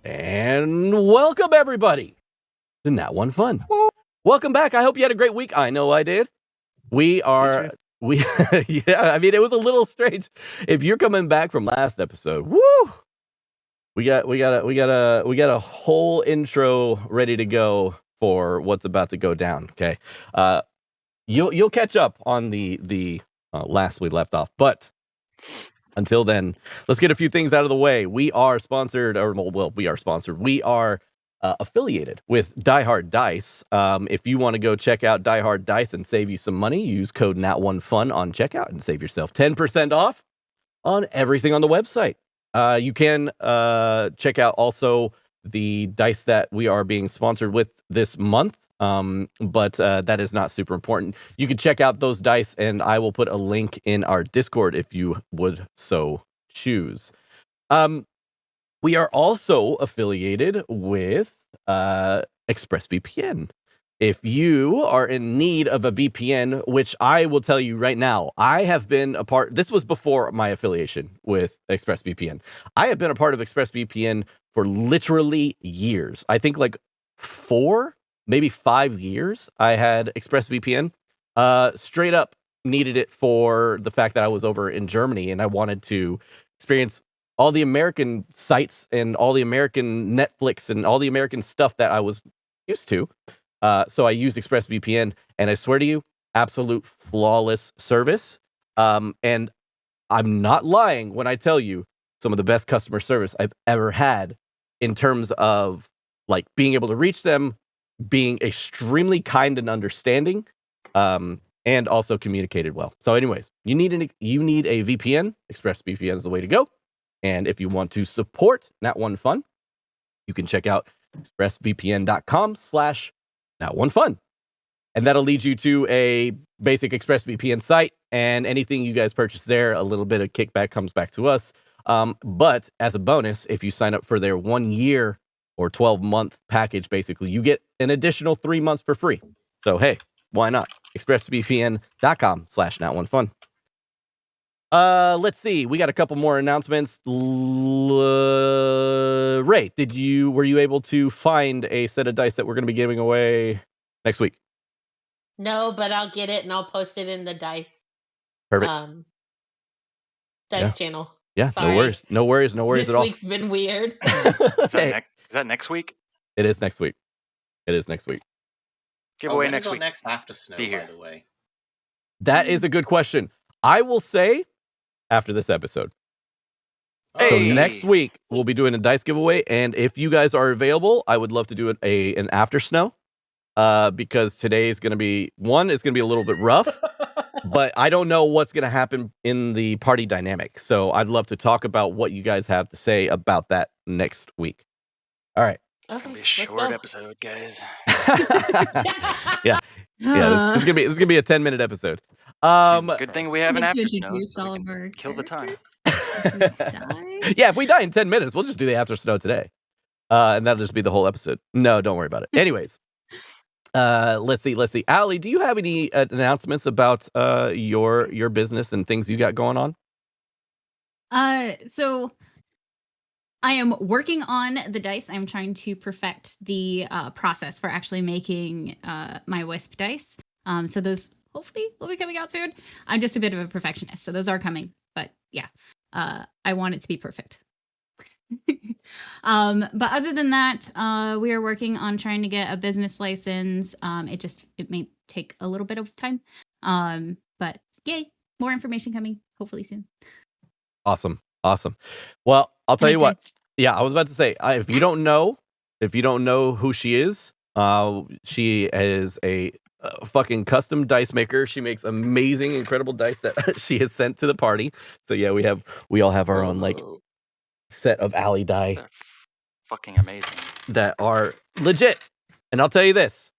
And welcome everybody to Nat One Fun. Welcome back. I hope you had a great week. I know I did. Yeah, I mean, it was a little strange. If you're coming back from last episode, we got a whole intro ready to go for what's about to go down. Okay. You'll catch up on the last we left off, but until then, let's get a few things out of the way. We are sponsored, We are affiliated with Die Hard Dice. If you want to go check out Die Hard Dice and save you some money, use code NAT1FUN on checkout and save yourself 10% off on everything on the website. You can check out also the dice that we are being sponsored with this month. But that is not super important. You can check out those dice, and I will put a link in our Discord if you would so choose. We are also affiliated with ExpressVPN. If you are in need of a VPN, which I will tell you right now, I have been a part, this was before my affiliation with ExpressVPN. I have been a part of ExpressVPN for literally years. I think like 4, maybe 5 years I had ExpressVPN. Straight up needed it for the fact that I was over in Germany and I wanted to experience all the American sites and all the American Netflix and all the American stuff that I was used to. So I used ExpressVPN, and I swear to you, absolute flawless service. And I'm not lying when I tell you some of the best customer service I've ever had in terms of like being able to reach them, being extremely kind and understanding, and also communicated well. So anyways, you need a VPN. ExpressVPN is the way to go. And if you want to support Nat One Fun, you can check out expressvpn.com/NatOneFun. And that'll lead you to a basic ExpressVPN site, and anything you guys purchase there, a little bit of kickback comes back to us. But as a bonus, if you sign up for their 1 year or 12-month package, basically, you get an additional 3 months for free. So, hey, why not? expressvpn.com/NatOneFun. Let's see. We got a couple more announcements. Ray, were you able to find a set of dice that we're going to be giving away next week? No, but I'll get it and I'll post it in the dice. Perfect. Dice channel. Yeah, sorry. No worries at all. This week's been weird. Is that next week? It is next week. Giveaway next week. Next after snow, by the way. That is a good question. I will say after this episode. Hey. So next week we'll be doing a dice giveaway, and if you guys are available, I would love to do an after snow. Because today is going to be a little bit rough, but I don't know what's going to happen in the party dynamic. So I'd love to talk about what you guys have to say about that next week. All right. It's going to be a short episode, guys. Yeah. This is going to be a 10-minute episode. Good thing we have an after snow, so we can kill the time. Yeah, if we die in 10 minutes, we'll just do the after snow today. And that'll just be the whole episode. No, don't worry about it. Anyways. Let's see. Allie, do you have any announcements about your business and things you got going on? So I am working on the dice. I'm trying to perfect the process for actually making my Wisp dice. So those hopefully will be coming out soon. I'm just a bit of a perfectionist, so those are coming. But yeah, I want it to be perfect. But other than that, we are working on trying to get a business license. It may take a little bit of time. But yay, more information coming hopefully soon. Awesome. Well, I'll tell you what. Yeah, I was about to say, if you don't know who she is, she is a fucking custom dice maker. She makes amazing, incredible dice that she has sent to the party. So yeah, we all have our own like set of Allie die. They're fucking amazing. That are legit. And I'll tell you this.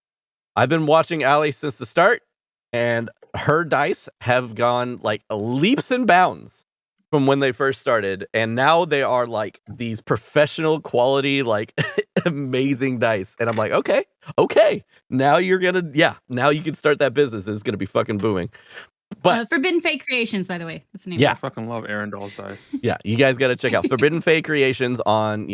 I've been watching Allie since the start, and her dice have gone like leaps and bounds from when they first started, and now they are like these professional quality, like amazing dice. And I'm like, okay, now you can start that business. It's gonna be fucking booming. But Forbidden Fate Creations, by the way, that's the name. Yeah, I fucking love Aaron Doll's dice. Yeah, you guys got to check out Forbidden Fate Creations on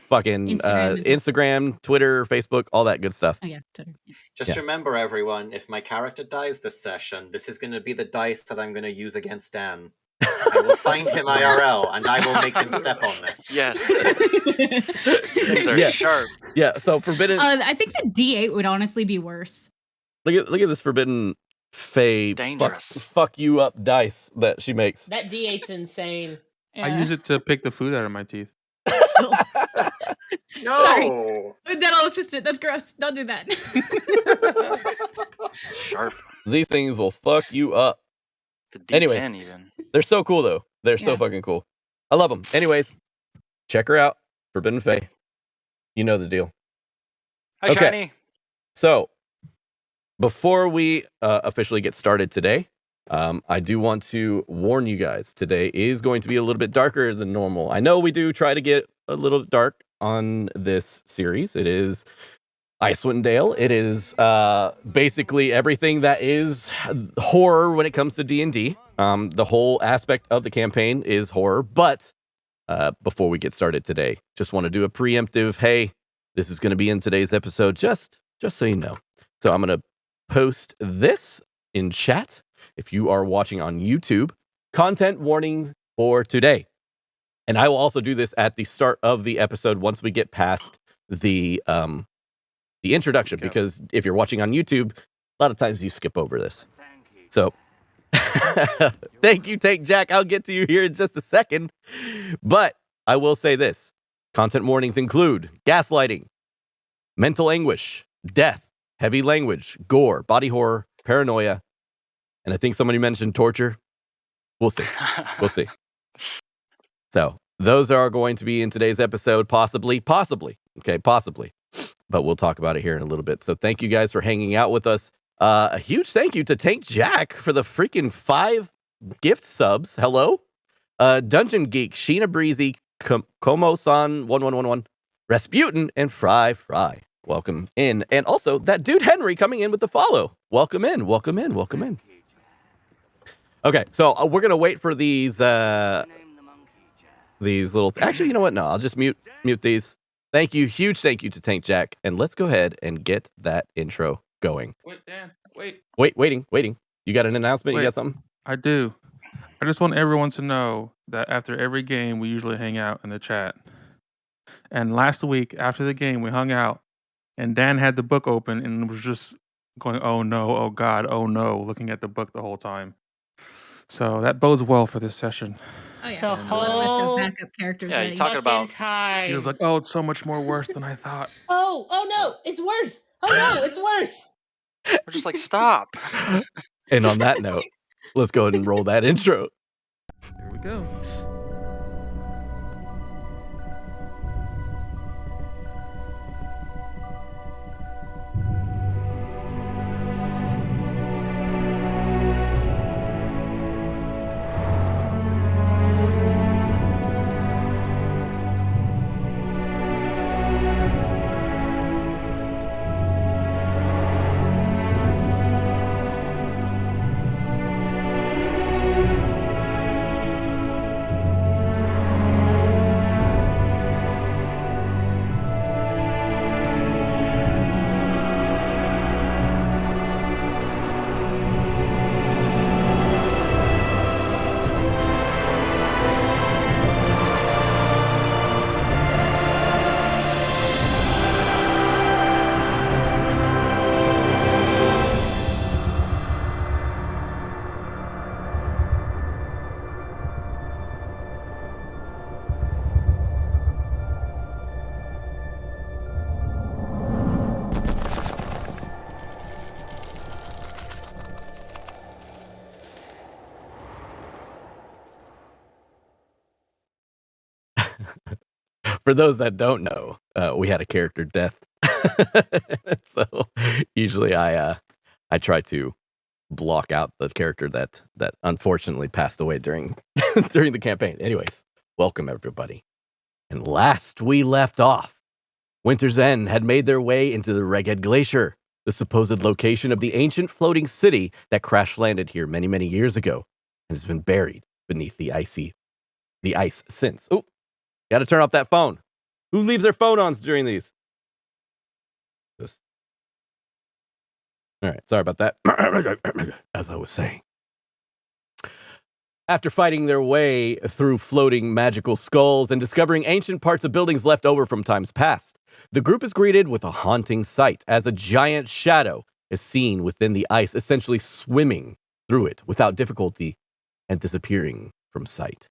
fucking Instagram, Twitter, Facebook, all that good stuff. Oh yeah, Twitter. Yeah. Just remember, everyone, if my character dies this session, this is going to be the dice that I'm going to use against Dan. I will find him IRL, and I will make him step on this. Yes. Things are sharp. Yeah, so Forbidden... I think the D8 would honestly be worse. Look at this Forbidden Fae fuck you up dice that she makes. That D8's insane. Yeah. I use it to pick the food out of my teeth. No! Sorry. That's just it. That's gross. Don't do that. Sharp. These things will fuck you up. The D10 Anyways, even. They're so cool, though. They're so fucking cool. I love them. Anyways, check her out. Forbidden Fae. You know the deal. Hi, Shiny. So, before we officially get started today, I do want to warn you guys. Today is going to be a little bit darker than normal. I know we do try to get a little dark on this series. It is Icewind Dale. It is basically everything that is horror when it comes to D&D. The whole aspect of the campaign is horror. But before we get started today, just want to do a preemptive, hey, this is going to be in today's episode, just so you know. So I'm going to post this in chat. If you are watching on YouTube, content warnings for today. And I will also do this at the start of the episode once we get past the introduction, because if you're watching on YouTube, a lot of times you skip over this. So thank you, Tank Jack. I'll get to you here in just a second. But I will say this. Content warnings include gaslighting, mental anguish, death, heavy language, gore, body horror, paranoia, and I think somebody mentioned torture. We'll see. We'll see. So those are going to be in today's episode, possibly. Okay, possibly. But we'll talk about it here in a little bit. So thank you guys for hanging out with us. A huge thank you to Tank Jack for the freaking 5 gift subs. Hello. Dungeon Geek, Sheena Breezy, Como-san 1111, Rasputin, and Fry. Welcome in. And also that dude Henry coming in with the follow. Welcome in. Okay, so we're gonna wait for these little. Actually, you know what? No, I'll just mute these. Thank you, huge thank you to Tank Jack, and let's go ahead and get that intro going. Wait, Dan, wait. Waiting. You got an announcement? You got something? I do. I just want everyone to know that after every game, we usually hang out in the chat. And last week, after the game, we hung out, and Dan had the book open and was just going, "Oh no, oh God, oh no," looking at the book the whole time. So that bodes well for this session. Oh yeah, The whole backup characters. Yeah, ready. you're talking about. time. She was like, "Oh, it's so much more worse than I thought." Oh no, it's worse. Oh no, it's worse. We're just like, stop. And on that note, let's go ahead and roll that intro. Here we go. For those that don't know, we had a character death. So usually I try to block out the character that unfortunately passed away during the campaign. Anyways, welcome everybody. And last we left off, Winter's End had made their way into the Reghed Glacier, the supposed location of the ancient floating city that crash landed here many, many years ago and has been buried beneath the ice since. Oh, got to turn off that phone. Who leaves their phone on during these? This. All right, sorry about that. As I was saying. After fighting their way through floating magical skulls and discovering ancient parts of buildings left over from times past, the group is greeted with a haunting sight as a giant shadow is seen within the ice, essentially swimming through it without difficulty and disappearing from sight.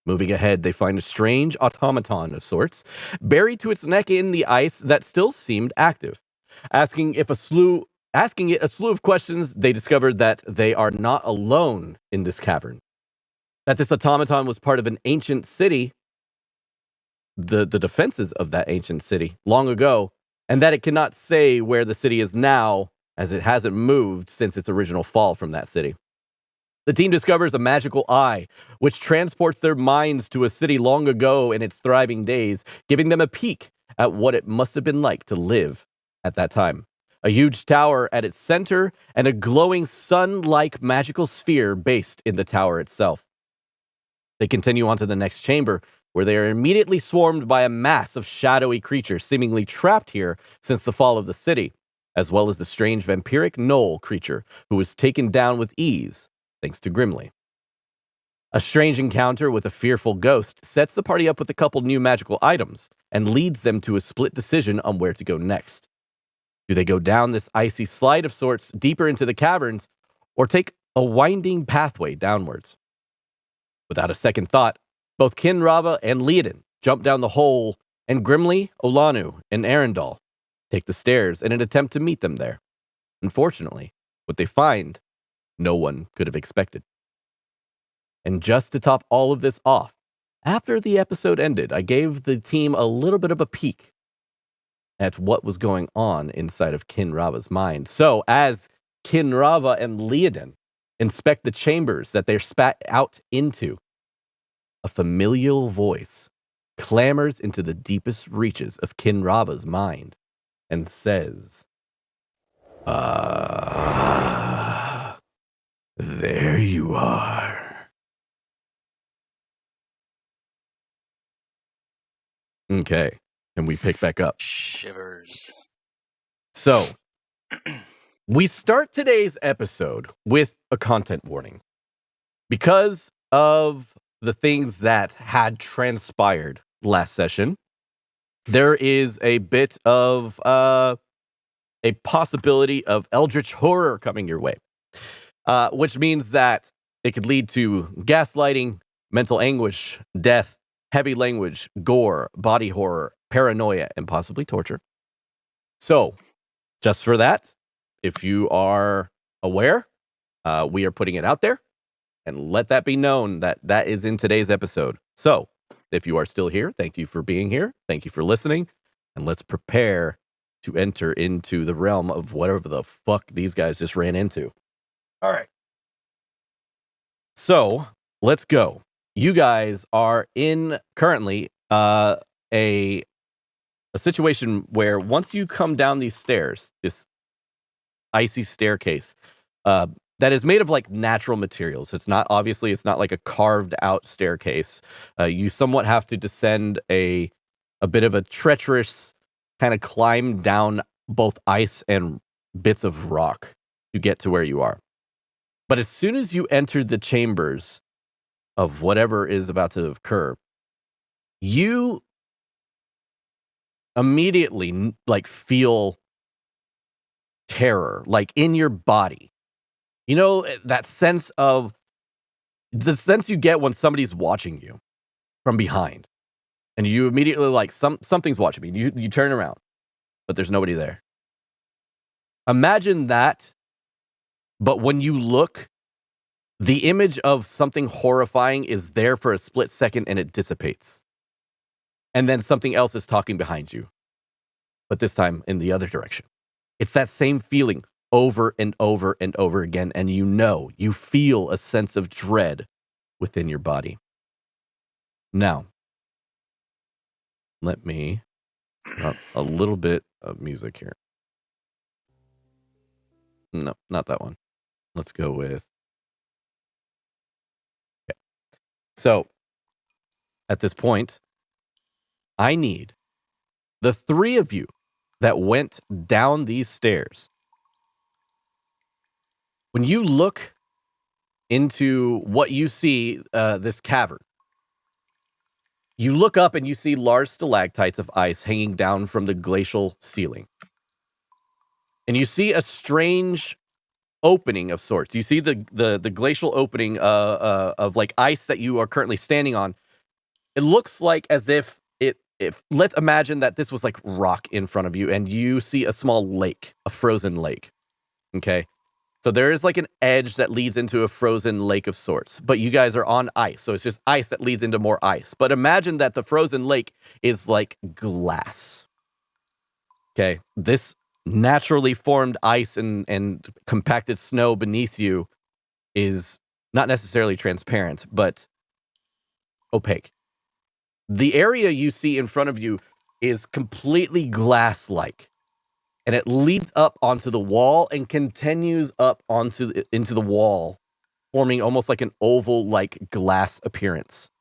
Moving ahead, they find a strange automaton of sorts, buried to its neck in the ice that still seemed active. Asking it a slew of questions, they discovered that they are not alone in this cavern. That this automaton was part of an ancient city, the defenses of that ancient city, long ago, and that it cannot say where the city is now, as it hasn't moved since its original fall from that city. The team discovers a magical eye, which transports their minds to a city long ago in its thriving days, giving them a peek at what it must have been like to live at that time. A huge tower at its center, and a glowing sun-like magical sphere based in the tower itself. They continue on to the next chamber, where they are immediately swarmed by a mass of shadowy creatures seemingly trapped here since the fall of the city, as well as the strange vampiric gnoll creature who was taken down with ease, thanks to Grimly. A strange encounter with a fearful ghost sets the party up with a couple new magical items and leads them to a split decision on where to go next. Do they go down this icy slide of sorts deeper into the caverns, or take a winding pathway downwards? Without a second thought, both Kinravah and Liadain jump down the hole, and Grimly, Olanu, and Arundel take the stairs in an attempt to meet them there. Unfortunately, what they find, no one could have expected. And just to top all of this off, after the episode ended, I gave the team a little bit of a peek at what was going on inside of Kinravah's mind. So, as Kinravah and Liadain inspect the chambers that they're spat out into, a familial voice clambers into the deepest reaches of Kinravah's mind and says, there you are. Okay, and we pick back up. Shivers. So, we start today's episode with a content warning. Because of the things that had transpired last session, there is a bit of a possibility of eldritch horror coming your way, which means that it could lead to gaslighting, mental anguish, death, heavy language, gore, body horror, paranoia, and possibly torture. So, just for that, if you are aware, we are putting it out there, and let that be known that that is in today's episode. So, if you are still here, thank you for being here. Thank you for listening, and let's prepare to enter into the realm of whatever the fuck these guys just ran into. All right. So, let's go. You guys are in currently a situation where once you come down these stairs, this icy staircase, that is made of like natural materials. It's not like a carved out staircase. You somewhat have to descend a bit of a treacherous kind of climb down both ice and bits of rock to get to where you are. But as soon as you enter the chambers of whatever is about to occur, you immediately like feel terror, like in your body. You know, that sense you get when somebody's watching you from behind, and you immediately like something's watching me. You turn around, but there's nobody there. Imagine that, but when you look, the image of something horrifying is there for a split second and it dissipates. And then something else is talking behind you, but this time in the other direction. It's that same feeling over and over and over again, and you feel a sense of dread within your body. Now, let me a little bit of music here. No, not that one. Let's go with... Okay. So, at this point, I need the three of you that went down these stairs. When you look into what you see, this cavern, you look up and you see large stalactites of ice hanging down from the glacial ceiling. And you see a strange opening of sorts. You see the glacial opening of like ice that you are currently standing on. It looks like as if let's imagine that this was like rock in front of you and you see a small lake, a frozen lake. Okay. So there is like an edge that leads into a frozen lake of sorts, but you guys are on ice. So it's just ice that leads into more ice. But imagine that the frozen lake is like glass. Okay. This naturally formed ice and compacted snow beneath you is not necessarily transparent, but opaque. The area you see in front of you is completely glass-like, and it leads up onto the wall and continues up into the wall, forming almost like an oval-like glass appearance.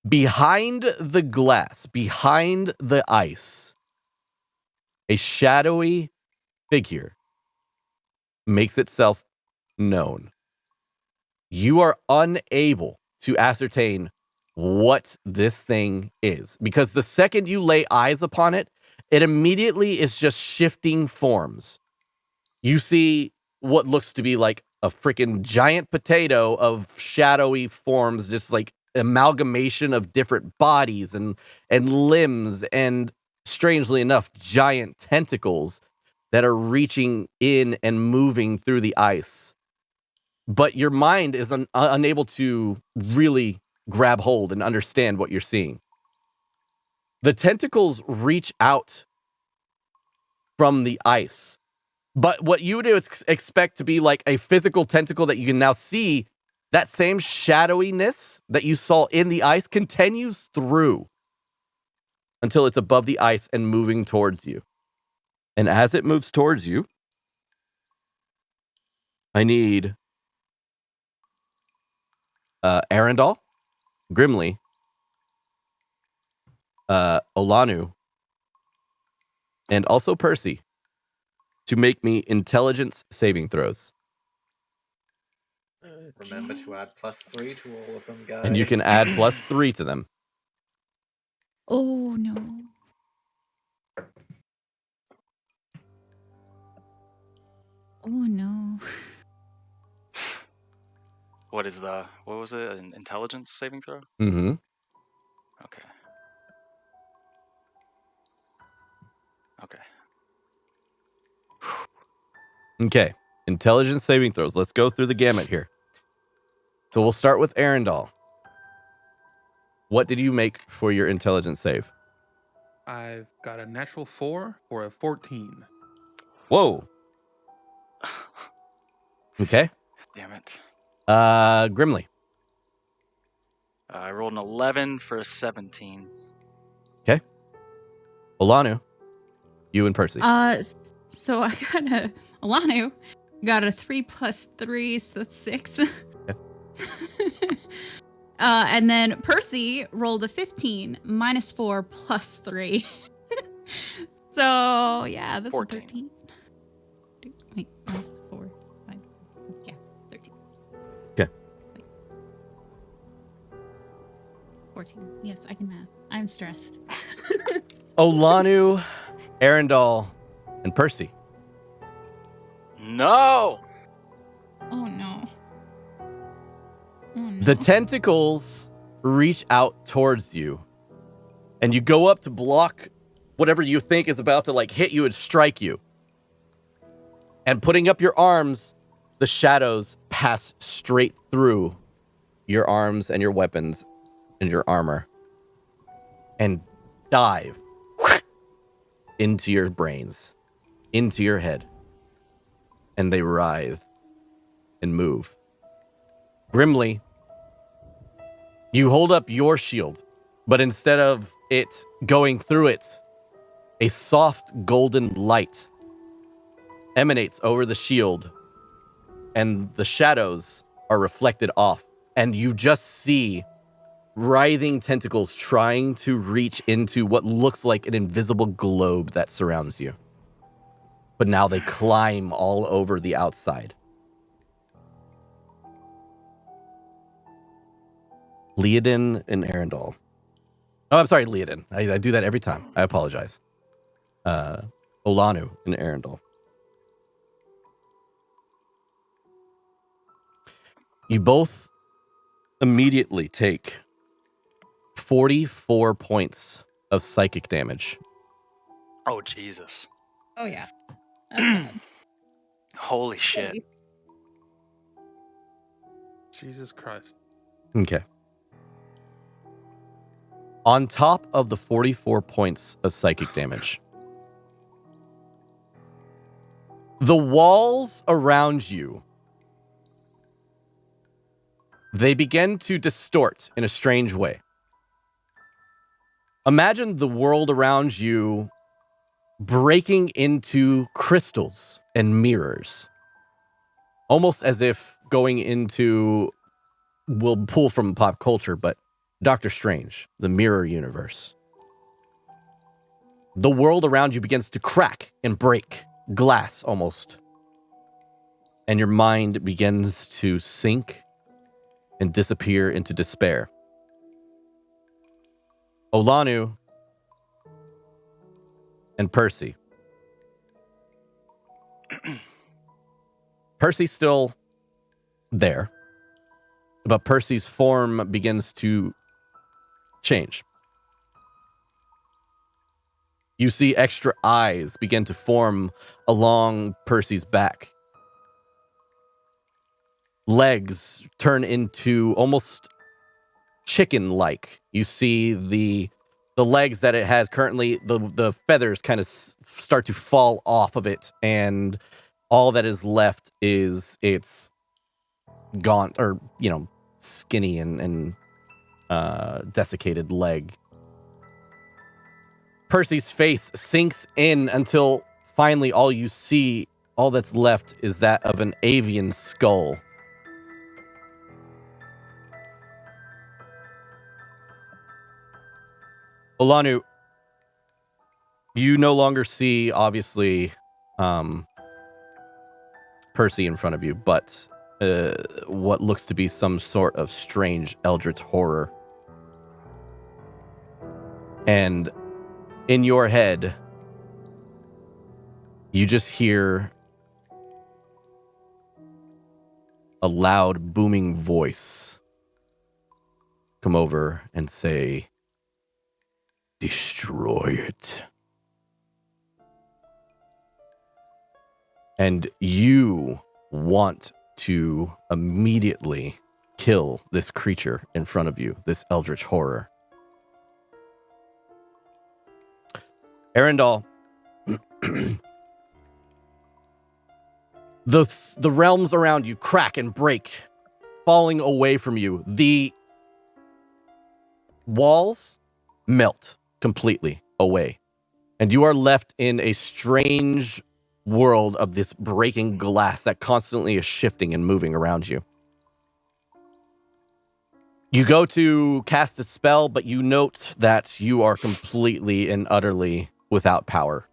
Behind the glass, behind the ice, a shadowy figure makes itself known. You are unable to ascertain what this thing is, because the second you lay eyes upon it, it immediately is just shifting forms. You see what looks to be like a freaking giant potato of shadowy forms, just like amalgamation of different bodies and limbs, and strangely enough, giant tentacles that are reaching in and moving through the ice. But your mind is unable to really grab hold and understand what you're seeing. The tentacles reach out from the ice, but what you would expect to be like a physical tentacle that you can now see, that same shadowiness that you saw in the ice continues through until it's above the ice and moving towards you. And as it moves towards you, I need Arundel, Grimly, Olanu, and also Percy to make me intelligence saving throws. Remember to add +3 to all of them, guys. And you can add +3 to them. Oh, no. Oh, no. What was it? An intelligence saving throw? Mm-hmm. Okay. Okay. Intelligence saving throws. Let's go through the gamut here. So we'll start with Arundel. What did you make for your intelligence save? I've got a natural 4 or a 14. Whoa. Okay. Damn it. Grimly. I rolled an 11 for a 17. Okay. Olanu. You and Percy. So I got Olanu got a 3 + 3, so that's 6. Okay. And then Percy rolled a 15 -4 + 3. So yeah, that's 14. a 13. Wait, -4, 5. Yeah, 13. Okay. Wait. 14. Yes, I can math. I'm stressed. Olanu, Arundel, and Percy. No! Oh no. Oh no. The tentacles reach out towards you, and you go up to block whatever you think is about to like hit you and strike you. And putting up your arms, the shadows pass straight through your arms and your weapons and your armor and dive into your brains, into your head. And they writhe and move. Grimly, you hold up your shield, but instead of it going through it, a soft golden light emanates over the shield, and the shadows are reflected off, and you just see writhing tentacles trying to reach into what looks like an invisible globe that surrounds you. But now they climb all over the outside. Liadain and Arundel. Oh, I'm sorry, Liadain. I do that every time. I apologize. Olanu and Arundel. You both immediately take 44 points of psychic damage. Oh, Jesus. Oh yeah. That's bad. Holy shit. Jesus Christ. Okay. On top of the 44 points of psychic damage, the walls around you, they begin to distort in a strange way. Imagine the world around you breaking into crystals and mirrors. Almost as if going into, we'll pull from pop culture, but Doctor Strange, the mirror universe. The world around you begins to crack and break, glass almost. And your mind begins to sink and disappear into despair. Olanu and Percy. Percy's still there, but Percy's form begins to change. You see extra eyes begin to form along Percy's back. Legs turn into almost chicken-like. You see the legs that it has currently, the feathers kind of start to fall off of it, and all that is left is its gaunt, or, skinny and desiccated leg. Percy's face sinks in until finally all you see, all that's left, is that of an avian skull. Olanu, you no longer see, obviously, Percy in front of you, but what looks to be some sort of strange eldritch horror. And in your head, you just hear a loud, booming voice come over and say, "Destroy it." And you want to immediately kill this creature in front of you, this eldritch horror. Arundel, the realms around you crack and break, falling away from you. The walls melt completely away, and you are left in a strange world of this breaking glass that constantly is shifting and moving around you. You go to cast a spell, but you note that you are completely and utterly without power.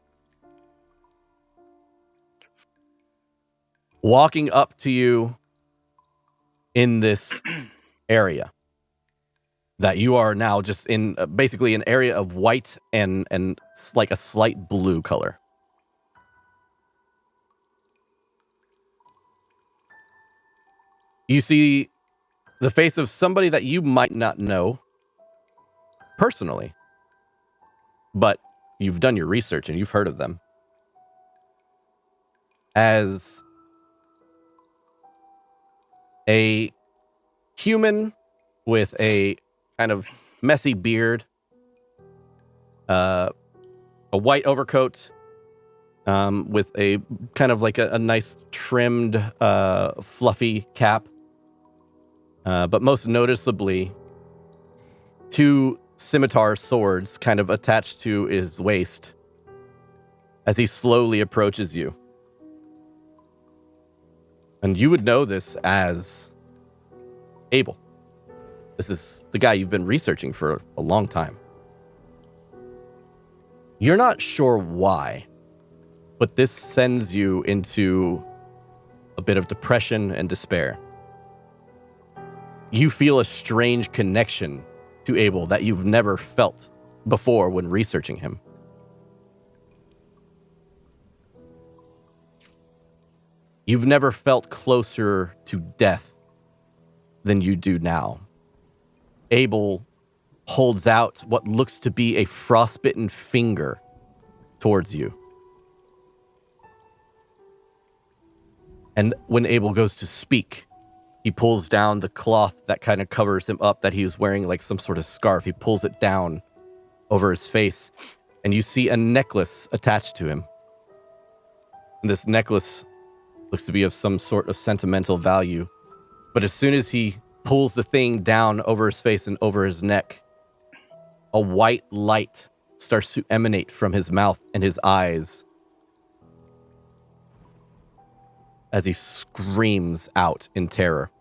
Walking up to you in this area that you are now just in, basically an area of white and like a slight blue color. You see the face of somebody that you might not know personally, but you've done your research and you've heard of them as a human with a kind of messy beard, a white overcoat, with a kind of like a nice trimmed, fluffy cap. But most noticeably, two scimitar swords kind of attached to his waist as he slowly approaches you. And you would know this as Abel. This is the guy you've been researching for a long time. You're not sure why, but this sends you into a bit of depression and despair. You feel a strange connection to Abel that you've never felt before when researching him. You've never felt closer to death than you do now. Abel holds out what looks to be a frostbitten finger towards you. And when Abel goes to speak, he pulls down the cloth that kind of covers him up that he was wearing like some sort of scarf. He pulls it down over his face, and you see a necklace attached to him. And this necklace looks to be of some sort of sentimental value. But as soon as he pulls the thing down over his face and over his neck, a white light starts to emanate from his mouth and his eyes as he screams out in terror.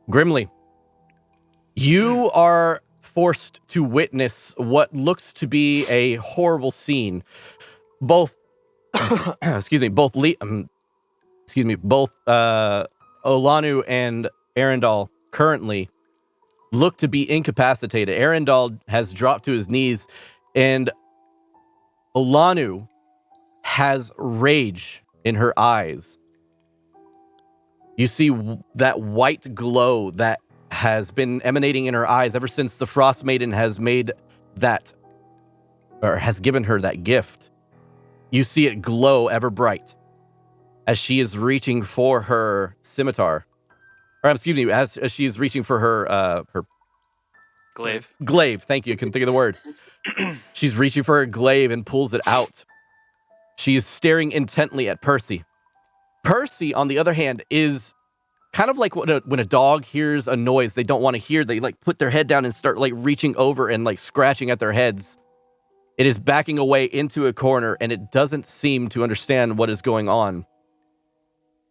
Grimly, you are forced to witness what looks to be a horrible scene. Both, both Olanu and Arundel currently look to be incapacitated. Arundel has dropped to his knees, and Olanu has rage in her eyes. You see that white glow that has been emanating in her eyes ever since the Frost Maiden has made that, or has given her that gift. You see it glow ever bright as she is reaching for her scimitar. Or excuse me, as she is reaching for her Glaive. Glaive, thank you. I couldn't think of the word. She's reaching for her glaive and pulls it out. She is staring intently at Percy. Percy, on the other hand, is kind of like when a dog hears a noise they don't want to hear. They like put their head down and start like reaching over and like scratching at their heads. It is backing away into a corner, and it doesn't seem to understand what is going on.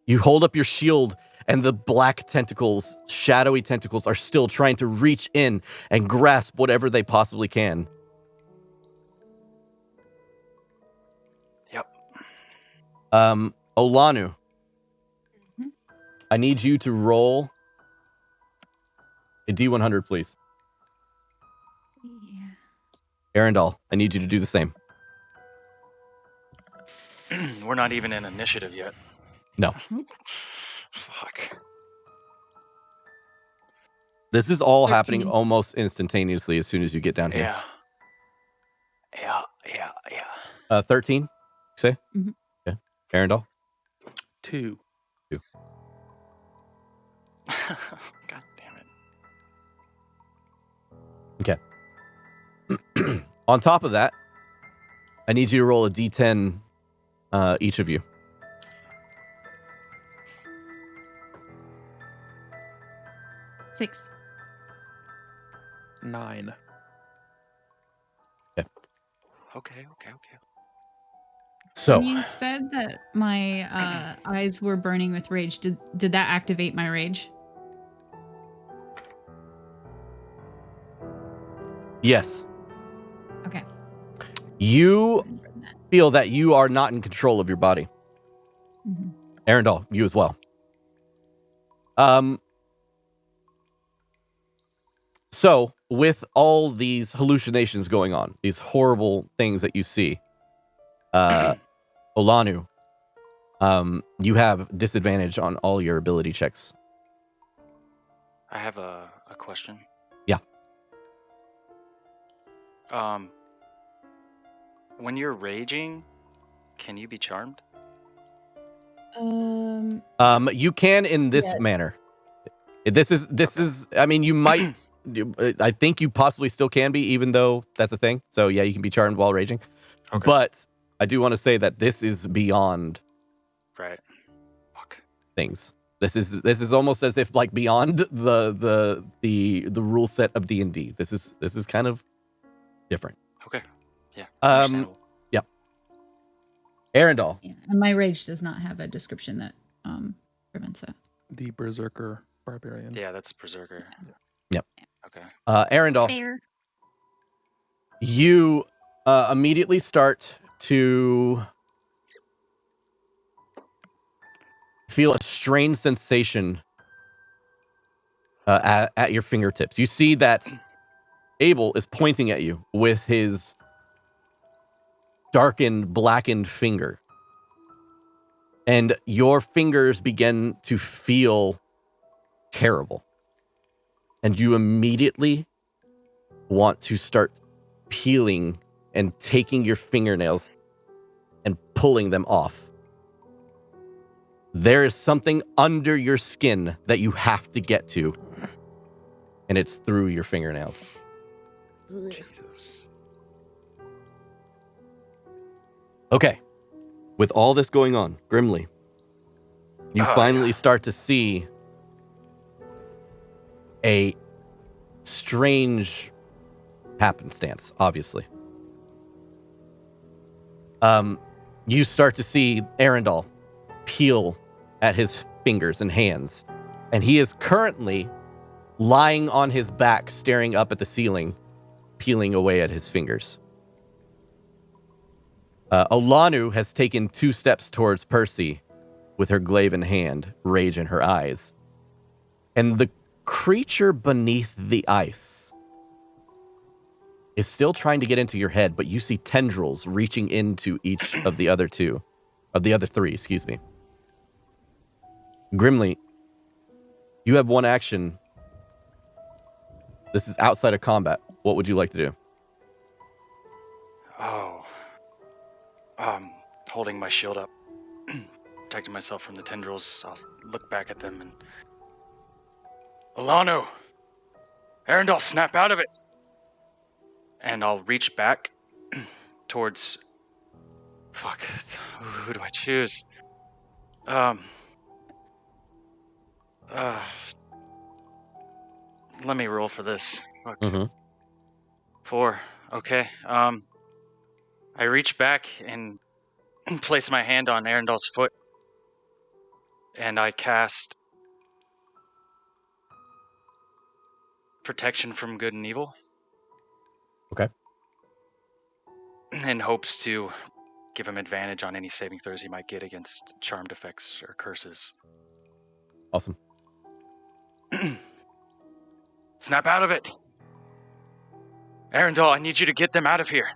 You hold up your shield, and the black tentacles, shadowy tentacles, are still trying to reach in and grasp whatever they possibly can. Yep. Olanu, I need you to roll a D100, please. Yeah. Arundel, I need you to do the same. We're not even in initiative yet. No. Fuck. This is all 13. happening almost instantaneously as soon as you get down here. Yeah. 13, you say? Mhm. Okay. Arundel? 2. God damn it. Okay. On top of that, I need you to roll a D10, each of you. Six. 9. Okay. So, When you said that my eyes were burning with rage, did that activate my rage? yes, Okay. you feel that you are not in control of your body. Mhm. Arundel, you as well. So, with all these hallucinations going on, these horrible things that you see, Olanu, you have disadvantage on all your ability checks. I have a question. Yeah. When you're raging, can you be charmed? You can in this Yes. manner. This is. I mean, you might. I think you possibly still can be, even though that's a thing. So yeah, you can be charmed while raging. Okay. But I do want to say that this is beyond Right. Fuck. things. This is almost as if like beyond the rule set of D&D. This is kind of different. Okay. Yeah. Understandable. Arundel. Yeah. And my rage does not have a description that prevents that. The Berserker Barbarian. Yeah, that's Berserker. Yep. Okay. Arendelle, Fair. you immediately start to feel a strange sensation at your fingertips. You see that Abel is pointing at you with his darkened, blackened finger. And your fingers begin to feel terrible. And you immediately want to start peeling and taking your fingernails and pulling them off. There is something under your skin that you have to get to, and it's through your fingernails. Jesus. Okay, with all this going on, Grimly, you finally start to see a strange happenstance, obviously. You start to see Arendelle peel at his fingers and hands, and he is currently lying on his back, staring up at the ceiling, peeling away at his fingers. Olanu has taken 2 steps towards Percy with her glaive in hand, rage in her eyes. And the creature beneath the ice is still trying to get into your head, but you see tendrils reaching into each of the other 3, excuse me. Grimly, you have one action. This is outside of combat. What would you like to do? Oh. Holding my shield up, protecting myself from the tendrils. I'll look back at them and... Alano! Arendelle, snap out of it! And I'll reach back towards... Fuck. Who do I choose? Let me roll for this. Fuck. Mm-hmm. 4. Okay. I reach back and place my hand on Arendelle's foot, and I cast Protection from Good and Evil. Okay. In hopes to give him advantage on any saving throws he might get against charmed effects or curses. Awesome. Snap out of it! Arendelle, I need you to get them out of here.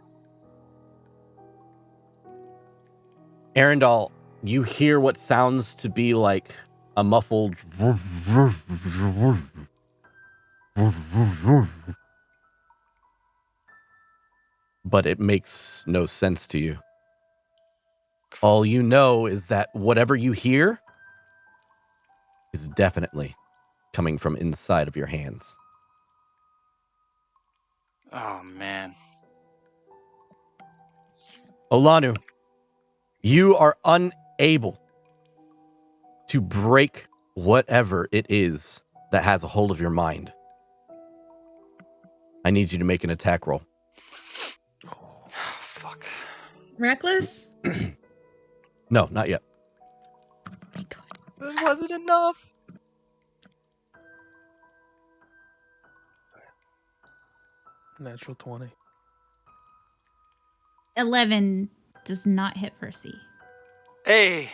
Arendelle, you hear what sounds to be like a muffled but it makes no sense to you. All you know is that whatever you hear is definitely coming from inside of your hands. Oh, man. Olanu, you are unable to break whatever it is that has a hold of your mind. I need you to make an attack roll. Fuck. Reckless? No, not yet. My God. This wasn't enough. Natural 20. 11 does not hit Percy. Hey.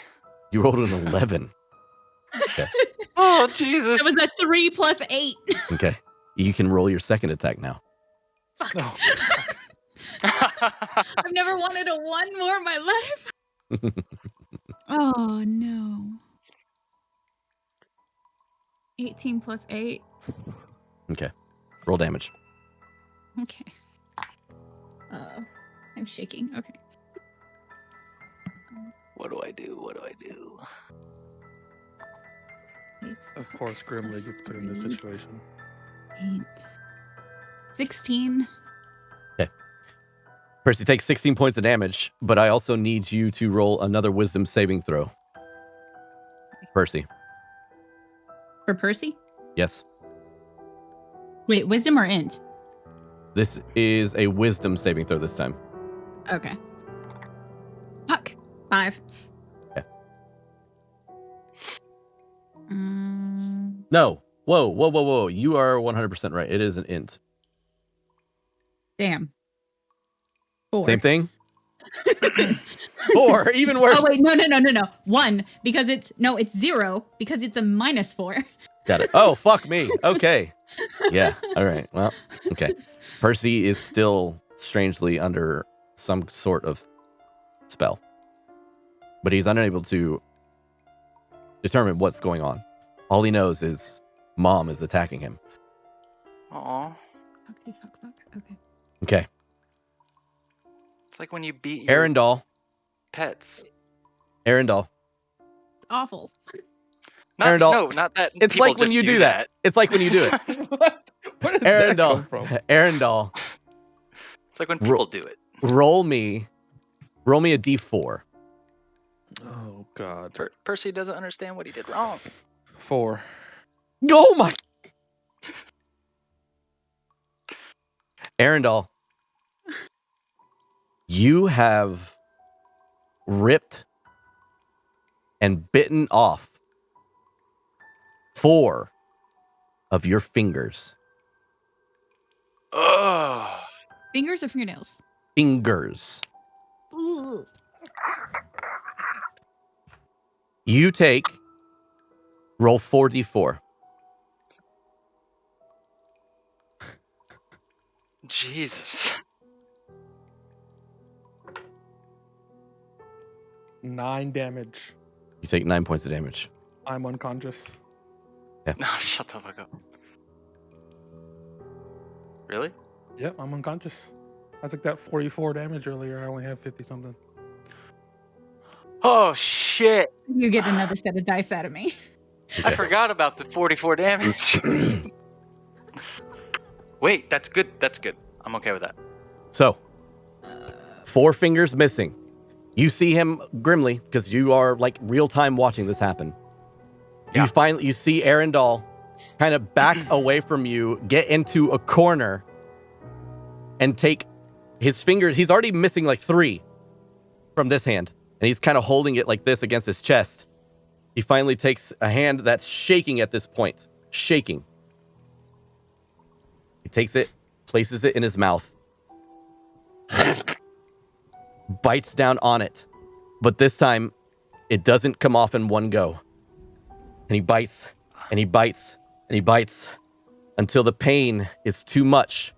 You rolled an 11. Okay. Oh, Jesus. It was a 3 plus 8. Okay. You can roll your second attack now. Fuck. Oh. I've never wanted a 1 more in my life. Oh, no. 18 plus 8. Okay. Roll damage. Okay. I'm shaking. Okay. What do I do? What do I do? Of course, Grimly gets put in this situation. 8. 16. Percy takes 16 points of damage, but I also need you to roll another wisdom saving throw. Percy. For Percy? Yes. Wait, wisdom or int? This is a wisdom saving throw this time. Okay. Fuck. 5. Okay. No. Whoa. You are 100% right. It is an int. Damn. 4. Same thing? 4, even worse. Oh wait, no. 1 because it's 0 because it's a -4. Got it. Oh, fuck me. Okay. Yeah. All right. Well, okay. Percy is still strangely under some sort of spell, but he's unable to determine what's going on. All he knows is Mom is attacking him. Aw. Fuck. Okay. Okay. It's like when you beat your Arundel. pets. Arundel. Awful. No, not that. It's people like when just you do that. It's like when you do it. What? Where did that come from? Arundel. It's like when people do it. Roll me a d4. Oh God. Percy doesn't understand what he did wrong. 4. Oh my. Arundel, you have ripped and bitten off 4 of your fingers. Ugh. Fingers or fingernails? Fingers. Ooh. You roll 4d4. Jesus. 9 damage. You take 9 points of damage. I'm unconscious. No, shut the fuck up. Really? Yep, I'm unconscious. I took that 44 damage earlier. I only have 50 something. Oh shit! You get another set of dice out of me. I forgot about the 44 damage. Wait, that's good. That's good. I'm okay with that. So, 4 fingers missing. You see him grimly because you are like real time watching this happen. Yeah. You see Arundel kind of back away from you, get into a corner, and take his fingers. He's already missing like 3 from this hand, and he's kind of holding it like this against his chest. He finally takes a hand that's shaking at this point. Shaking. He takes it, places it in his mouth, bites down on it. But this time, it doesn't come off in one go. And he bites, and he bites, and he bites until the pain is too much.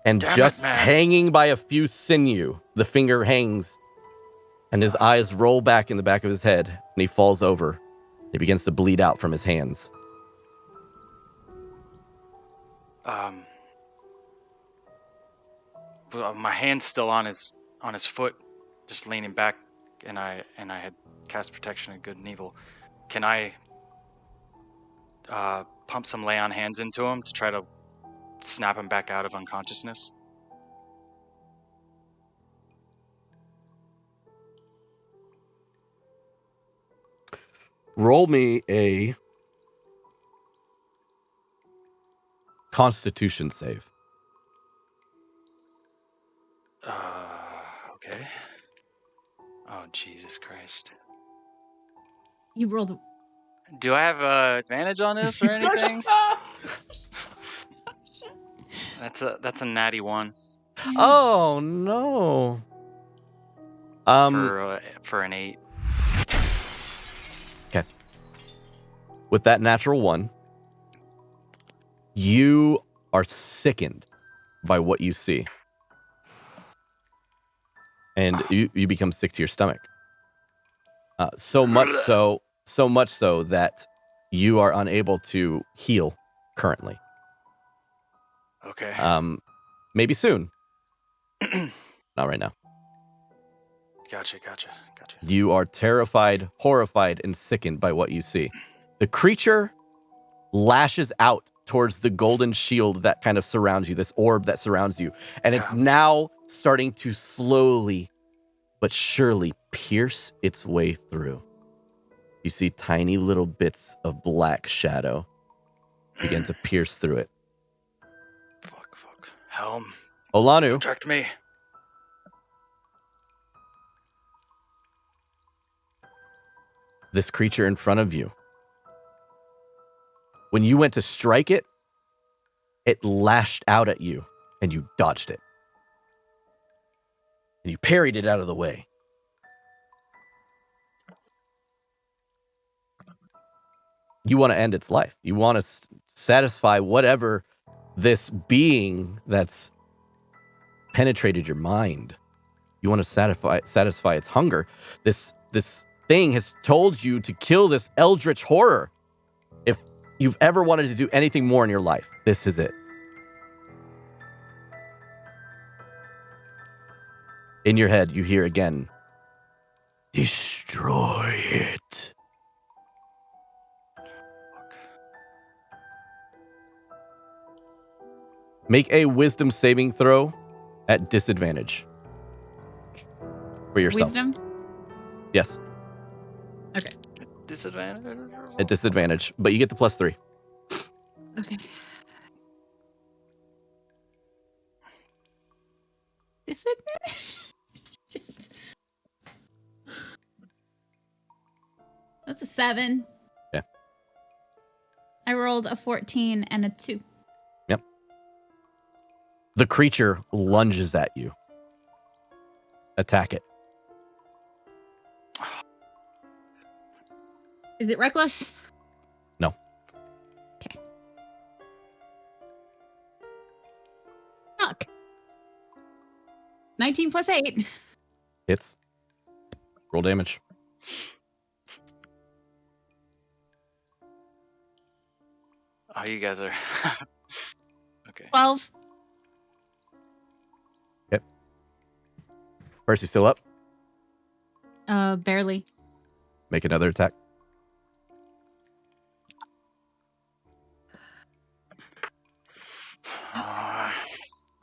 And Damn just it, man. hanging by a few sinew, the finger hangs, and his eyes roll back in the back of his head, and he falls over. He begins to bleed out from his hands. Well, my hand's still on his foot, just leaning back, and I had cast protection of good and evil. Can I pump some lay on hands into him to try to snap him back out of unconsciousness? Roll me a Constitution save. Okay. Oh, Jesus Christ. You rolled. Do I have advantage on this or anything? That's a natty 1 Oh no. for an 8. Okay. With that natural 1, you are sickened by what you see. And you become sick to your stomach. So much so that you are unable to heal currently. Okay. Maybe soon. Not right now. Gotcha. You are terrified, horrified, and sickened by what you see. The creature lashes out towards the golden shield that kind of surrounds you, this orb that surrounds you. And it's now starting to slowly but surely pierce its way through. You see tiny little bits of black shadow begin to pierce through it. Fuck. Helm. Olanu, Protect me. this creature in front of you When you went to strike it, it lashed out at you, and you dodged it. And you parried it out of the way. You want to end its life. You want to satisfy whatever this being that's penetrated your mind. You want to satisfy its hunger. This thing has told you to kill this eldritch horror. If you've ever wanted to do anything more in your life, this is it. In your head, you hear again, destroy it. Make a wisdom saving throw at disadvantage for yourself. Wisdom? Yes, Disadvantage? at disadvantage, but you get the +3. Okay. Disadvantage? Shit. That's a 7. Yeah. I rolled a 14 and a 2. The creature lunges at you. Attack it. Is it reckless? No. Okay. Fuck. 19 plus 8. Hits. Roll damage. Oh, you guys are. Okay. 12. Percy still up. Barely. Make another attack.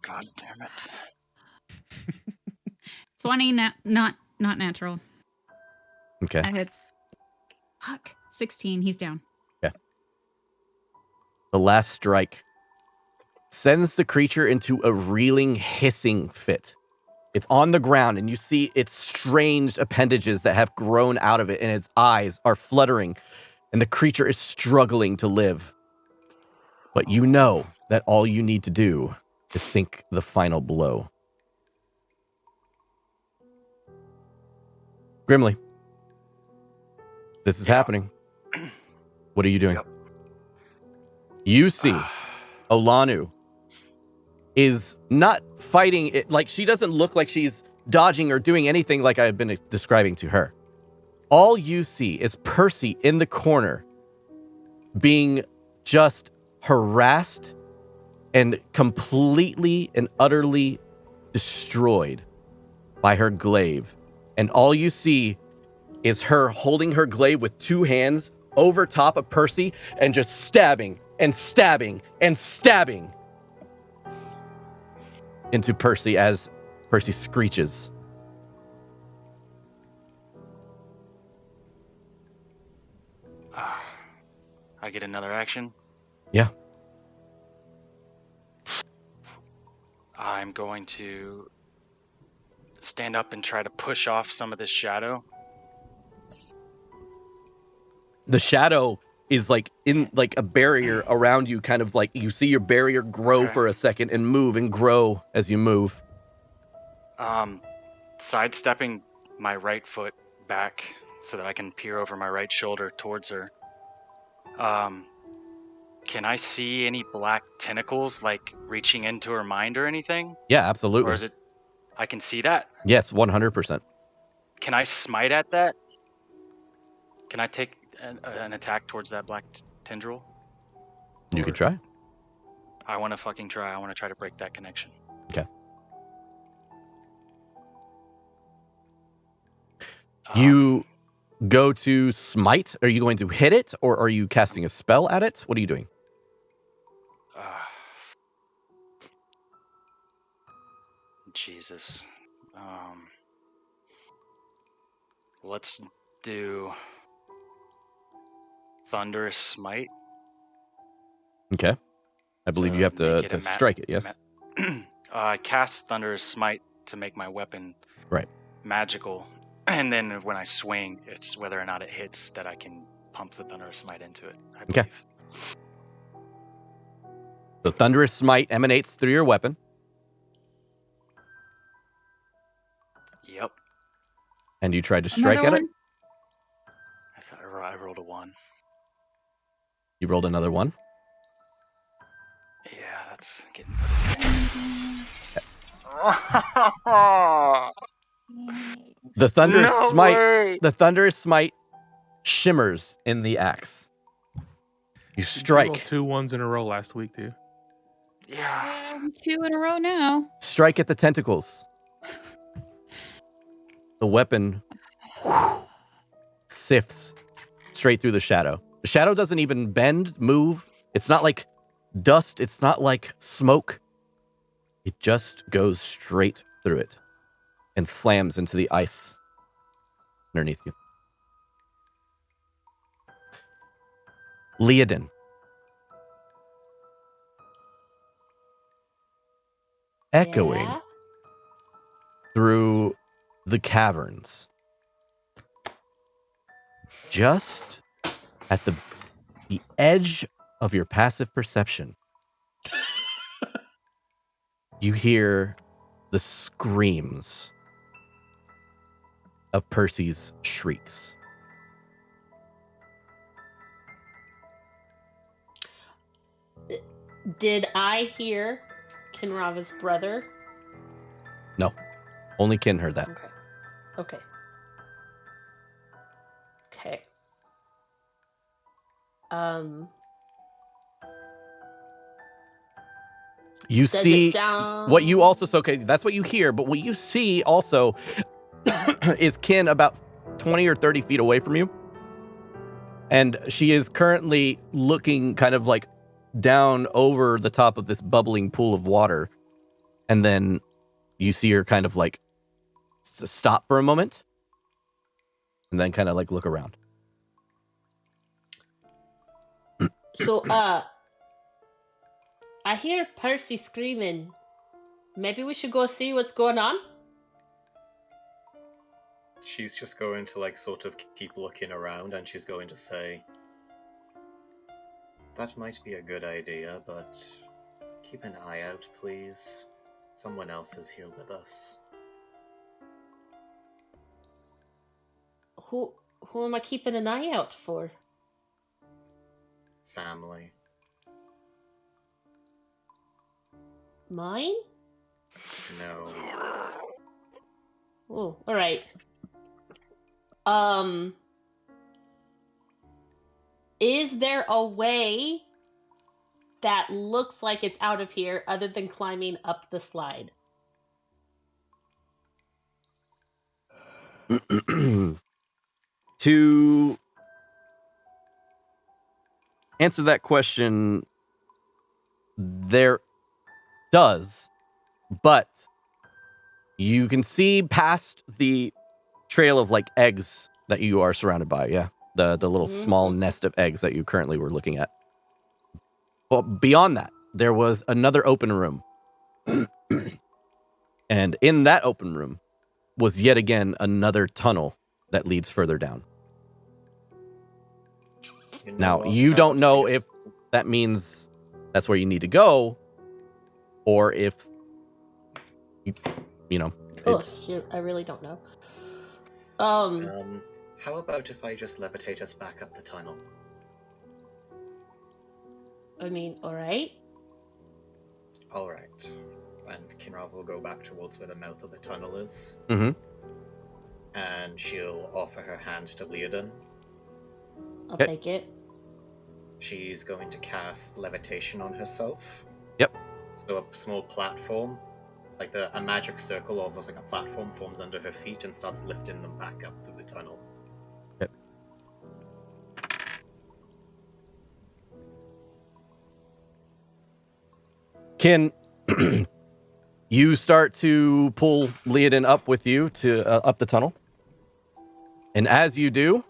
God damn it. 20, not natural. Okay. That hits. Fuck. 16. He's down. The last strike sends the creature into a reeling, hissing fit. It's on the ground, and you see its strange appendages that have grown out of it, and its eyes are fluttering, and the creature is struggling to live. But you know that all you need to do is sink the final blow. Grimly, this is happening. What are you doing? Yep. You see Olanu is not fighting it. Like, she doesn't look like she's dodging or doing anything like I've been describing to her. All you see is Percy in the corner being just harassed and completely and utterly destroyed by her glaive. And all you see is her holding her glaive with two hands over top of Percy and just stabbing and stabbing and stabbing into Percy as Percy screeches. I get another action. Yeah. I'm going to stand up and try to push off some of this shadow. The shadow is like in like a barrier around you, kind of like you see your barrier grow Okay. for a second and move and grow as you move. Sidestepping my right foot back so that I can peer over my right shoulder towards her. Can I see any black tentacles like reaching into her mind or anything? Yeah, absolutely. Or is it I can see that? Yes, 100%. Can I smite at that? Can I take an attack towards that black tendril? You Or- could try. I want to fucking try. I want to try to break that connection. Okay. Um, You go to smite. Are you going to hit it, or are you casting a spell at it? What are you doing? Jesus. Let's do Thunderous Smite. Okay. I believe So you have make it to a strike it, yes? I cast Thunderous Smite to make my weapon Right. magical. And then when I swing, it's whether or not it hits that I can pump the Thunderous Smite into it. I Okay. believe. The thunderous smite emanates through your weapon. Yep. And you tried to strike Another at it. one? I rolled a 1. You rolled another 1. Yeah, that's getting. The thunderous No smite. way. The thunderous smite shimmers in the axe. You strike. You rolled 2 ones in a row last week, too. Yeah. 2 in a row now. Strike at the tentacles. The weapon sifts straight through the shadow. The shadow doesn't even bend, move. It's not like dust. It's not like smoke. It just goes straight through it and slams into the ice underneath you. Liadain. Echoing Yeah? through the caverns. Just at the edge of your passive perception, you hear the screams of Percy's shrieks. Did I hear Kinravah's brother? No, only Kin heard that. Okay. You Does see it sound... what you also, so okay, that's what you hear, but what you see also is Kin about 20 or 30 feet away from you. And she is currently looking kind of like down over the top of this bubbling pool of water. And then you see her kind of like stop for a moment and then kind of like look around. So, I hear Percy screaming. Maybe we should go see what's going on? She's just going to like sort of keep looking around, and she's going to say, "That might be a good idea, but keep an eye out, please. Someone else is here with us." Who am I keeping an eye out for? Family. Mine? No. Oh, all right. Is there a way that looks like it's out of here other than climbing up the slide? To answer that question, there does, but you can see past the trail of like eggs that you are surrounded by. Yeah, the little small nest of eggs that you currently were looking at. But beyond that, there was another open room. And in that open room was yet again another tunnel that leads further down. You know Now, what? you How don't about know we if just- that means that's where you need to go, or if, you know, Oh, it's... shoot, I really don't know. How about if I just levitate us back up the tunnel? I mean, all right. All right. And Kinravah will go back towards where the mouth of the tunnel is, Mm-hmm. and she'll offer her hand to Liadain. I'll Okay. take it. She's going to cast levitation on herself. Yep. So a small platform, like a magic circle, almost like a platform, forms under her feet and starts lifting them back up through the tunnel. Yep. Kin, you start to pull Liadain up with you to up the tunnel. And as you do,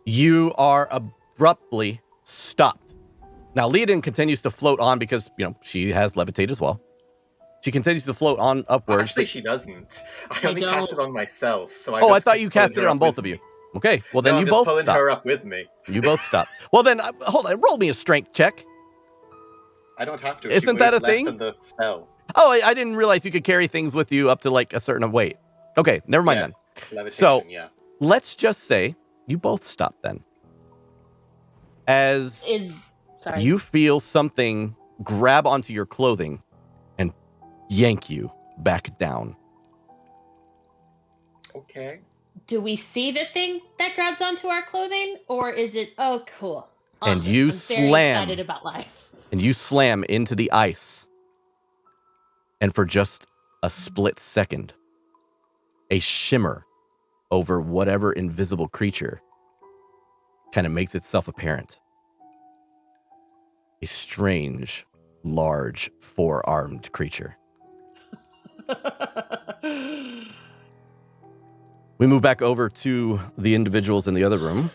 you are abruptly stopped. Now, Liadain continues to float on because, you know, she has levitate as well. She continues to float on upwards. Actually, she doesn't. I I only cast it don't. on myself, so I I just thought you pulled casted her it on up both with of you. me. Okay, well then no, you I'm just both pulling stop. her up with me. You both stop. Well then, hold on. Roll me a strength check. I don't have to. Isn't she that weighs a less thing? than the spell. Oh, I didn't realize you could carry things with you up to like a certain weight. Okay, never mind Yeah, then. levitation, So yeah. let's just say you both stop then. As Sorry. you feel something grab onto your clothing and yank you back down. Okay. Do we see the thing that grabs onto our clothing, or is it? Oh, cool. Awesome. And you I'm very excited about life. And you slam into the ice. And for just a split second, a shimmer over whatever invisible creature kind of makes itself apparent. A strange, large, four-armed creature. We move back over to the individuals in the other room.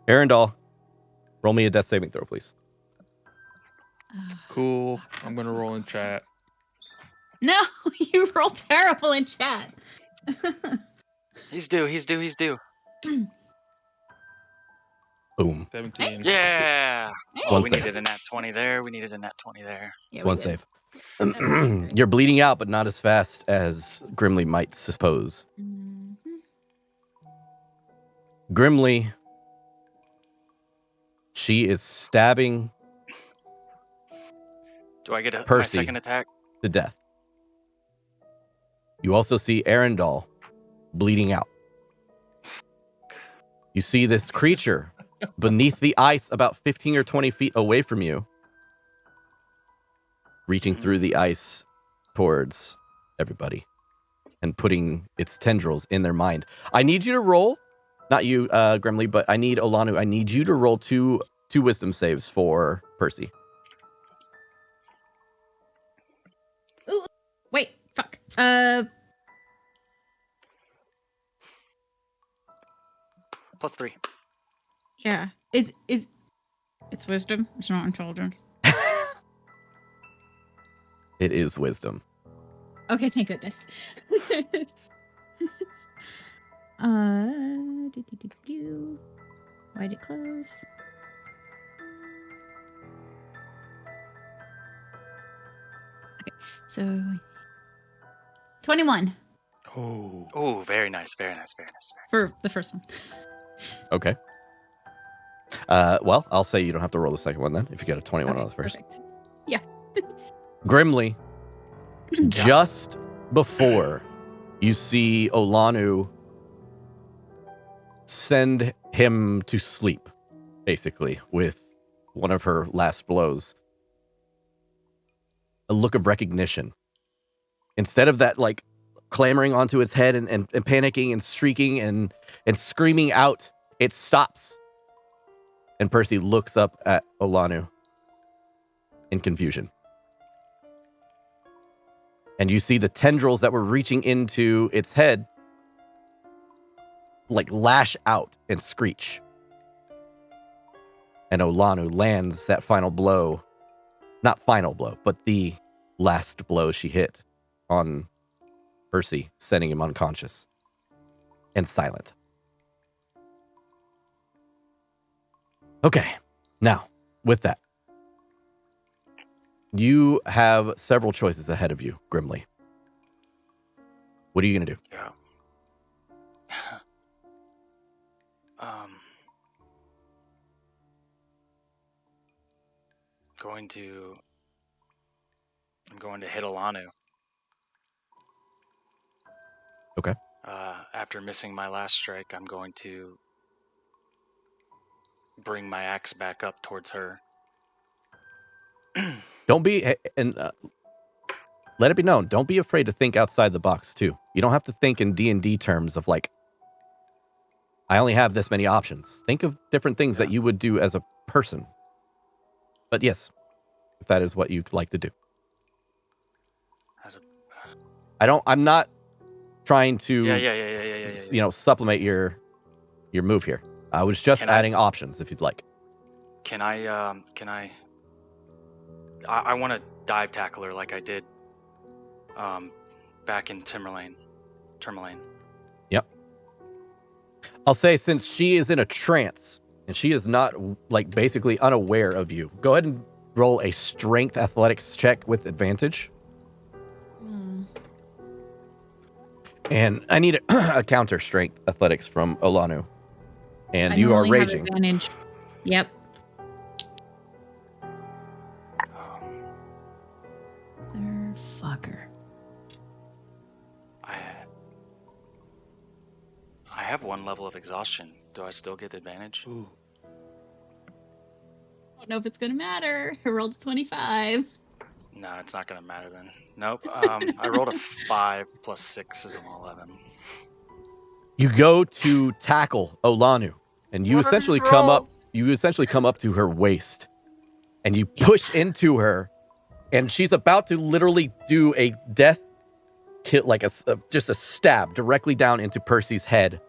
Arendelle, roll me a death saving throw, please. Cool. I'm gonna roll in chat. No, you roll terrible in chat. He's due. Boom. 17. Yeah. Hey. Oh, One we save. needed a nat 20 there. We needed a nat 20 there. Yeah, It's we one did. save. That was great. You're bleeding out, but not as fast as Grimly might suppose. Mhm. Grimly, she is stabbing Do I get my Percy. second attack? to death. You also see Arendelle bleeding out. You see this creature beneath the ice about 15 or 20 feet away from you, reaching through the ice towards everybody and putting its tendrils in their mind. I need you to roll, not you, Grimly, but I need Olanu. I need you to roll two wisdom saves for Percy. Ooh, wait, fuck. +3. Yeah. Is it's wisdom? It's not intelligence. It is wisdom. Okay, thank goodness. Why'd it close? Okay, so 21 Oh. Oh, very nice. for the first one. Okay. Well, I'll say you don't have to roll the second one then, if you get a 21 Okay, on the first. perfect. Yeah. Grimly, just before you see Olanu send him to sleep, basically, with one of her last blows, a look of recognition. Instead of that, like, clamoring onto its head and panicking and shrieking and screaming out, it stops. And Percy looks up at Olanu in confusion. And you see the tendrils that were reaching into its head like lash out and screech. And Olanu lands that final blow. Not final blow, but the last blow she hit on Percy, sending him unconscious and silent. Okay, now, with that, you have several choices ahead of you, Grimly. What are you going to do? Yeah. I'm going to hit Alanu. Okay. After missing my last strike, I'm going to bring my axe back up towards her. Don't be, and let it be known, don't be afraid to think outside the box, too. You don't have to think in D&D terms of, like, I only have this many options. Think of different things that you would do as a person. But yes, if that is what you'd like to do. I'm not trying to, supplement your move here. I was just adding options if you'd like. I want to dive tackle her like I did back in Tourmaline. Yep. I'll say since she is in a trance and she is not like basically unaware of you, go ahead and roll a strength athletics check with advantage. And I need a counter strength athletics from Olanu. And I you are normally have raging. advantage. Yep. Fucker. I have 1 level of exhaustion. Do I still get advantage? Ooh. I don't know if it's gonna matter. I rolled a 25. No, it's not going to matter then. Nope. I rolled a 5 plus 6 is an 11. You go to tackle Olanu, and you essentially come up. You essentially come up to her waist, and you push into her, and she's about to literally do a death kill, like just a stab directly down into Percy's head.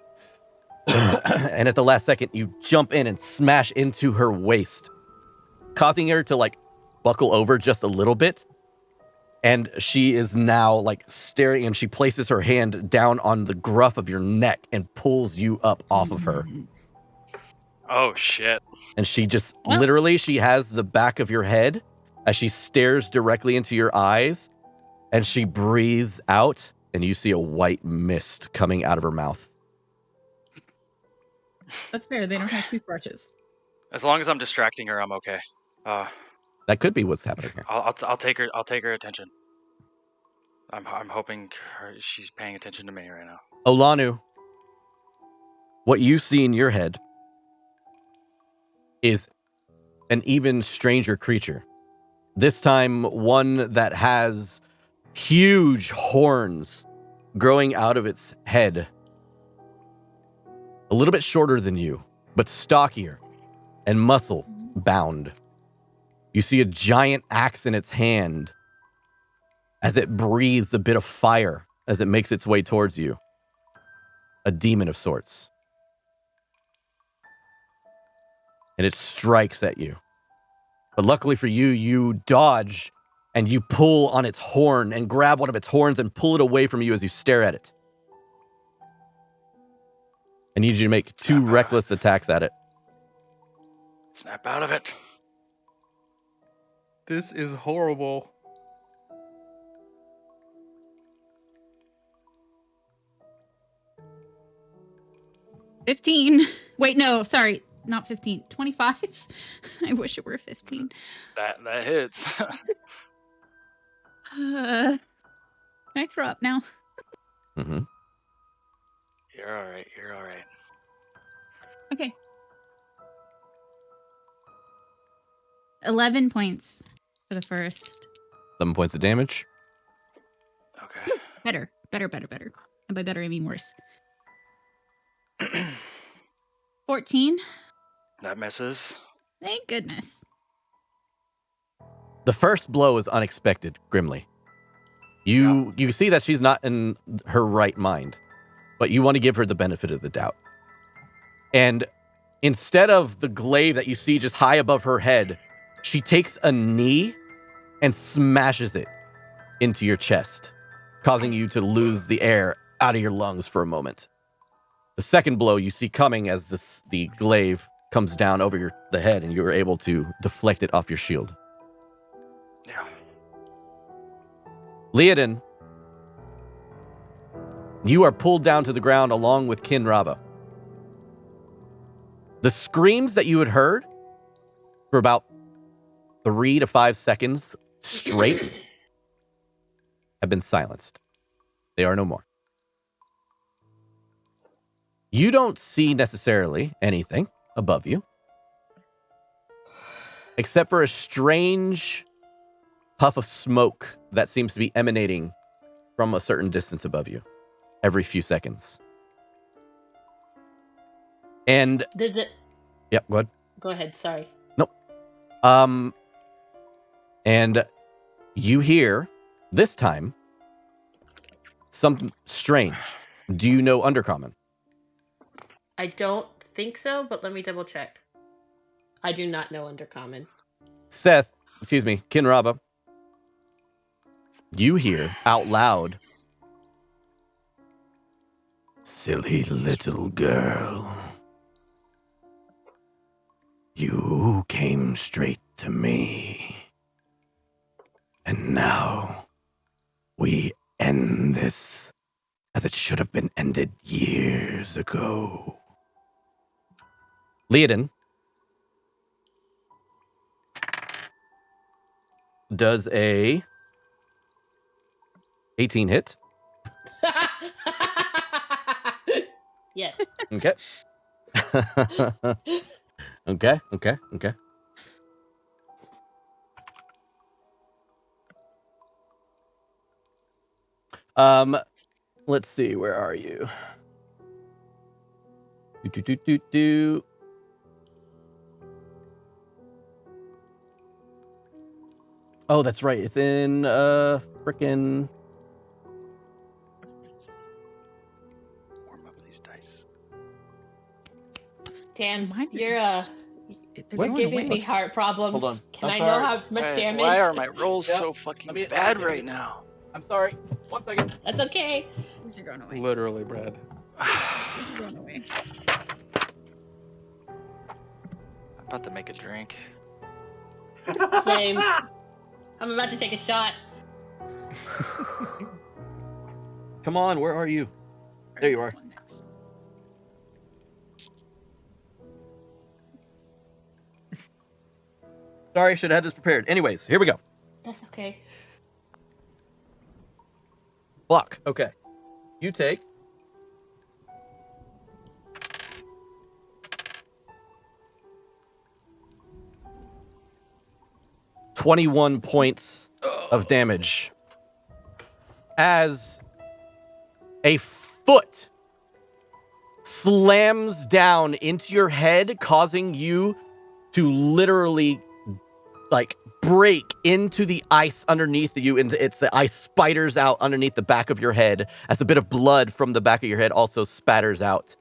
And at the last second, you jump in and smash into her waist, causing her to like buckle over just a little bit. And she is now like staring, and she places her hand down on the gruff of your neck and pulls you up off of her. Oh, shit. And she just literally, she has the back of your head as she stares directly into your eyes, and she breathes out, and you see a white mist coming out of her mouth. That's fair. They don't have toothbrushes. As long as I'm distracting her, I'm okay. That could be what's happening here. I'll take her. I'll take her attention. I'm hoping she's paying attention to me right now. Olanu, what you see in your head is an even stranger creature. This time, one that has huge horns growing out of its head. A little bit shorter than you, but stockier and muscle bound. You see a giant axe in its hand as it breathes a bit of fire as it makes its way towards you. A demon of sorts. And it strikes at you. But luckily for you, you dodge and you pull on its horn and grab one of its horns and pull it away from you as you stare at it. I need you to make 2 reckless attacks at it. Snap out of it. This is horrible. $15. Wait, no, sorry. Not 15. 25. I wish it were 15. That hits. Can I throw up now? Mm-hmm. You're all right. You're all right. Okay. 11 points for the first. 11 points of damage. Okay. Better. And by better, I mean worse. 14. That misses. Thank goodness. The first blow is unexpected, Grimly. You see that she's not in her right mind, but you want to give her the benefit of the doubt. And instead of the glaive that you see just high above her head, she takes a knee and smashes it into your chest, causing you to lose the air out of your lungs for a moment. The second blow you see coming as the glaive comes down over the head, and you are able to deflect it off your shield. Yeah. Liadain, you are pulled down to the ground along with Kinravah. The screams that you had heard for about 3 to 5 seconds straight have been silenced. They are no more. You don't see necessarily anything above you, except for a strange puff of smoke that seems to be emanating from a certain distance above you every few seconds. And Does it? yep, go ahead. Go ahead. Sorry. Nope. And you hear this time something strange. Do you know Undercommon? I don't think so, but let me double check. I do not know Undercommon. Kinravah, you hear out loud Silly little girl. You came straight to me. And now we end this as it should have been ended years ago. Liadain does a 18 hit. Yes. Okay. Okay. Let's see, where are you? Do. Oh, that's right. It's in frickin' Warm up these dice. Dan, Mine- you're They're you're going giving away. me heart problems. Hold on. Can I'm I sorry. know how much damage? Why are my rolls Yep. so fucking Let me bad give me- right now? I'm sorry. 1 second. That's okay. These are going away. Literally, Brad. These are going away. I'm about to make a drink. Same. I'm about to take a shot. Come on, where are you? There you This are. one next. Sorry, I should have had this prepared. Anyways, here we go. That's okay. Block. Okay. You take 21 points of damage as a foot slams down into your head, causing you to literally like break into the ice underneath you, and it's the ice spiders out underneath the back of your head as a bit of blood from the back of your head also spatters out.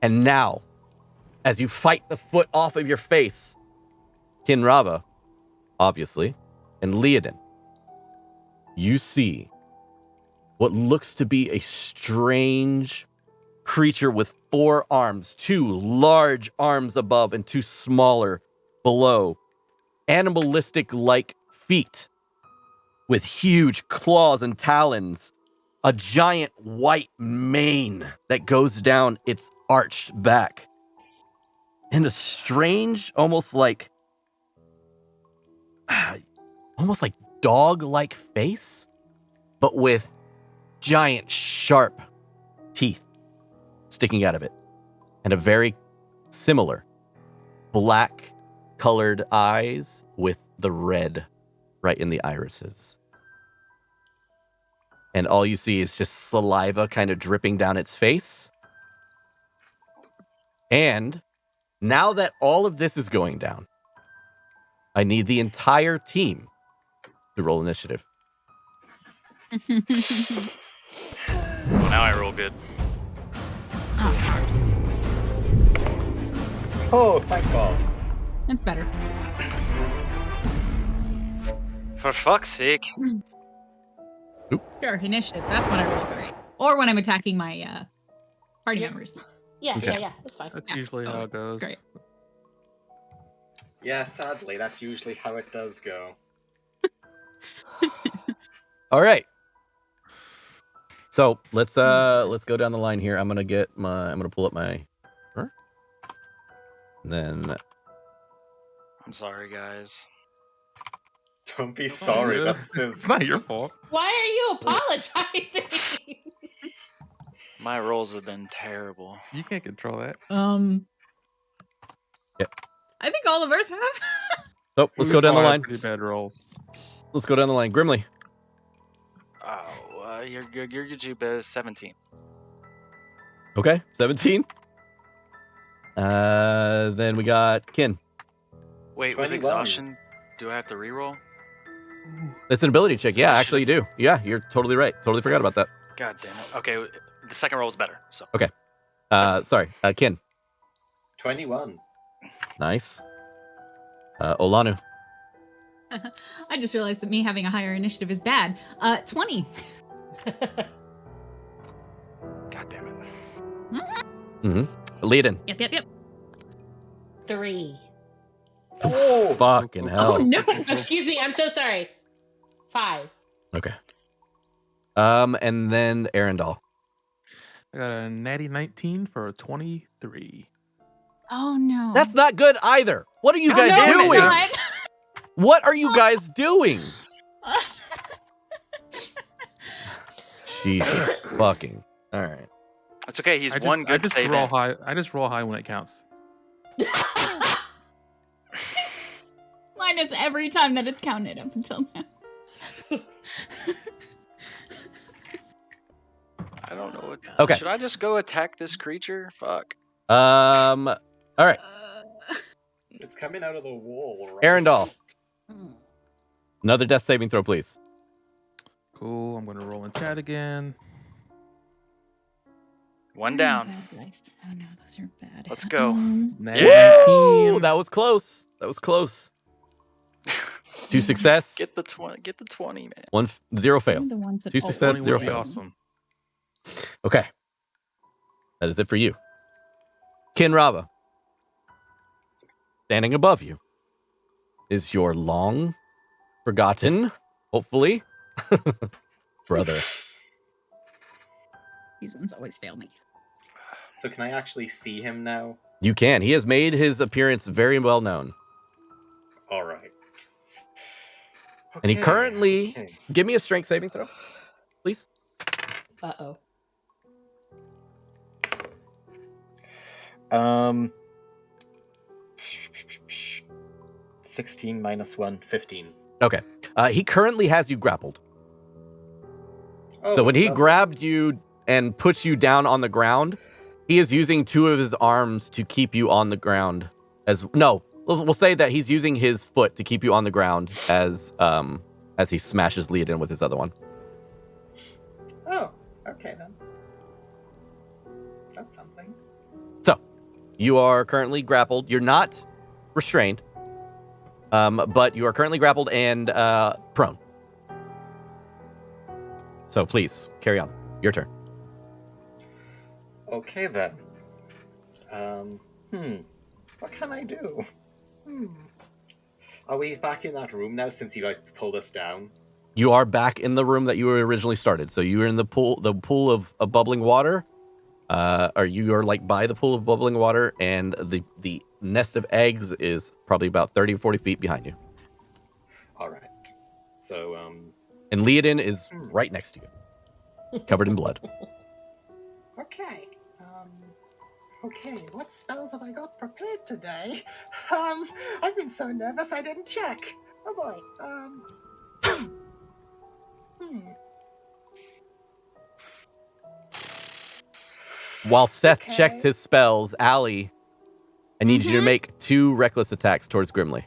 And now, as you fight the foot off of your face, Kinravah, obviously, and Liadain, you see what looks to be a strange creature with 4 arms, 2 large arms above and 2 smaller below, animalistic-like feet with huge claws and talons, a giant white mane that goes down its arched back, and a strange, almost like dog-like face, but with giant, sharp teeth sticking out of it, and a very similar black-colored eyes with the red right in the irises. And all you see is just saliva kind of dripping down its face. And now that all of this is going down, I need the entire team to roll initiative. Well, now I roll good. Oh, thank God. That's better. For fuck's sake. Sure, initiative. That's when I roll great. Or when I'm attacking my party Yep. members. Yeah, Okay. yeah, that's fine. That's Yeah, usually how it goes. It's great. Yeah, sadly, that's usually how it does go. All right. So let's go down the line here. I'm gonna pull up my then I'm sorry, guys. Don't be sorry. Yeah. That's It's not your fault. Why are you apologizing? My rolls have been terrible. You can't control that. Yep. I think all of ours have. So let's We've go down the all had line. Pretty bad rolls. Let's go down the line. Grimly. Oh, you're good. You're good. 17. Okay. 17. Then we got Kin. Wait, with 21. exhaustion, do I have to reroll? It's an ability check. Yeah, actually you do. Yeah, you're totally right. Totally forgot about that. God damn it. Okay, the second roll is better. So Sorry. Kin. 21. Nice. Olanu. I just realized that me having a higher initiative is bad. 20. Liadain. Yep. 3. Oh! Fucking hell. Oh no. Excuse me, I'm so sorry. 5. Okay. And then Arendelle. I got a natty 19 for a 23. Oh no. That's not good either. What are you Oh, guys no, it's doing? not. What are you guys doing? Jesus fucking. All right. It's okay. He's I one good just save roll in. high. I just roll high when it counts. Mine is every time that it's counted up until now. I don't know what. Okay. Should I just go attack this creature? Fuck. All right. It's coming out of the wall, right? Arendelle. Another death saving throw, please. Cool. I'm going to roll in chat again. One down. Oh no, those are bad. Let's go. Natty Yes! 19. That was close. That was close. 2 success. Get the 20. Get the 20, man. 0 fails. The ones that 2 always success, 20 0 would be fails. awesome. Okay. That is it for you. Kinravah. Standing above you is your long forgotten, hopefully, brother. These ones always fail me. So can I actually see him now? You can. He has made his appearance very well known. All right. And he Okay, currently, okay. give me a strength saving throw, please. Uh-oh. 16 minus 1, 15. Okay. He currently has you grappled. Oh, So when he lovely. grabbed you and puts you down on the ground, he is using 2 of his arms to keep you on the ground. We'll say that he's using his foot to keep you on the ground as he smashes Liadain with his other one. Oh, okay then. That's something. So you are currently grappled. You're not restrained, but you are currently grappled and prone. So please carry on. Your turn. Okay then. What can I do? Are we back in that room now since you pulled us down? You are back in the room that you originally started. So you were in the pool of bubbling water. Or you are by the pool of bubbling water, and the nest of eggs is probably about 30 or 40 feet behind you. All right. So And Liadain is right next to you, covered in blood. Okay. Okay, what spells have I got prepared today? I've been so nervous I didn't check. Oh boy. While Seth Okay. checks his spells, Allie, I need you to make 2 reckless attacks towards Grimly.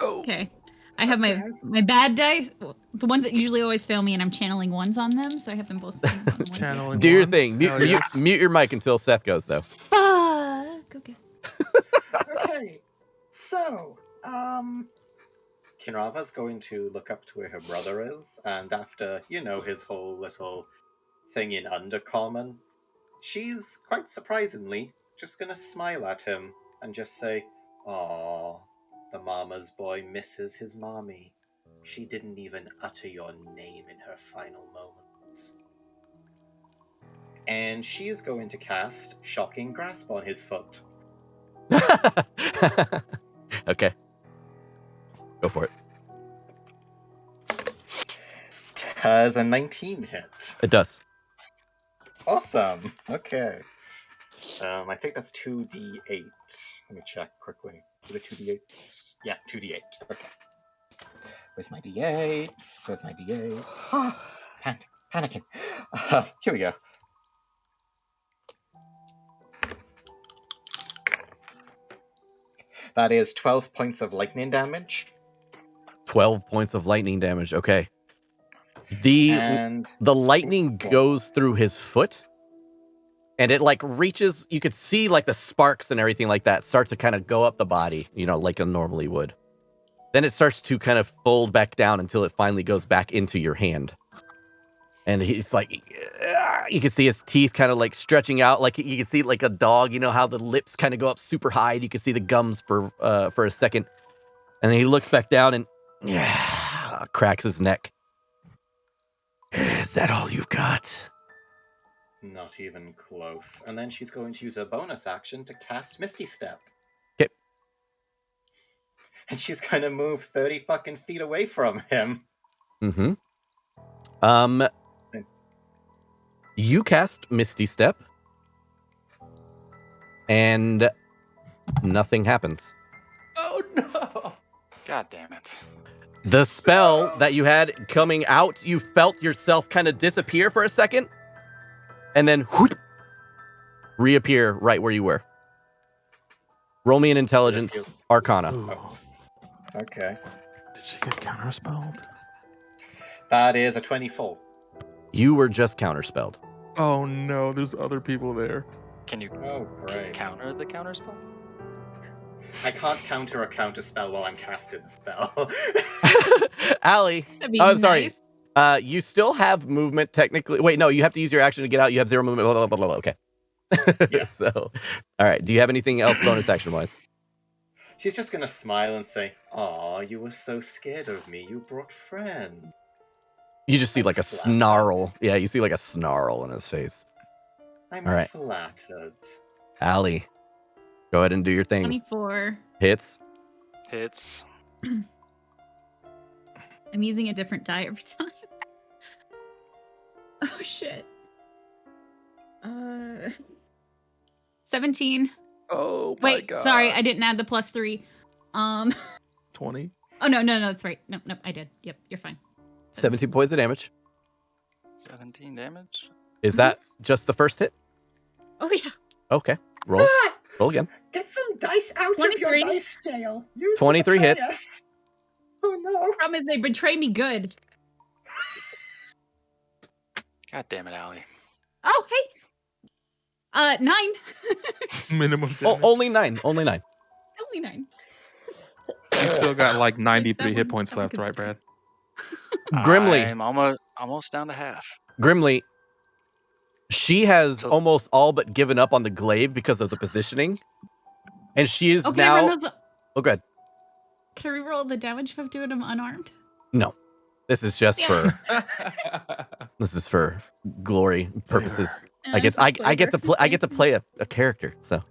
Okay. I have Okay. my bad dice, the ones that usually always fail me, and I'm channeling ones on them, so I have them both sitting on one. Channeling Do your ones. thing. Hell yes. Mute your mic until Seth goes, though. Fuck. Okay. Okay. So, Kinravah's going to look up to where her brother is, and after, his whole little thing in Undercommon, she's, quite surprisingly, just gonna smile at him and just say, "Aww, the mama's boy misses his mommy. She didn't even utter your name in her final moments." And she is going to cast Shocking Grasp on his foot. Okay. Go for it. Does a 19 hit? It does. Awesome. Okay. I think that's 2d8. Let me check quickly. Is it 2d8? Yeah, 2d8. Okay. Where's my d8s? Where's my d8s? Ah, panicking. Here we go. That is 12 points of lightning damage. 12 points of lightning damage. Okay. The lightning goes through his foot, and it reaches, you could see the sparks and everything like that start to kind of go up the body, like it normally would. Then it starts to kind of fold back down until it finally goes back into your hand. And he's like, you can see his teeth kind of like stretching out. Like you can see like a dog, you know how the lips kind of go up super high. And you can see the gums for a second. And then he looks back down and cracks his neck. Is that all you've got? Not even close. And then she's going to use her bonus action to cast Misty Step. Okay. And she's going to move 30 fucking feet away from him. Mm-hmm. You cast Misty Step. And nothing happens. Oh no! God damn it. The spell that you had coming out, you felt yourself kind of disappear for a second. And then whoop, reappear right where you were. Roll me an intelligence arcana. Ooh. Okay. Did she get counterspelled? That is a 24. You were just counterspelled. Oh no, there's other people there. Can you Oh, great. counter the counterspell? I can't counter a counter spell while I'm casting the spell. Allie, That'd be I'm sorry. nice. You still have movement technically. Wait, no, you have to use your action to get out. You have 0 movement. Blah, blah, blah, blah, blah. Okay. Yeah. So, all right. Do you have anything else bonus action wise? She's just going to smile and say, "Aw, you were so scared of me. You brought friends." You just see I'm like a flattered. snarl. Yeah, you see like a snarl in his face. I'm All right. flattered. Allie, go ahead and do your thing. 24. Hits. Hits. I'm using a different die every time. Oh shit. 17. Oh my Wait, god. sorry, I didn't add the +3. 20. Oh no, that's right. Nope, I did. Yep, you're fine. 17 points of damage. 17 damage. Is that just the first hit? Oh yeah. Okay. Roll. Roll again. Get some dice out of 23. your dice jail. Use 23 the hits. Atreus. Oh no. Problem is they betray me good. God damn it, Allie. Oh hey. 9. Minimum Oh, damage. only 9. Only 9. Only 9. You still got like 93 hit one- points that one left, could right, stay. Brad? Grimly. I'm almost down to half. Grimly. She has So- almost all but given up on the glaive because of the positioning. And she is Okay, now. run those. Oh, good. Can I reroll the damage if I'm doing them unarmed? No. This is just for. This is for glory purposes. I get to play a character. So,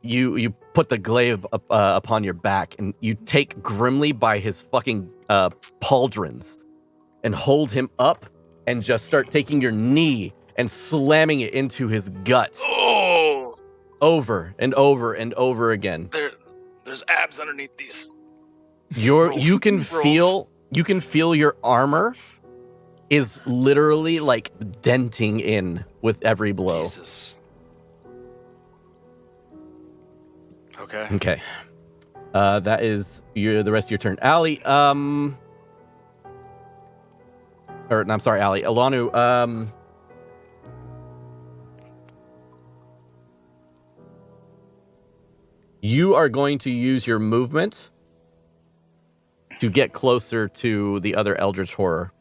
you put the glaive upon your back and you take Grimly by his fucking pauldrons and hold him up and just start taking your knee and slamming it into his gut Oh, over and over and over again. there's abs underneath these. You can Rolls. feel your armor is literally like denting in with every blow. Jesus. Okay. Okay. That is the rest of your turn. Allie, I'm sorry, Allie. Alanu, you are going to use your movement to get closer to the other eldritch horror.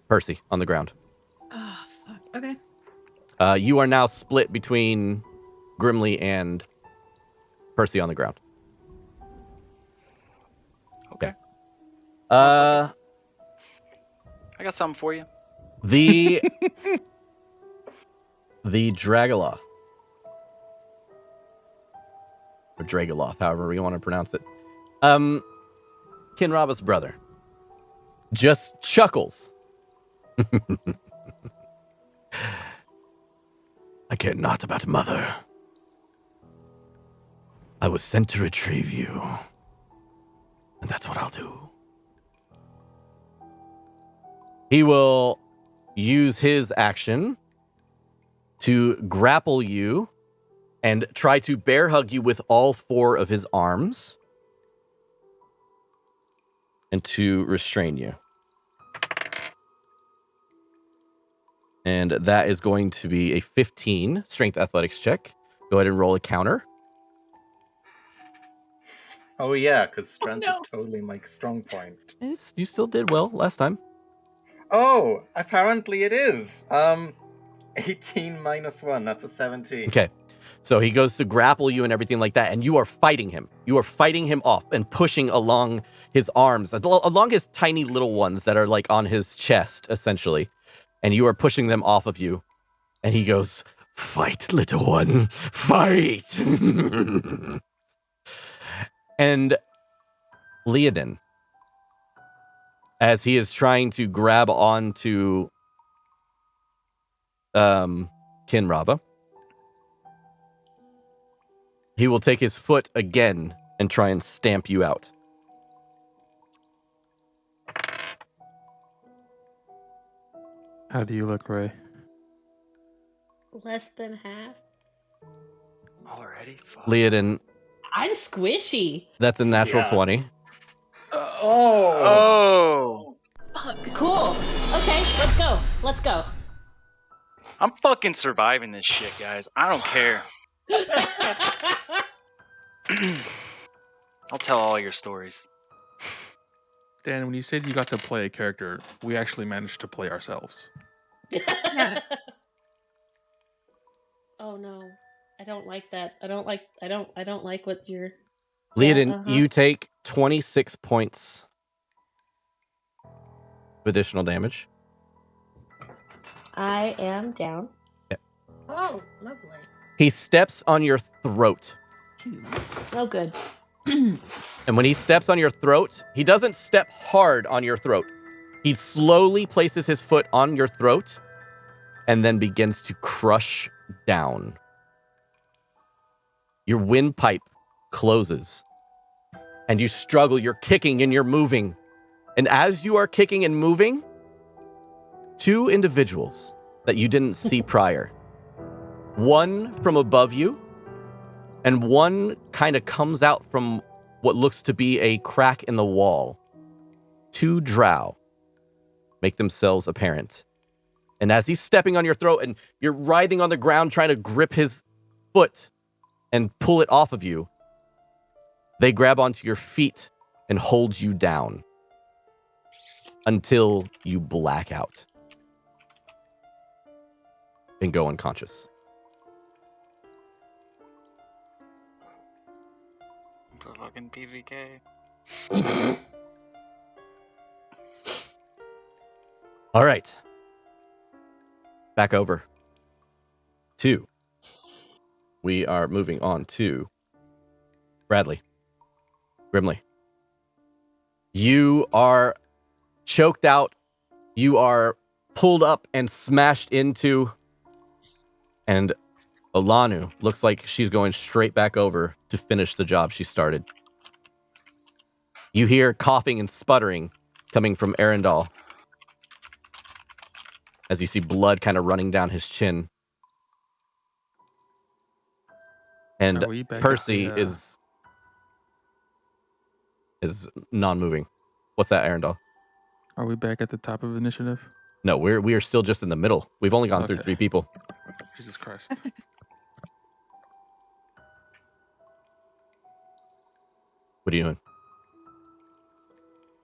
Percy on the ground. Oh fuck. Okay. You are now split between Grimly and Percy on the ground. Okay. Uh, I got something for you. the Dragoloth. Or Dragoloth, however you want to pronounce it. Kinravah's brother just chuckles. I care not about mother. I was sent to retrieve you. And that's what I'll do. He will use his action to grapple you and try to bear hug you with all 4 of his arms and to restrain you. And that is going to be a 15 strength athletics check. Go ahead and roll a counter. Oh yeah, because strength no. is totally my strong point. You still did well last time. Oh, apparently it is. 18 minus 1, that's a 17. Okay. So he goes to grapple you and everything like that, and you are fighting him. You are fighting him off and pushing along his arms, along his tiny little ones that are like on his chest, essentially. And you are pushing them off of you. And he goes, "Fight, little one, fight." And Liadain, as he is trying to grab onto Kinravah, he will take his foot again and try and stamp you out. How do you look, Ray? Less than half. Already? Fuck. Liadain, I'm squishy. that's a natural Yeah. 20. Oh! Cool. Okay, let's go. Let's go. I'm fucking surviving this shit, guys. I don't care. I'll tell all your stories. Dan, when you said you got to play a character, we actually managed to play ourselves. Yeah. Oh no. I don't like that. I don't like what you're Liadain, uh-huh. you take 26 points of additional damage. I am down. Oh, lovely. He steps on your throat. Oh good. And when he steps on your throat, he doesn't step hard on your throat. He slowly places his foot on your throat and then begins to crush down. Your windpipe closes and you struggle. You're kicking and you're moving. And as you are kicking and moving, two individuals that you didn't see prior, one from above you and one kind of comes out from what looks to be a crack in the wall. Two drow make themselves apparent. And as he's stepping on your throat and you're writhing on the ground trying to grip his foot and pull it off of you, they grab onto your feet and hold you down until you black out and go unconscious. The fucking TVK. All right. Back over to. We are moving on to Bradley. Grimly. You are choked out. You are pulled up and smashed into. And Olanu looks like she's going straight back over to finish the job she started. You hear coughing and sputtering coming from Arendal as you see blood kind of running down his chin. And Are we back at Percy the, is non-moving. What's that, Arendal? Are we back at the top of initiative? No, we are still just in the middle. We've only gone through Okay. 3 people. Jesus Christ. What are you doing?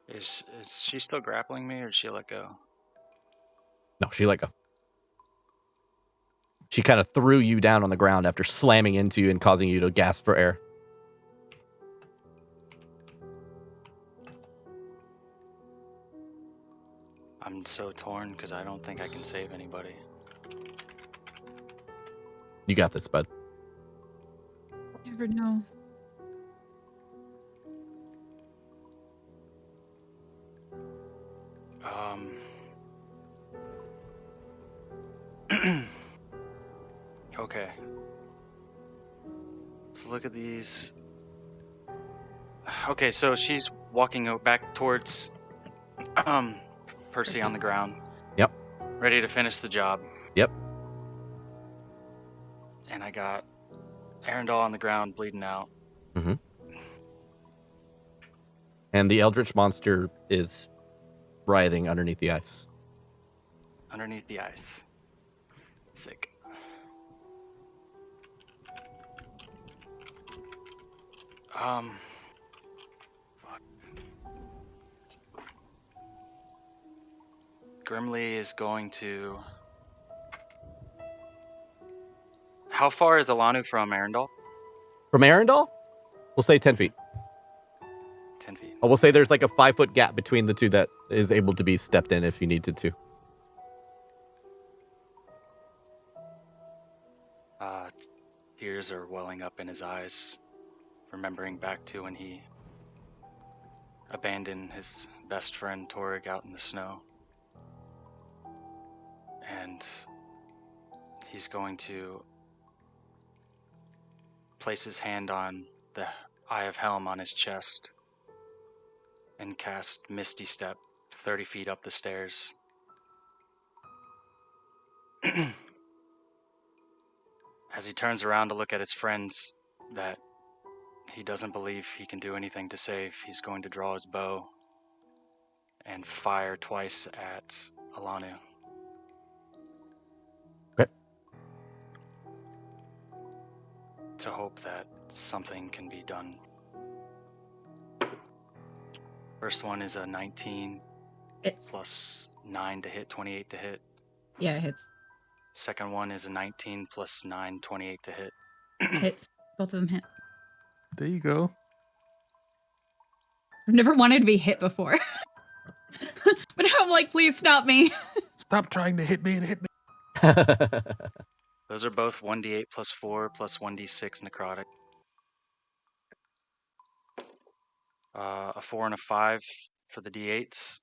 Is she still grappling me, or did she let go? No, she let go. She kind of threw you down on the ground after slamming into you and causing you to gasp for air. I'm so torn because I don't think I can save anybody. You got this, bud. Never know. Okay. Let's look at these. Okay, so she's walking back towards Percy on the ground. Yep. Ready to finish the job. Yep. And I got Arendal on the ground bleeding out. Mm-hmm. And the eldritch monster is writhing underneath the ice. Underneath the ice. Sick. Grimly is going to... How far is Alanu from Arundel? From Arundel, we'll say 10 feet. 10 feet. We'll say there's like a 5-foot gap between the two that is able to be stepped in if you needed to. Tears are welling up in his eyes, remembering back to when he abandoned his best friend Torg out in the snow. And he's going to place his hand on the Eye of Helm on his chest and cast Misty Step 30 feet up the stairs. As he turns around to look at his friends that he doesn't believe he can do anything to save, he's going to draw his bow and fire twice at Alanu. Okay. To hope that something can be done. First one is a 19 It's plus 9 to hit, 28 to hit. yeah, it hits. Second one is a 19 plus 9, 28 to hit. Hits. Both of them hit. There you go. I've never wanted to be hit before. But now I'm like, please stop me. Stop trying to hit me and hit me. Those are both 1d8 plus 4 plus 1d6 necrotic. A 4 and a 5 for the d8s.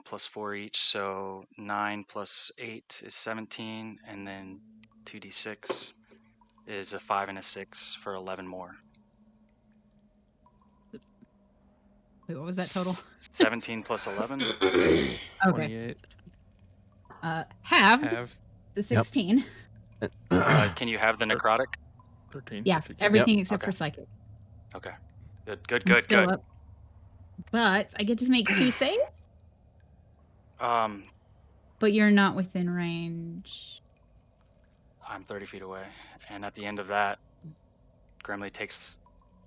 Plus 4 each, so 9 plus 8 is 17, and then 2d6 is a 5 and a 6 for 11 more. Wait, what was that total? 17 plus 11? Okay. 28. Halved Have the 16. Can you have the necrotic? 13. Yeah, if you can. everything except Okay. for psychic. Okay. Good. I'm still up. But I get to make 2 saves, but you're not within range. I'm 30 feet away, and at the end of that, Grimly takes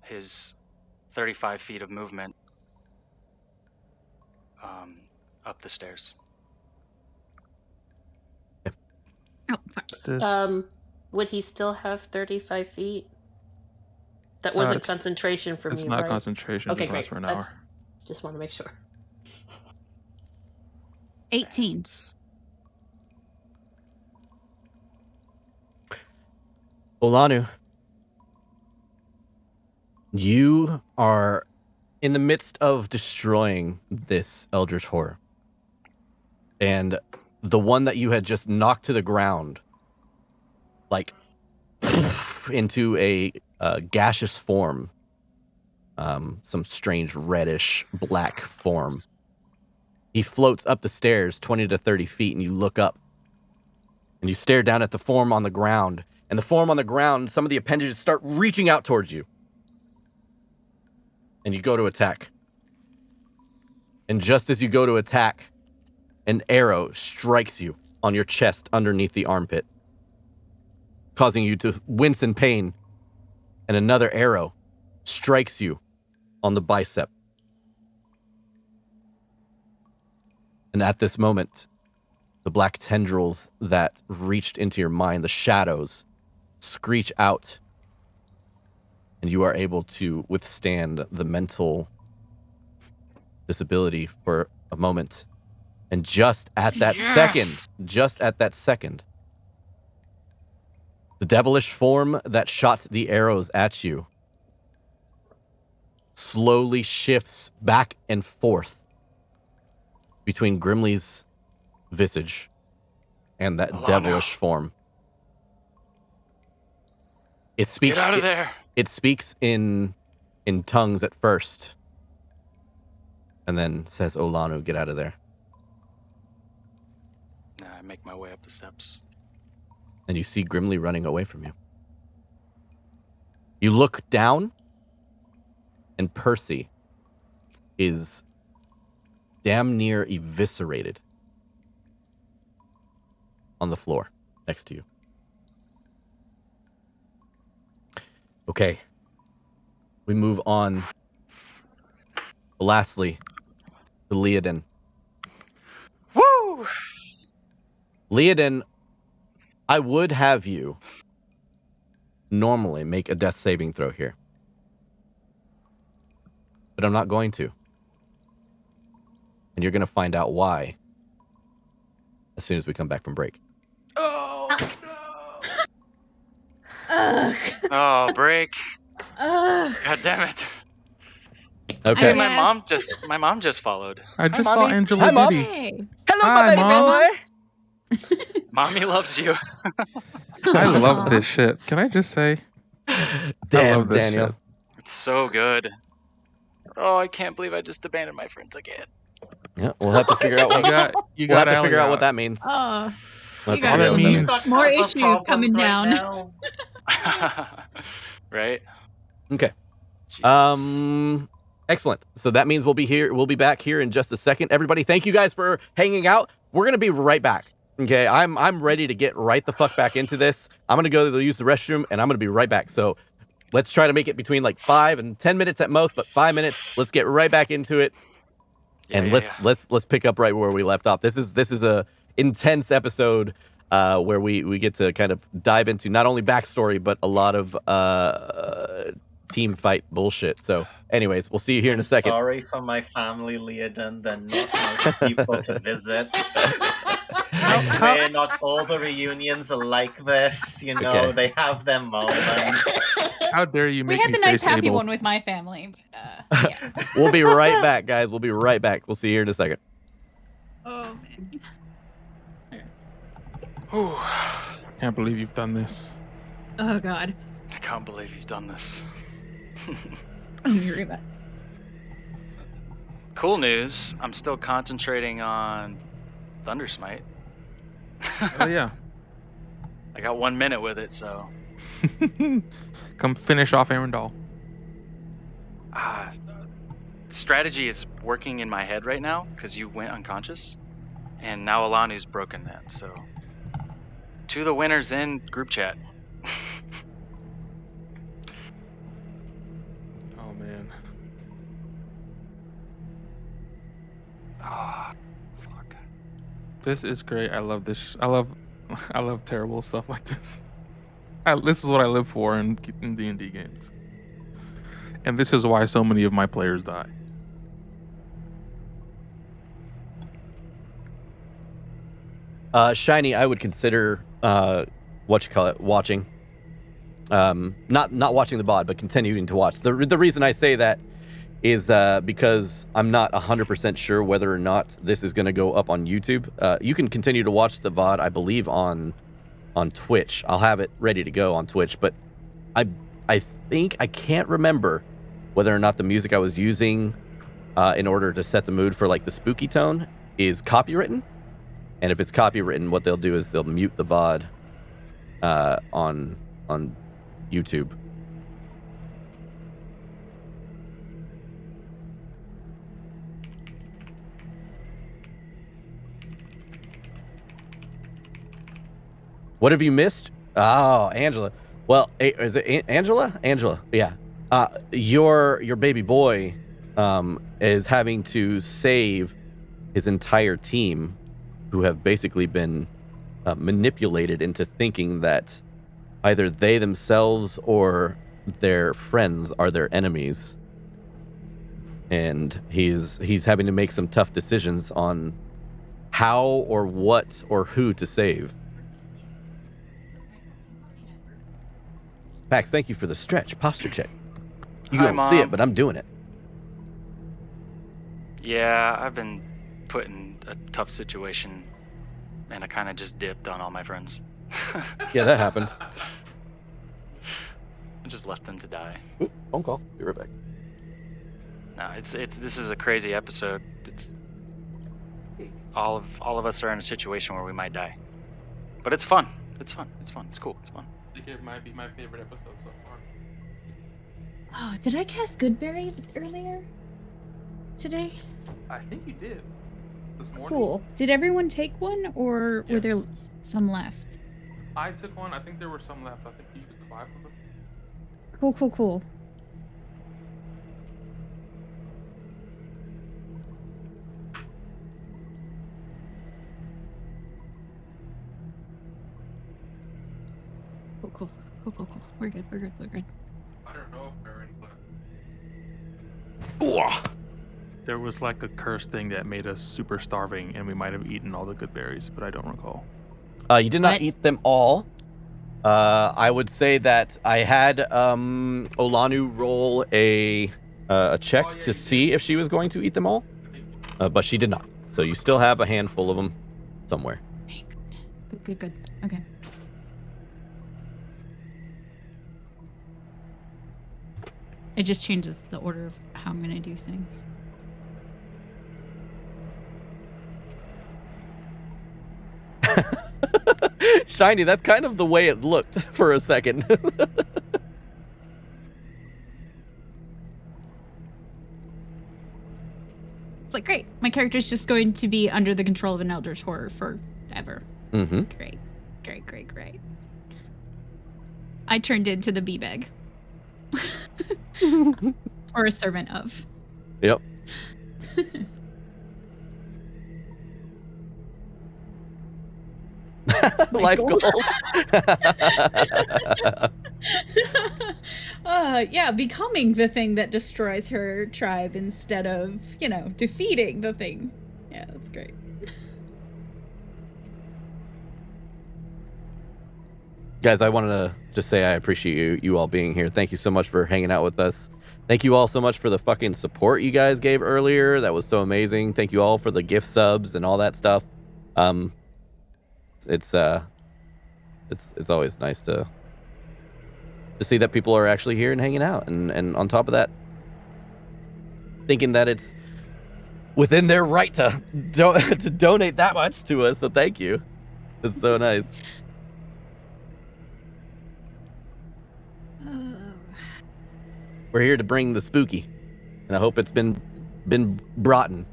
his 35 feet of movement up the stairs. Oh, fuck. This, Would he still have 35 feet? That wasn't it's- concentration from it's you, not right? concentration. Okay, It just lasts great. for an hour. Just want to make sure. 18. Olanu, you are in the midst of destroying this eldritch horror. And the one that you had just knocked to the ground, like, into a gaseous form, some strange reddish black form. He floats up the stairs 20 to 30 feet, and you look up, and you stare down at the form on the ground. And the form on the ground, some of the appendages start reaching out towards you. And you go to attack. And just as you go to attack, an arrow strikes you on your chest underneath the armpit, causing you to wince in pain. And another arrow strikes you on the bicep. And at this moment, the black tendrils that reached into your mind, the shadows, screech out, and you are able to withstand the mental disability for a moment. And just at that second, the devilish form that shot the arrows at you slowly shifts back and forth between Grimly's visage and that devilish form. It speaks. Get out of there! It speaks in tongues at first, and then says, "Olanu, get out of there." I make my way up the steps. And you see Grimly running away from you. You look down, and Percy is damn near eviscerated on the floor next to you. Okay. We move on. Lastly, to Liadain. Liadain, I would have you normally make a death saving throw here, but I'm not going to. And you're going to find out why as soon as we come back from break. Oh Ugh. Oh, break. Ugh. God damn it. Okay. Hey, my mom just followed. I Hi, just saw mommy. Angela Hi, Mom. Diddy. Hey. Hello, Hi, my baby Mom. boy. Mommy loves you. I love Aw. this shit. Can I just say, I Damn, love this Daniel. shit. It's so good. Oh, I can't believe I just abandoned my friends again. Yeah, we'll have to figure out You what got to figure out what Allie that means. Oh, We'll you have to got figure out what that means- You've means. got more cover issues problems coming right down. now. Right? Okay. Jesus. Excellent. So that means we'll be back here in just a second. Everybody, thank you guys for hanging out. We're gonna be right back. Okay, I'm ready to get right the fuck back into this. I'm gonna go to use the restroom and I'm gonna be right back. So let's try to make it between like 5 and 10 minutes at most, but 5 minutes. Let's get right back into it. Yeah, And yeah, let's pick up right where we left off. This is a intense episode where we get to kind of dive into not only backstory but a lot of team fight bullshit. So, anyways, we'll see you here in a second. Sorry for my family, Liadain. They're not nice people to visit. I swear, not all the reunions are like this. You know, Okay. they have their moments. How dare you We make had me the nice face happy Abel? one with my family. But, yeah. We'll be right back, guys. We'll be right back. We'll see you here in a second. Oh man. Whew. Can't believe you've done this. Oh god. I can't believe you've done this. Let me read that. Cool news. I'm still concentrating on Thundersmite. Oh yeah. I got 1 minute with it, so Come finish off Arendelle. strategy is working in my head right now because you went unconscious, and now Alanu's broken that. So to the winners in group chat. Oh man. Ah, fuck. This is great. I love this. I love terrible stuff like this. This is what I live for in D&D games. And this is why so many of my players die. Shiny, I would consider watching. Not watching the VOD, but continuing to watch. The reason I say that is because I'm not 100% sure whether or not this is going to go up on YouTube. You can continue to watch the VOD, I believe, on Twitch. I'll have it ready to go on Twitch, but I think I can't remember whether or not the music I was using in order to set the mood for like the spooky tone is copywritten. And if it's copywritten, what they'll do is they'll mute the VOD on YouTube. What have you missed? Oh, Angela. Well, is it Angela? Angela, yeah. Your baby boy is having to save his entire team, who have basically been manipulated into thinking that either they themselves or their friends are their enemies. And he's having to make some tough decisions on how or what or who to save. Pax, thank you for the stretch posture check. You Hi, don't see it, Mom. but I'm doing it. Yeah, I've been put in a tough situation, and I kind of just dipped on all my friends. Yeah, that happened. I just left them to die. Ooh, phone call. Be right back. No, this is a crazy episode. It's all of us are in a situation where we might die, but it's fun. It's fun. It's fun. It's cool. It's fun. I think it might be my favorite episode so far. Oh, did I cast Goodberry earlier today? I think you did. This morning. Cool. Did everyone take one, or were there Yes. some left? I took one. I think there were some left. I think you used 5 of them. Cool. Cool. We're good. I don't know if they're any, Ooh. there was like a curse thing that made us super starving, and we might have eaten all the good berries, but I don't recall. You did not What? eat them all. I would say that I had Olanu roll a check to see if she was going to eat them all, but she did not. So you still have a handful of them somewhere. Good. Okay. It just changes the order of how I'm gonna do things. Shiny, that's kind of the way it looked for a second. It's like, great. My character's just going to be under the control of an eldritch horror forever. Mm-hmm. Great. I turned into the bee bag. Or a servant of. Yep. Life goals. Yeah, becoming the thing that destroys her tribe instead of, defeating the thing. Yeah, that's great. Guys, I wanted to just say I appreciate you all being here. Thank you so much for hanging out with us. Thank you all so much for the fucking support you guys gave earlier. That was so amazing. Thank you all for the gift subs and all that stuff. It's always nice to see that people are actually here and hanging out, and on top of that, thinking that it's within their right to donate that much to us. So thank you. It's so nice. We're here to bring the spooky, and I hope it's been brought in.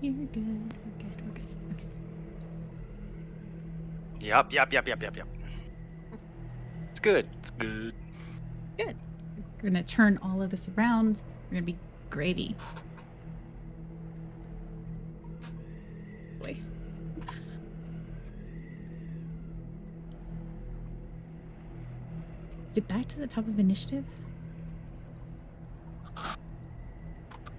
You're good. We're good. Okay. Yup. It's good. Good. We're gonna turn all of this around. We're gonna be gravy. Boy. Is it back to the top of initiative? I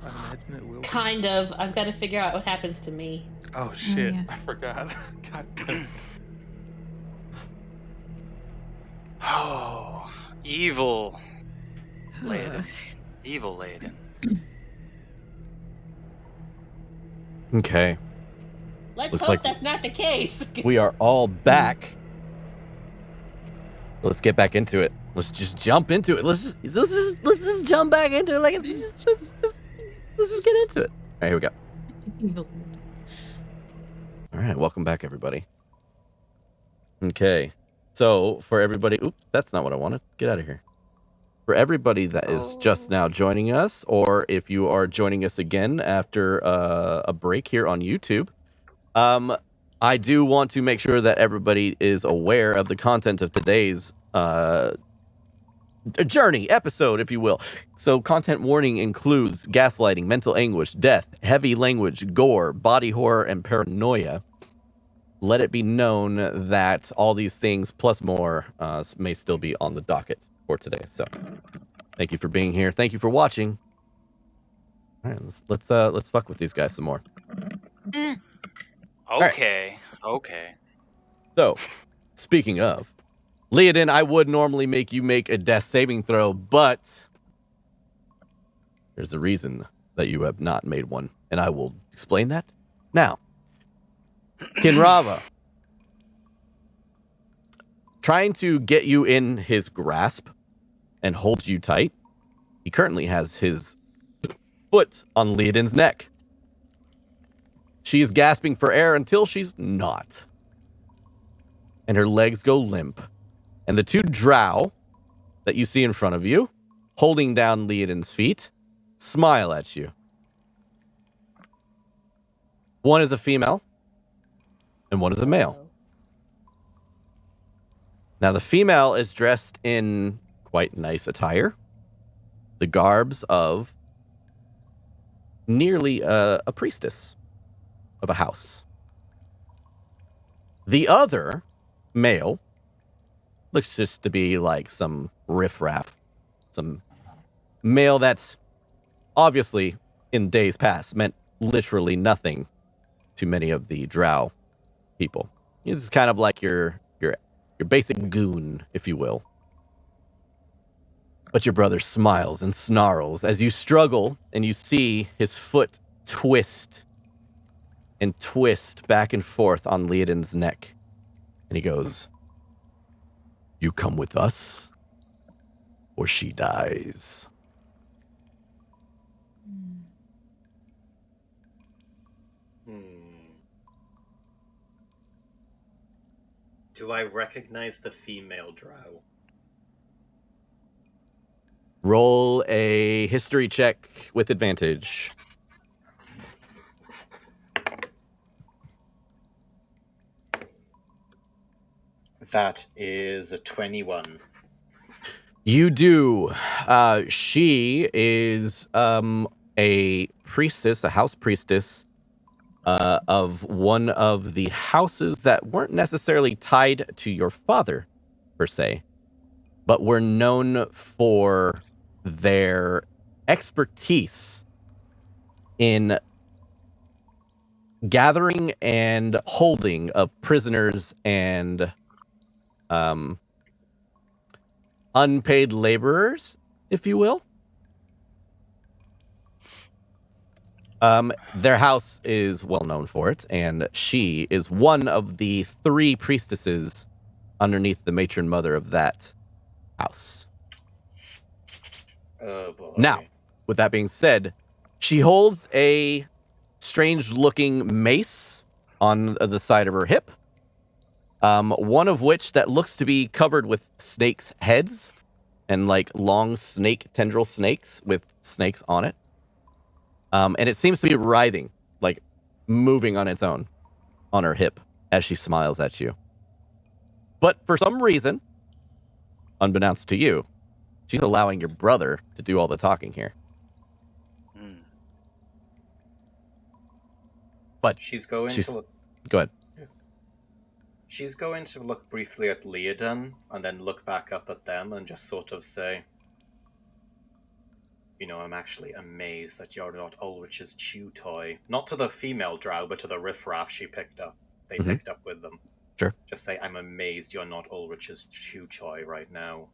imagine it will be. Kind of. I've got to figure out what happens to me. Oh shit! yeah. I forgot. God damn. Oh, evil Liadain. Evil Liadain. Okay, Let's Looks hope like- that's not the case. we are all back. Let's get back into it. Let's just jump into it. Let's just jump back into it. Like let's just get into it. All right, here we go. Evil. All right, welcome back, everybody. Okay, so for everybody, oops, that's not what I wanted. Get out of here. For everybody that is just now joining us, or if you are joining us again after a break here on YouTube, I do want to make sure that everybody is aware of the content of today's journey episode, if you will. So content warning includes gaslighting, mental anguish, death, heavy language, gore, body horror, and paranoia. Let it be known that all these things plus more may still be on the docket for today. So thank you for being here. Thank you for watching. All right, let's fuck with these guys some more. Okay. So, speaking of, Liadain, I would normally make you make a death saving throw, but there's a reason that you have not made one, and I will explain that now. Kinravah, trying to get you in his grasp and hold you tight, he currently has his foot on Liadain's neck. She is gasping for air until she's not. And her legs go limp. And the two drow that you see in front of you, holding down Liadain's feet, smile at you. One is a female, and one is a male. Now, the female is dressed in quite nice attire. the garbs of nearly a priestess of a house. The other male looks just to be like some riffraff, some male that's obviously in days past meant literally nothing to many of the drow people. He's kind of like your basic goon, if you will. But your brother smiles and snarls as you struggle and you see his foot twist and twist back and forth on Liadain's neck. And he goes, "You come with us, or she dies." Do I recognize the female drow? Roll a history check with advantage. That is a 21. You do. She is a priestess, a house priestess of one of the houses that weren't necessarily tied to your father, per se, but were known for their expertise in gathering and holding of prisoners and unpaid laborers, if you will. Their house is well known for it, and she is one of the 3 priestesses underneath the matron mother of that house. Oh boy. Now, with that being said, she holds a strange-looking mace on the side of her hip, one of which that looks to be covered with snakes' heads and like long snake tendril snakes with snakes on it. And it seems to be writhing, like moving on its own on her hip as she smiles at you. But for some reason, unbeknownst to you, she's allowing your brother to do all the talking here. But she's going to look. Go ahead. She's going to look briefly at Liadain and then look back up at them and just sort of say, "You know, I'm actually amazed that you're not Ulrich's chew toy." Not to the female drow, but to the riffraff she picked up. They picked up with them. Sure. Just say, "I'm amazed you're not Ulrich's chew toy right now."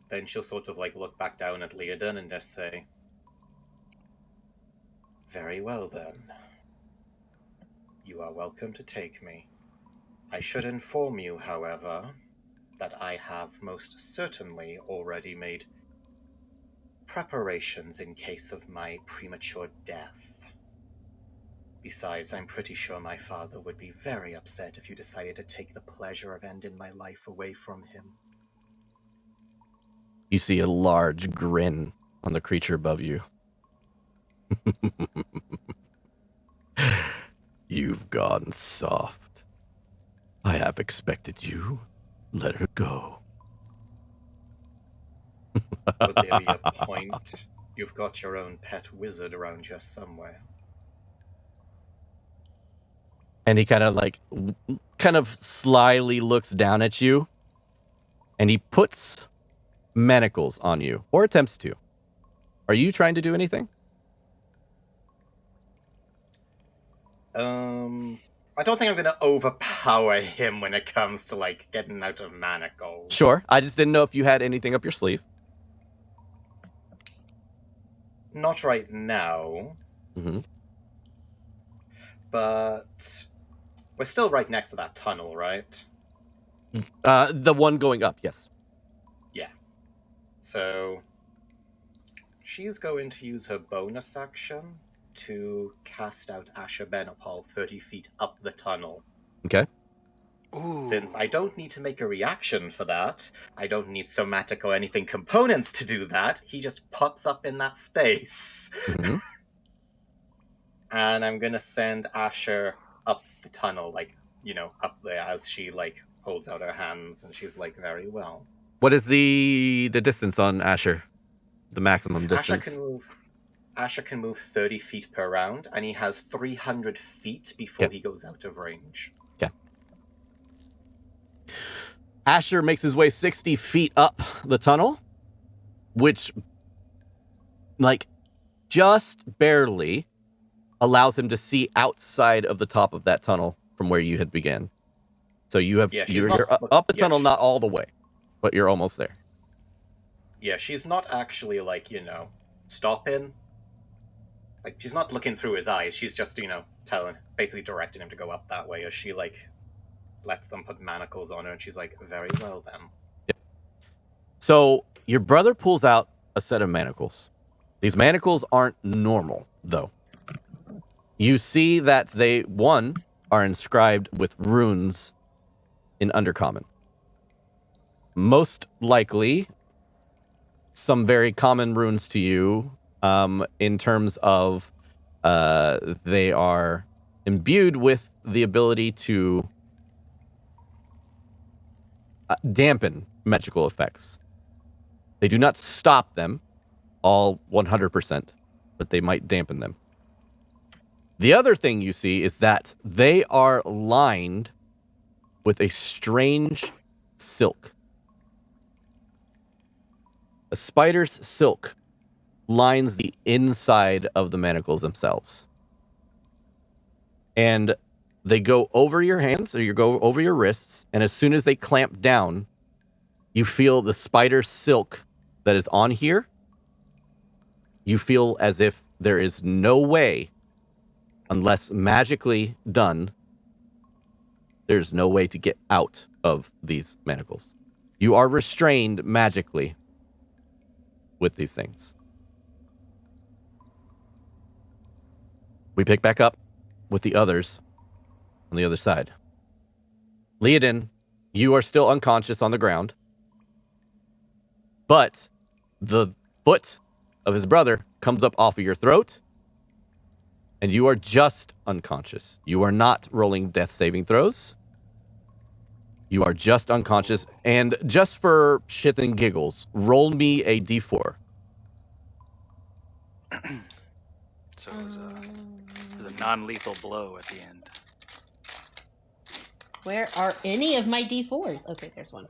Then she'll sort of like look back down at Liadain and just say, "Very well then. You are welcome to take me. I should inform you, however, that I have most certainly already made preparations in case of my premature death. Besides, I'm pretty sure my father would be very upset if you decided to take the pleasure of ending my life away from him." You see a large grin on the creature above you. "You've gone soft. I have expected you. Let her go." Would there be a point? You've got your own pet wizard around here somewhere. And he kind of slyly looks down at you, and he puts manacles on you, or attempts to. Are you trying to do anything? I don't think I'm going to overpower him when it comes to, like, getting out of manacles. Sure. I just didn't know if you had anything up your sleeve. Not right now. But we're still right next to that tunnel, right? The one going up, yes. Yeah. So she's going to use her bonus action to cast out Asher Benopal 30 feet up the tunnel. Okay. Ooh. Since I don't need to make a reaction for that, I don't need somatic or anything components to do that, he just pops up in that space. And I'm gonna send Asher up the tunnel, like, you know, up there as she, like, holds out her hands, and she's like, "Very well." What is the distance on Asher? The maximum distance. Asher can move 30 feet per round, and he has 300 feet before he goes out of range. Okay. Asher makes his way 60 feet up the tunnel, which, like, just barely allows him to see outside of the top of that tunnel from where you had begun. So you're up the tunnel, not all the way, but you're almost there. Yeah, she's not actually, like, stopping. Like, she's not looking through his eyes. She's just, basically directing him to go up that way as she, like, lets them put manacles on her, and she's like, very well then. Yep. So your brother pulls out a set of manacles. These manacles aren't normal, though. You see that they, one, are inscribed with runes in Undercommon. Most likely, some very common runes to you, in terms of they are imbued with the ability to dampen magical effects. They do not stop them all 100%, but they might dampen them. The other thing you see is that they are lined with a strange silk. A spider's silk lines the inside of the manacles themselves. And they go over your hands, or you go over your wrists, and as soon as they clamp down, you feel the spider silk that is on here. You feel as if there is no way, unless magically done, there's no way to get out of these manacles. You are restrained magically with these things. We pick back up with the others on the other side. Liadain, you are still unconscious on the ground, but the foot of his brother comes up off of your throat, and you are just unconscious. You are not rolling death saving throws. You are just unconscious, and just for shits and giggles, roll me a d4. So it was a non-lethal blow at the end. Where are any of my D4s? Okay, there's one.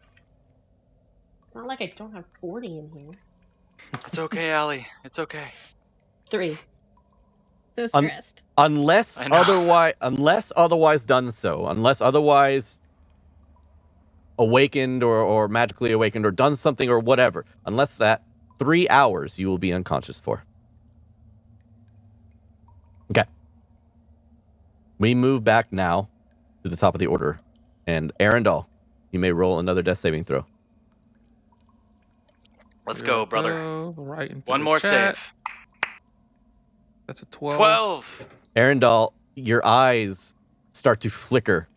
It's not like I don't have 40 in here. It's okay, Allie. It's okay. 3. So stressed. Unless otherwise done so, unless otherwise awakened or magically awakened or done something or whatever, unless that, 3 hours you will be unconscious for. Okay. We move back now to the top of the order. And Arundel, you may roll another death saving throw. Let's go, brother. Right into One the more chat. save. That's a 12. 12. Arundel, your eyes start to flicker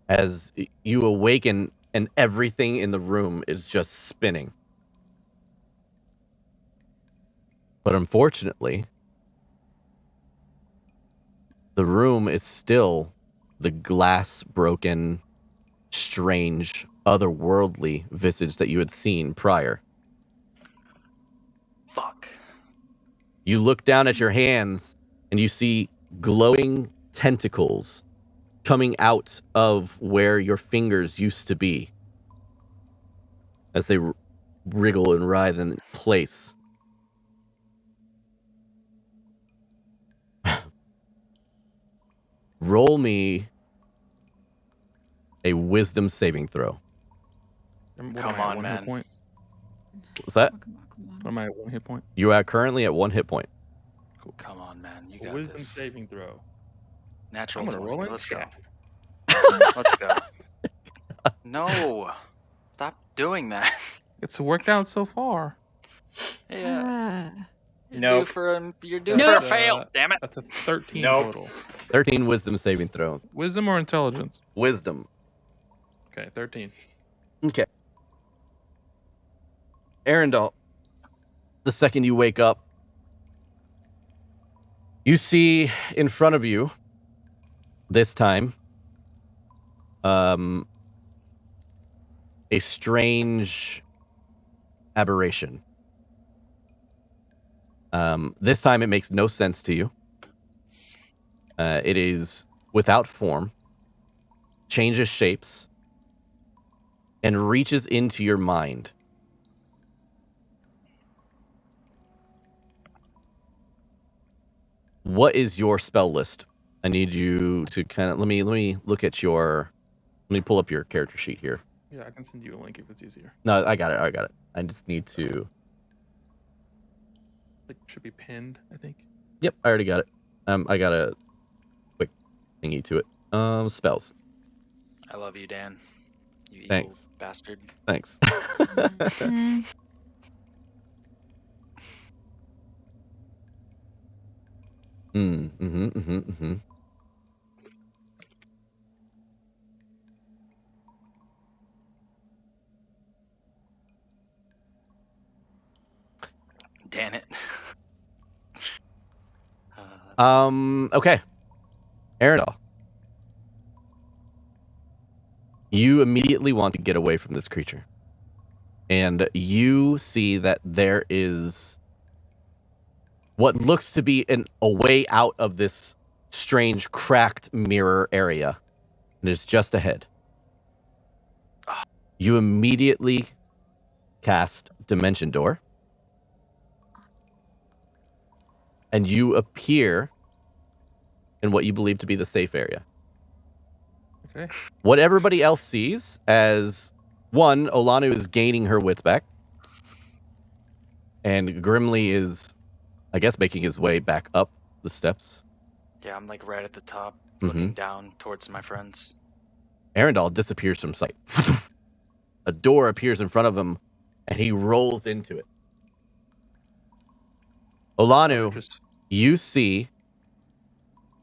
as you awaken and everything in the room is just spinning. But unfortunately, the room is still the glass-broken, strange, otherworldly visage that you had seen prior. Fuck. You look down at your hands and you see glowing tentacles coming out of where your fingers used to be as they wriggle and writhe in place. Roll me a wisdom saving throw. Come on, man. Point? What's that? Come on. Am I at 1 hit point? You are currently at 1 hit point. Cool. Come on, man. You A got wisdom this. saving throw. Natural I'm gonna 20. roll in Let's go. chat. Let's go. No. Stop doing that. It's worked out so far. Yeah. Nope. You're due for a fail. Damn it. That's a 13 Nope. total. 13 wisdom saving throw. Wisdom or intelligence? Wisdom. Okay, 13. Okay. Arundel, the second you wake up, you see in front of you, this time, a strange aberration. This time it makes no sense to you. It is without form, changes shapes, and reaches into your mind. What is your spell list? I need you to kind of let me look at your. Let me pull up your character sheet here. Yeah, I can send you a link if it's easier. No, I got it. I just need to. Like, should be pinned, I think. Yep, I already got it. I got a quick thingy to it. Spells. I love you, Dan. You evil Thanks. bastard. Thanks. Mhm. Mm-hmm. Damn it. Okay. Arendelle. You immediately want to get away from this creature. And you see that there is what looks to be a way out of this strange cracked mirror area. And it's just ahead. You immediately cast Dimension Door. And you appear in what you believe to be the safe area. Okay. What everybody else sees as, one, Olanu is gaining her wits back. And Grimly is, I guess, making his way back up the steps. Yeah, I'm like right at the top, looking down towards my friends. Arendelle disappears from sight. A door appears in front of him, and he rolls into it. Olanu, you see...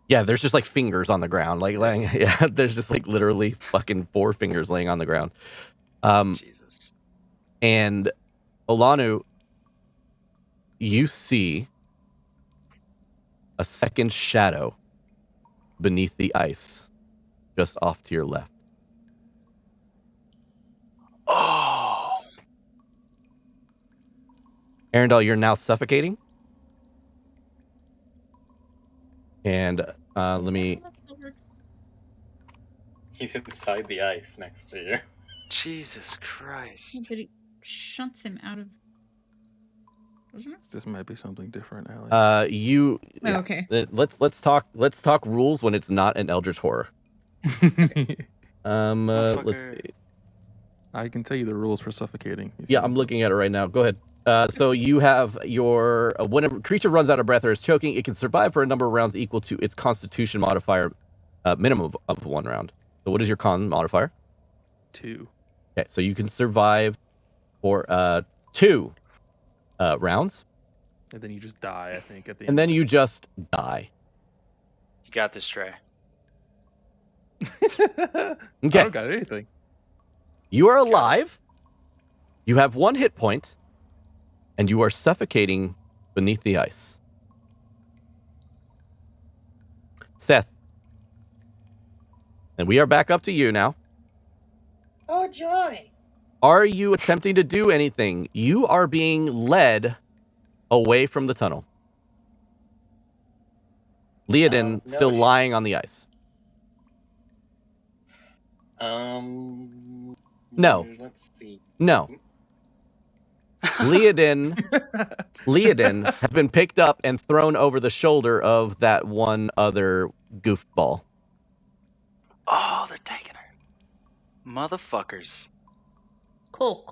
Yeah, there's just like fingers on the ground. Yeah, there's just like literally fucking 4 fingers laying on the ground. Jesus. And Olanu, you see a second shadow beneath the ice, just off to your left. Oh! Arendelle, you're now suffocating. And let me... He's inside the ice next to you. Jesus Christ. But it shuts him out of. Doesn't it? This might be something different, Allie. Yeah. Oh, okay. Let's talk rules when it's not an eldritch horror. Let's see. I can tell you the rules for suffocating. Yeah, I'm looking at it right now. Go ahead. So you have your when a creature runs out of breath or is choking, it can survive for a number of rounds equal to its Constitution modifier, minimum of 1 round. So what is your Con modifier? 2. Okay, so you can survive for 2 rounds. And then you just die, I think, at the end. And then you just die. You got this, Trey. Okay. I don't got anything. You are alive. You have 1 hit point. And you are suffocating beneath the ice. Seth. And we are back up to you now. Oh, joy. Are you attempting to do anything? You are being led away from the tunnel. Liadain No, still lying on the ice. No. Let's see. No. Liadain has been picked up and thrown over the shoulder of that one other goofball. Oh, they're taking her. Motherfuckers. Cool.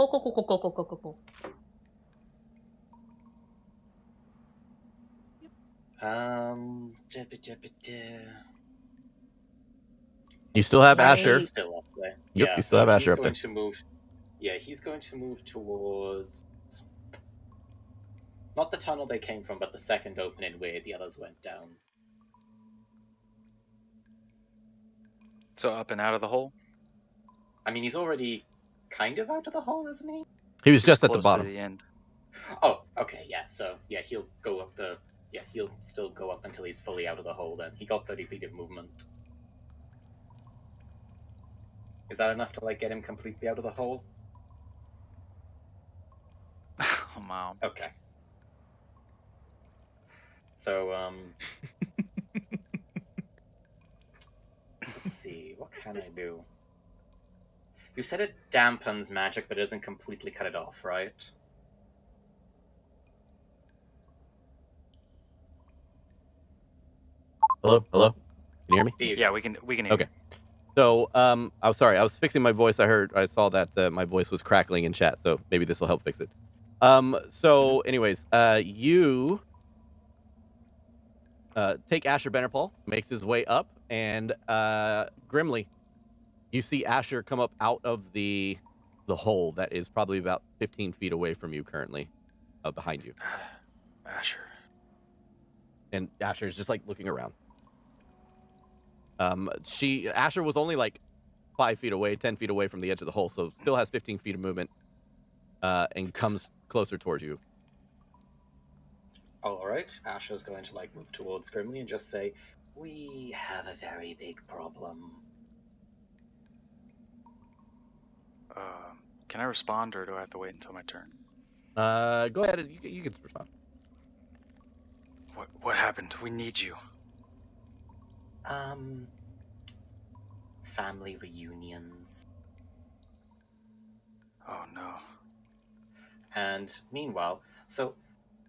You still have Right. Asher. He's still up there. Yep, Yeah, you still have Asher he's up there. going to move. Yeah, he's going to move towards not the tunnel they came from, but the second opening where the others went down. So up and out of the hole? I mean, he's already kind of out of the hole, isn't he? He was just at the Close bottom. to the end. Oh, okay, yeah. So yeah, he'll go up the. Yeah, he'll still go up until he's fully out of the hole. Then he got 30 feet of movement. Is that enough to like get him completely out of the hole? Mom. Okay. So, let's see. What can I do? You said it dampens magic, but it doesn't completely cut it off, right? Hello? Can you hear me? There you Yeah, go. we can hear Okay. you. So, I'm sorry. I was fixing my voice. I saw that my voice was crackling in chat, so maybe this will help fix it. So, anyways, you take Asher Bennerpaul, makes his way up, and Grimly, you see Asher come up out of the hole that is probably about 15 feet away from you currently, behind you. Asher. And Asher is just like looking around. Asher was only like 5 feet away, 10 feet away from the edge of the hole, so still has 15 feet of movement, and comes closer towards you. All right. Asher's going to like move towards Grimly and just say, "We have a very big problem." Can I respond, or do I have to wait until my turn? Go ahead and you can respond. What happened? We need you. Family reunions. Oh no. And meanwhile, so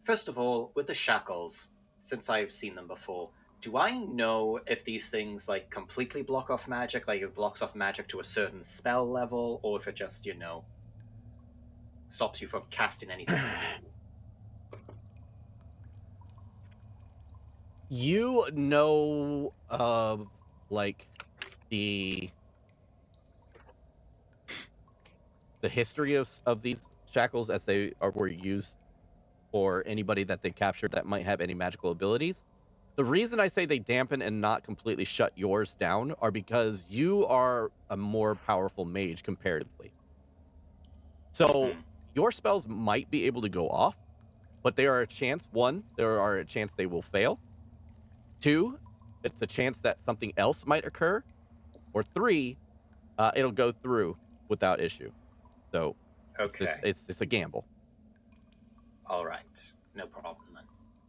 first of all, with the shackles, since I've seen them before, do I know if these things like completely block off magic, like it blocks off magic to a certain spell level, or if it just, stops you from casting anything new? You know of like the history of these shackles as they were used for anybody that they captured that might have any magical abilities. The reason I say they dampen and not completely shut yours down are because you are a more powerful mage comparatively. So your spells might be able to go off, but there are a chance, there are a chance they will fail. 2, it's a chance that something else might occur. Or 3, it'll go through without issue. So Okay. it's just a gamble. All right. No problem then.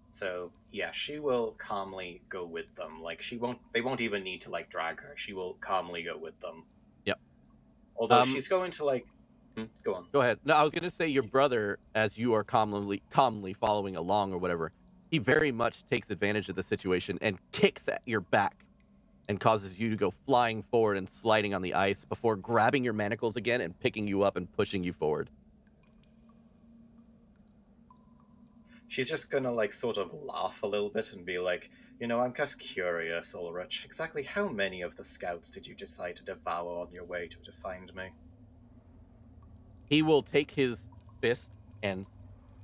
So yeah, she will calmly go with them. Like they won't even need to like drag her. She will calmly go with them. Yep. Although she's going to like, go on. Go ahead. No, I was going to say your brother, as you are calmly following along or whatever, he very much takes advantage of the situation and kicks at your back and causes you to go flying forward and sliding on the ice before grabbing your manacles again and picking you up and pushing you forward. She's just gonna like sort of laugh a little bit and be like, I'm just curious, Ulrich. Exactly how many of the scouts did you decide to devour on your way to find me? He will take his fist and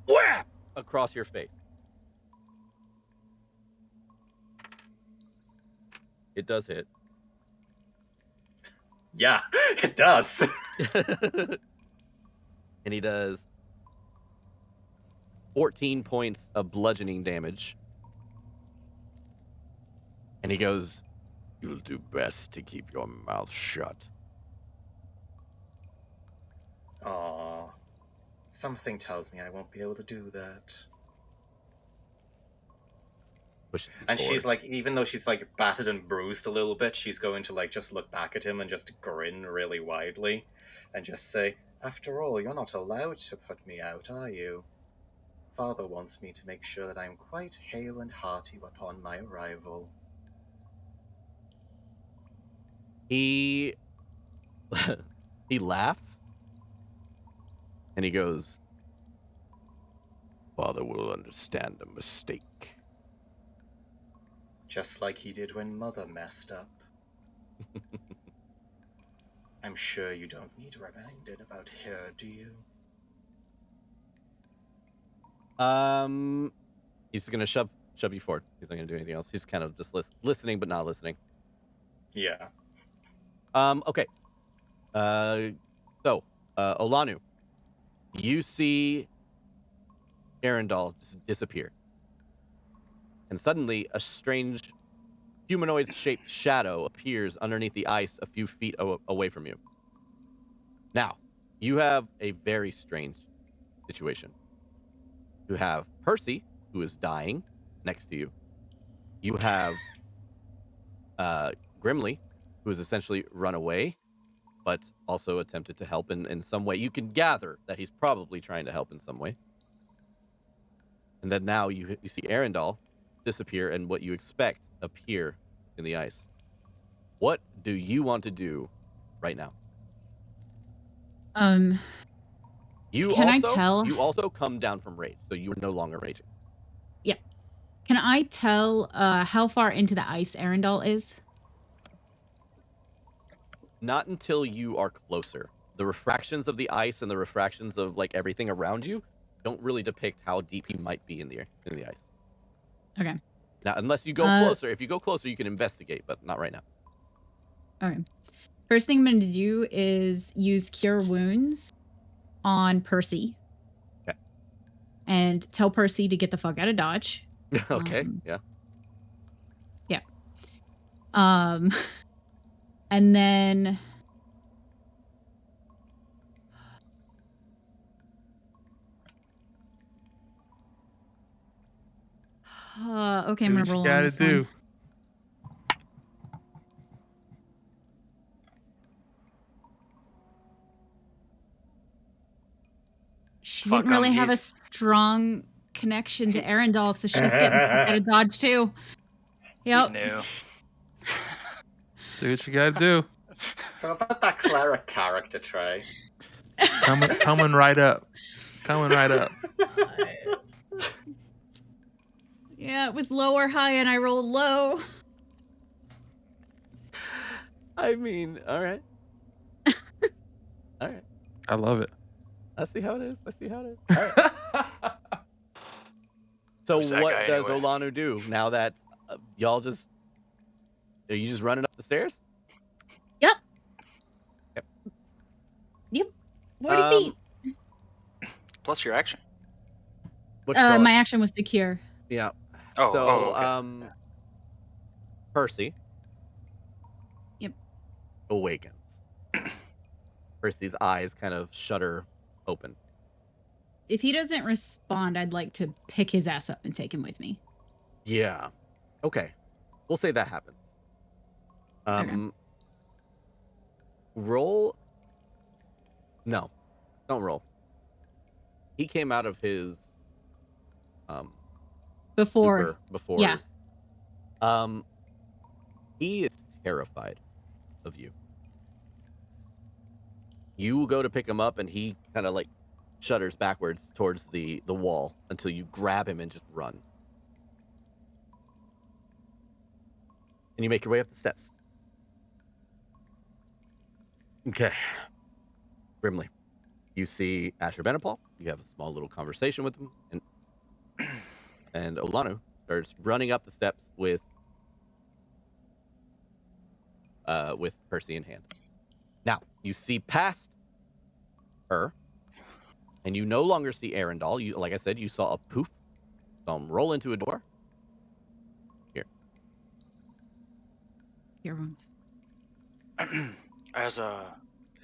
whap across your face. It does hit. Yeah, it does. And he does 14 points of bludgeoning damage. And he goes, "You'll do best to keep your mouth shut." Aww. Something tells me I won't be able to do that. And she's like, even though she's like battered and bruised a little bit, she's going to like just look back at him and just grin really widely and just say, "After all, you're not allowed to put me out, are you? Father wants me to make sure that I'm quite hale and hearty upon my arrival." He laughs and he goes, "Father will understand a mistake." Just like he did when Mother messed up. I'm sure you don't need reminded about her, do you? He's just gonna shove you forward. He's not gonna do anything else. He's kind of just listening, but not listening. Yeah. Okay. So, Olanu, you see Arendelle just disappear. And suddenly, a strange humanoid-shaped shadow appears underneath the ice a few feet away from you. Now, you have a very strange situation. You have Percy, who is dying next to you. You have Grimly, who has essentially run away, but also attempted to help in some way. You can gather that he's probably trying to help in some way. And then now you see Arendelle disappear and what you expect appear in the ice. What do you want to do right now? Can I tell? You also come down from rage, so you are no longer raging. Yeah. Can I tell how far into the ice Arendelle is? Not until you are closer. The refractions of the ice and the refractions of like everything around you don't really depict how deep he might be in the ice. Okay. Now, unless you go closer. If you go closer, you can investigate, but not right now. Okay. First thing I'm going to do is use Cure Wounds on Percy. Okay. And tell Percy to get the fuck out of Dodge. Okay. Yeah. Yeah. And then okay, I'm Do gonna what you roll on gotta this do. one. She Fuck didn't really 'em, have a he's- strong connection to He- Arendelle, so she's getting the fuck out of Dodge too. He's Yep. new. Do what you gotta do. So about that cleric character, Trey. Coming right up. Coming right up. Yeah, it was low or high, and I rolled low. I mean, all right. All right. I love it. I see how it is. All right. So Who's that what guy does anyway? Olanu do now that y'all just... Are you just running up the stairs? Yep. Yep. Yep. 40 feet. Plus your action. What you call My it? action was to cure. Yeah. Oh, So, okay. Percy. Yep. Awakens. Percy's eyes kind of shudder open. If he doesn't respond, I'd like to pick his ass up and take him with me. Yeah. Okay. We'll say that happens. Okay. Roll. No, don't roll. He came out of his Before. before. Yeah. He is terrified of you. You go to pick him up, and he kind of like shudders backwards towards the wall until you grab him and just run. And you make your way up the steps. Okay. Grimly, you see Asher Benepal. You have a small little conversation with him, and Olanu starts running up the steps with Percy in hand. Now, you see past her, and you no longer see Arendelle. You, like I said, you saw a poof. Saw him roll into a door. Here. Cure Wounds.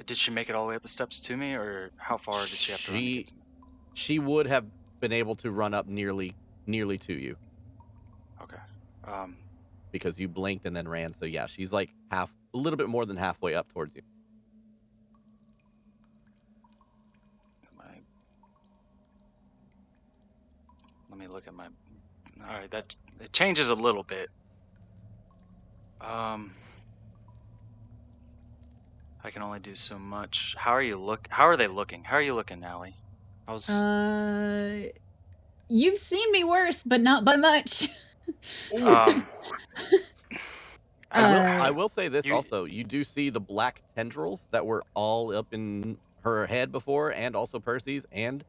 Did she make it all the way up the steps to me, or how far did she have to run to get to me? She would have been able to run up nearly to you. Okay. Because you blinked and then ran. So yeah, she's like a little bit more than halfway up towards you. Let me look at my... All right, it changes a little bit. I can only do so much. How are they looking? How are you looking, Allie? You've seen me worse, but not by much. I will say this You- also. You do see the black tendrils that were all up in her head before, and also Percy's and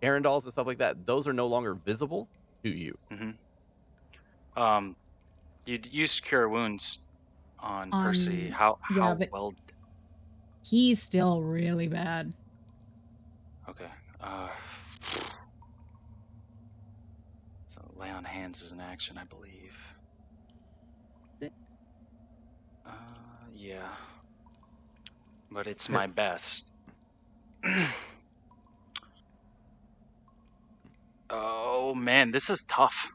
Arendelle's and stuff like that. Those are no longer visible to you. Mm-hmm. You used Cure Wounds on Percy. How but well? He's still really bad. Okay. So lay on hands is an action, I believe. Yeah. But it's my best. man, this is tough.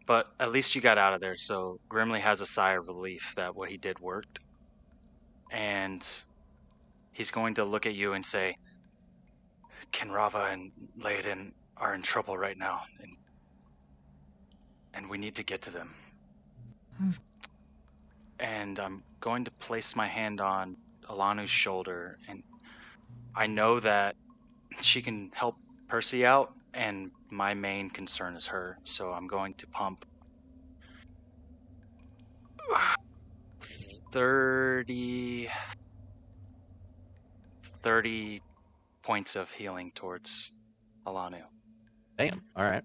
But at least you got out of there, so Grimly has a sigh of relief that what he did worked. And he's going to look at you and say, Kinravah and Liadain are in trouble right now, and we need to get to them. And I'm going to place my hand on Alanu's shoulder, and I know that she can help Percy out, and my main concern is her, so I'm going to pump 30 points of healing towards Alanu. Damn. All right.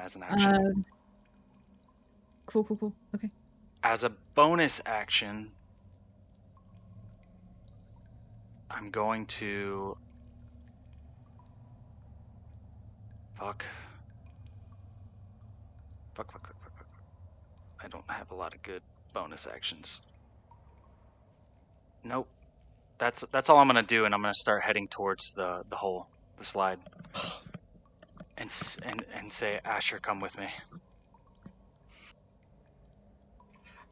As an action. Cool. Okay. As a bonus action, I'm going to... Fuck. I don't have a lot of good bonus actions. Nope. That's all I'm gonna do, and I'm gonna start heading towards the hole, the slide, and say, Asher, come with me.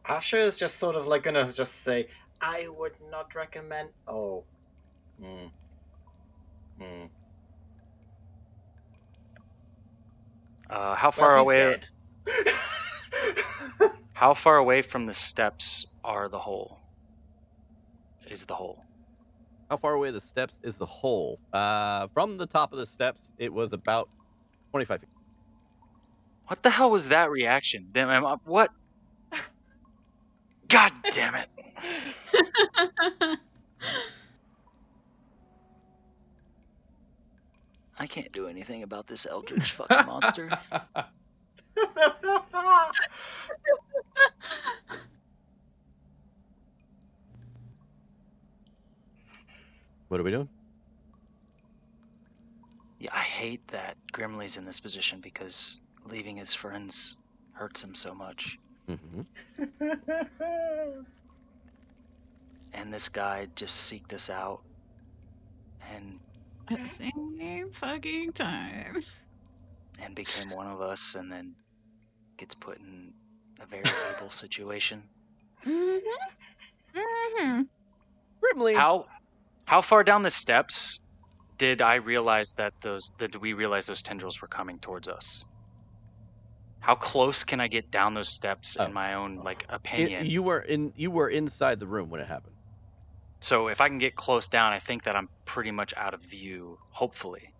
Asher is just sort of like gonna just say, I would not recommend. Oh. How far Well, he's away? dead. How far away from the steps are the hole? Is the hole? How far away the steps is the hole? From the top of the steps, it was about 25 feet. What the hell was that reaction? What? God damn it! I can't do anything about this eldritch fucking monster. What are we doing? Yeah, I hate that Grimly's in this position because leaving his friends hurts him so much. Mm-hmm. And this guy just seeked us out. And At the same fucking time. And became one of us, and then gets put in a very able situation. Grimly. How far down the steps did I realize did we realize those tendrils were coming towards us? How close can I get down those steps in my own opinion? You were inside the room when it happened. So if I can get close down, I think that I'm pretty much out of view, hopefully.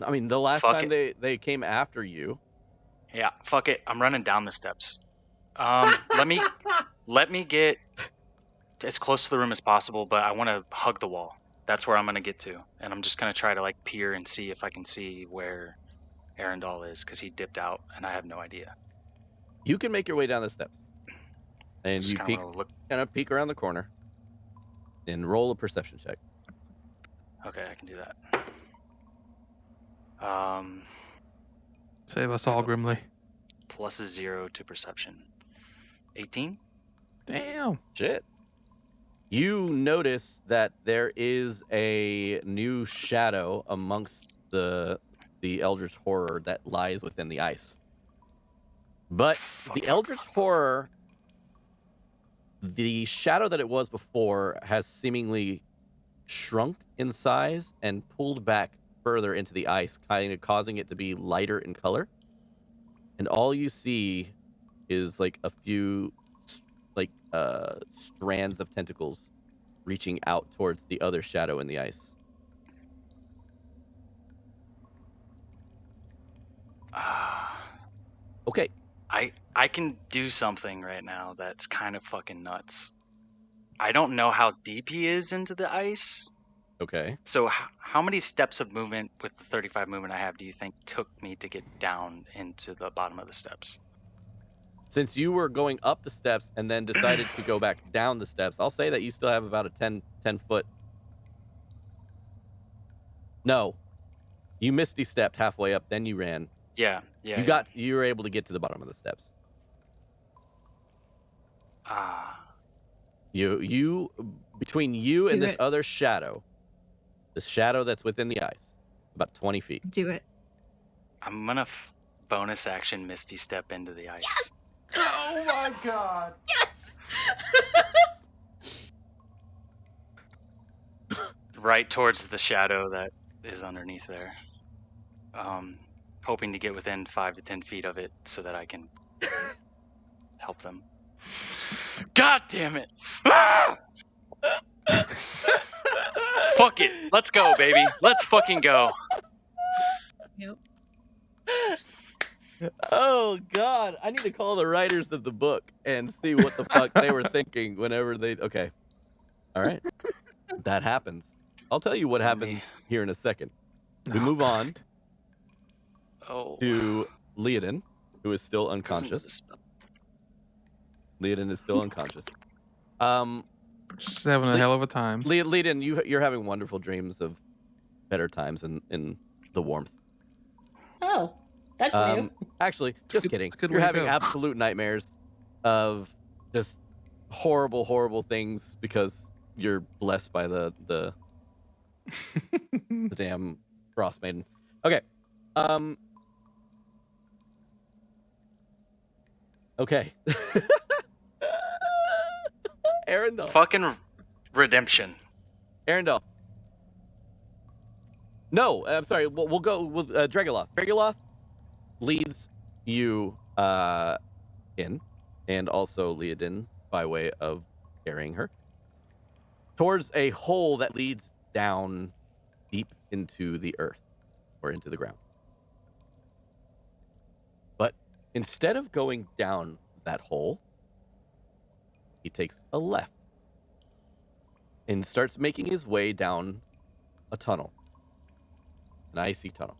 I mean, the last time they came after you. Yeah, fuck it. I'm running down the steps. Let me get as close to the room as possible, but I want to hug the wall. That's where I'm going to get to. And I'm just going to try to peer and see if I can see where Arundel is, because he dipped out and I have no idea. You can make your way down the steps. And just you peek around the corner and roll a perception check. Okay, I can do that. Save us all, Grimly. Plus 0 to perception. 18? Damn. Shit. You notice that there is a new shadow amongst the eldritch horror that lies within the ice. But the eldritch horror, the shadow that it was before, has seemingly shrunk in size and pulled back further into the ice, kind of causing it to be lighter in color. And all you see is a few strands of tentacles reaching out towards the other shadow in the ice. Okay. I can do something right now that's kind of fucking nuts. I don't know how deep he is into the ice. Okay. So how many steps of movement with the 35 movement I have do you think took me to get down into the bottom of the steps? Since you were going up the steps and then decided to go back down the steps, I'll say that you still have about a 10 foot. No. You misty stepped halfway up, then you ran. Yeah. You were able to get to the bottom of the steps. You between you and Do this it. other shadow, the shadow that's within the ice, about 20 feet. Do it. I'm gonna bonus action Misty Step into the ice. Oh my god. Yes. Right towards the shadow that is underneath there. Hoping to get within 5 to 10 feet of it so that I can help them. God damn it! Ah! Fuck it. Let's go, baby. Let's fucking go. Yep. Oh God! I need to call the writers of the book and see what the fuck they were thinking whenever they. Okay, all right, that happens. I'll tell you what happens here in a second. We move on to Liadain, who is still unconscious. Liadain is still unconscious. She's having a hell of a time. Liadain, you're having wonderful dreams of better times in the warmth. Oh, that's new. Actually, just kidding. it's a good You're way to having go. absolute nightmares of just horrible, horrible things because you're blessed by the damn frost maiden. Okay. Okay. Arendelle. Fucking redemption. Arendelle. No, I'm sorry. We'll go with Dragoloth. Dragoloth leads you in, and also Liadain by way of carrying her towards a hole that leads down deep into the earth or into the ground. But instead of going down that hole, he takes a left and starts making his way down a tunnel, an icy tunnel.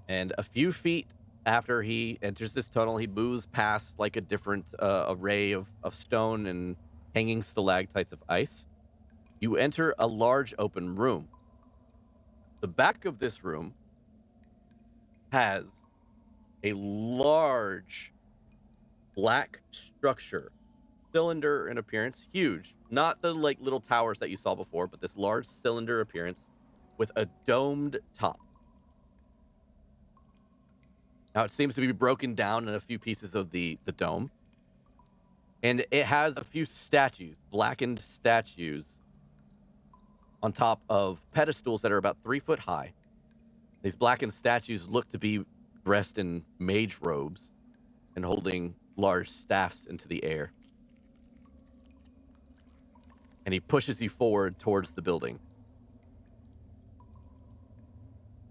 And a few feet after he enters this tunnel, he moves past like a different array of stone and hanging stalactites of ice. You enter a large open room. The back of this room has a large black structure, cylinder in appearance, huge. Not the like little towers that you saw before, but this large cylinder appearance with a domed top. Now it seems to be broken down in a few pieces of the dome. And it has a few statues, blackened statues, on top of pedestals that are about 3 foot high. These blackened statues look to be dressed in mage robes and holding large staffs into the air. And he pushes you forward towards the building.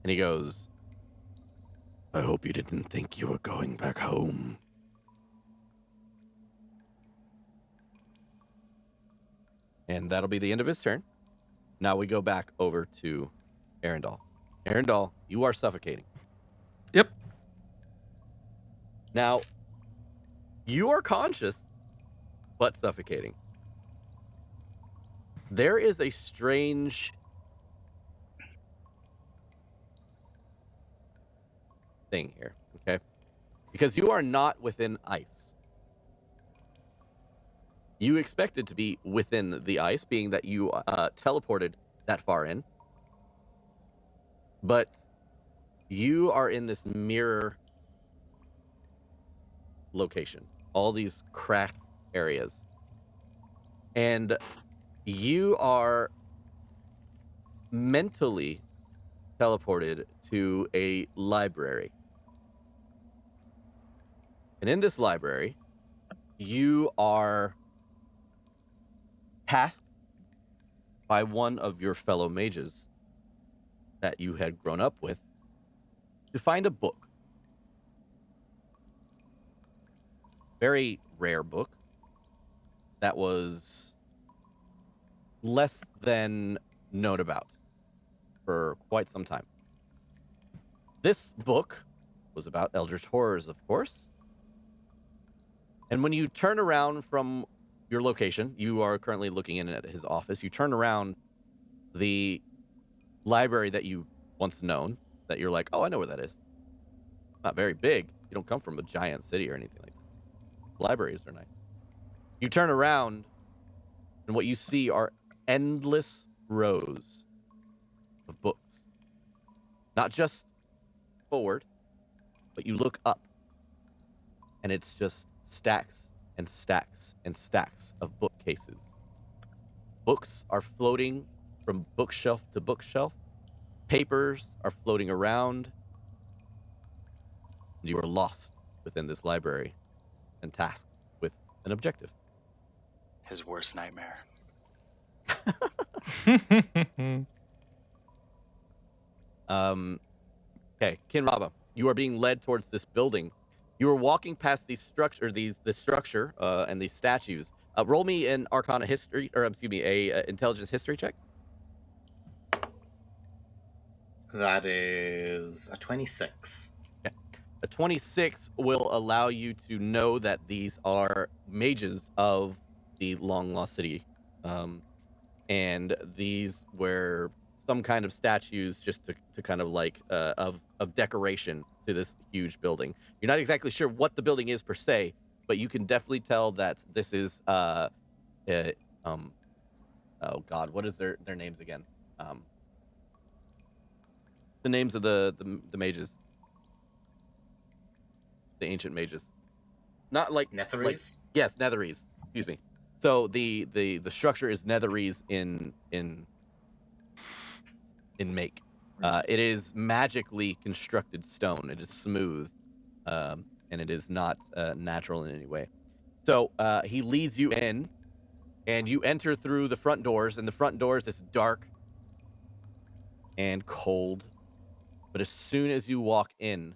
And he goes, I hope you didn't think you were going back home. And that'll be the end of his turn. Now we go back over to Arendelle. Arendelle, you are suffocating. Yep. Now, you are conscious, but suffocating. There is a strange thing here, okay? Because you are not within ice. You expected to be within the ice, being that you teleported that far in. But you are in this mirror location. All these cracked areas. And you are mentally teleported to a library. And in this library, you are tasked by one of your fellow mages that you had grown up with to find a book. Very rare book that was less than known about for quite some time. This book was about eldritch horrors, of course. And when you turn around from your location, you are currently looking in at his office. You turn around, the library that you once known, that you're like, oh, I know where that is. Not very big. You don't come from a giant city or anything like that. Libraries are nice. You turn around, and what you see are endless rows of books. Not just forward, but you look up, and it's just stacks and stacks and stacks of bookcases. Books are floating from bookshelf to bookshelf. Papers are floating around. You are lost within this library and tasked with an objective. His worst nightmare. Okay, Kinravah, you are being led towards this building. You are walking past this structure and these statues. Roll me an Arcana history, or excuse me, a intelligence history check. That is a 26. A 26 will allow you to know that these are mages of the long lost city, and these were some kind of statues just to kind of like of decoration to this huge building. You're not exactly sure what the building is per se, but you can definitely tell that this is oh god, what is their names again? The names of the mages, the ancient mages, not like Netherese? like, yes, Netherese. Excuse me. So the structure is Netherese in make. It is magically constructed stone. It is smooth, and it is not natural in any way. So he leads you in, and you enter through the front doors. And the front doors is dark and cold. But as soon as you walk in,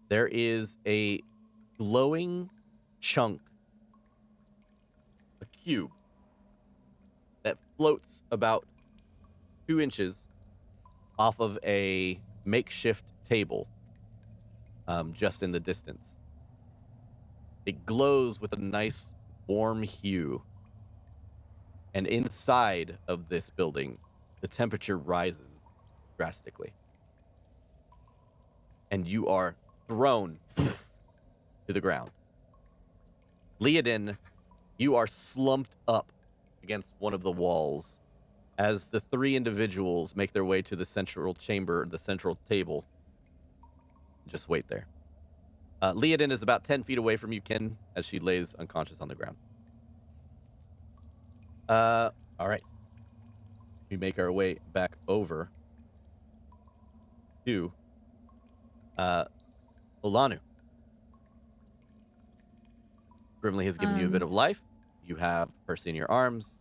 there is a glowing chunk, a cube, that floats about 2 inches off of a makeshift table, just in the distance. It glows with a nice warm hue. And inside of this building, the temperature rises drastically. And you are thrown to the ground. Liadain, you are slumped up against one of the walls as the 3 individuals make their way to the central chamber, the central table. Just wait there. Liadain is about 10 feet away from you, Ken, as she lays unconscious on the ground. All right. We make our way back over to Olanu. Grimly has given you a bit of life. You have Percy in your arms.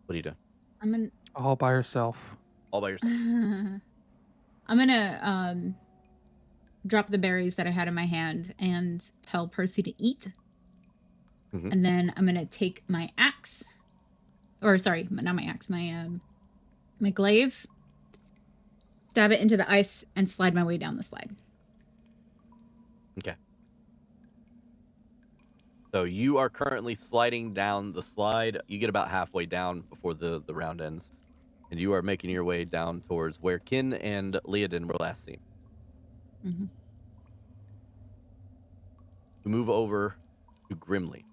What are you doing? I'm gonna All by herself. All by yourself. I'm gonna drop the berries that I had in my hand and tell Percy to eat. Mhm. And then I'm gonna take my axe, or sorry, not my axe, my glaive, stab it into the ice, and slide my way down the slide. Okay. So you are currently sliding down the slide. You get about halfway down before the round ends. And you are making your way down towards where Kin and Liadain were last seen. Mm-hmm. We move over to Grimly.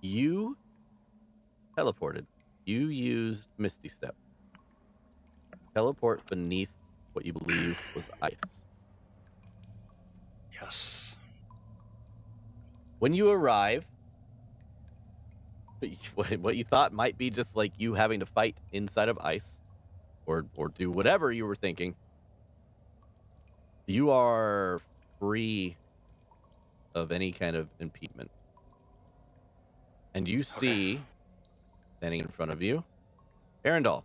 You teleported. You used Misty Step. Teleport beneath what you believe was ice. Yes. When you arrive, what you thought might be just like you having to fight inside of ice or do whatever you were thinking, you are free of any kind of impediment. And you see, standing in front of you, Arendal.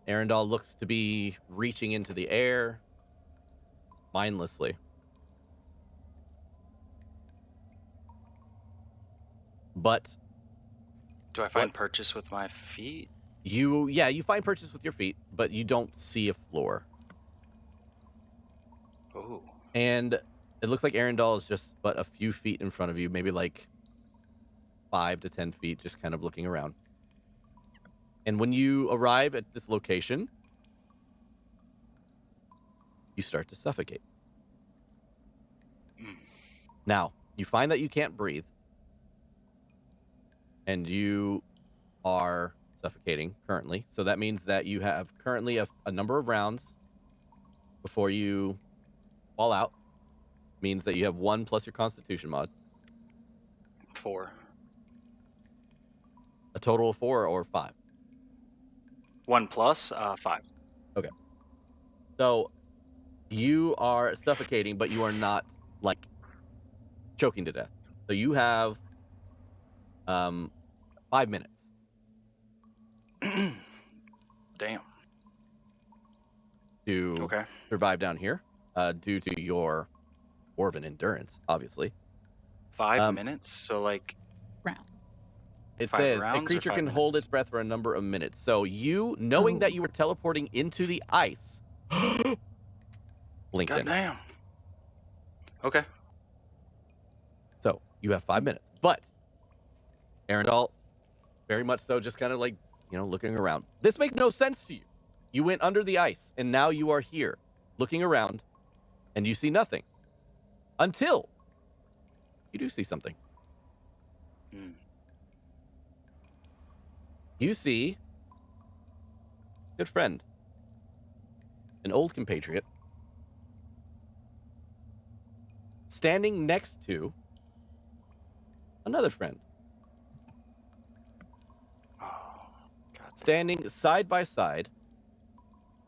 Arendal looks to be reaching into the air mindlessly. But do I find purchase with my feet? You find purchase with your feet, but you don't see a floor. Oh. And it looks like Arendal is just but a few feet in front of you, maybe like 5 to 10 feet, just kind of looking around. And when you arrive at this location, you start to suffocate. Now, you find that you can't breathe, and you are suffocating currently. So that means that you have currently a number of rounds before you fall out. Means that you have 1 plus your Constitution mod. 4. A total of 4 or 5. 1 plus 5. So you are suffocating, but you are not like choking to death. So you have 5 minutes Damn. to Okay. survive down here, due to your dwarven endurance, obviously. 5 minutes. So like Round. It 5 says a rounds or creature 5 can hold minutes? its breath for a number of minutes. So you, knowing that Oh. you were teleporting into the ice, blinked in. Goddamn. Okay. So you have 5 minutes. But Arendelle, very much so, just kind of like, looking around. This makes no sense to you. You went under the ice, and now you are here, looking around, and you see nothing. Until you do see something. Mm. You see a good friend, an old compatriot, standing next to another friend. Oh, God. Standing side by side,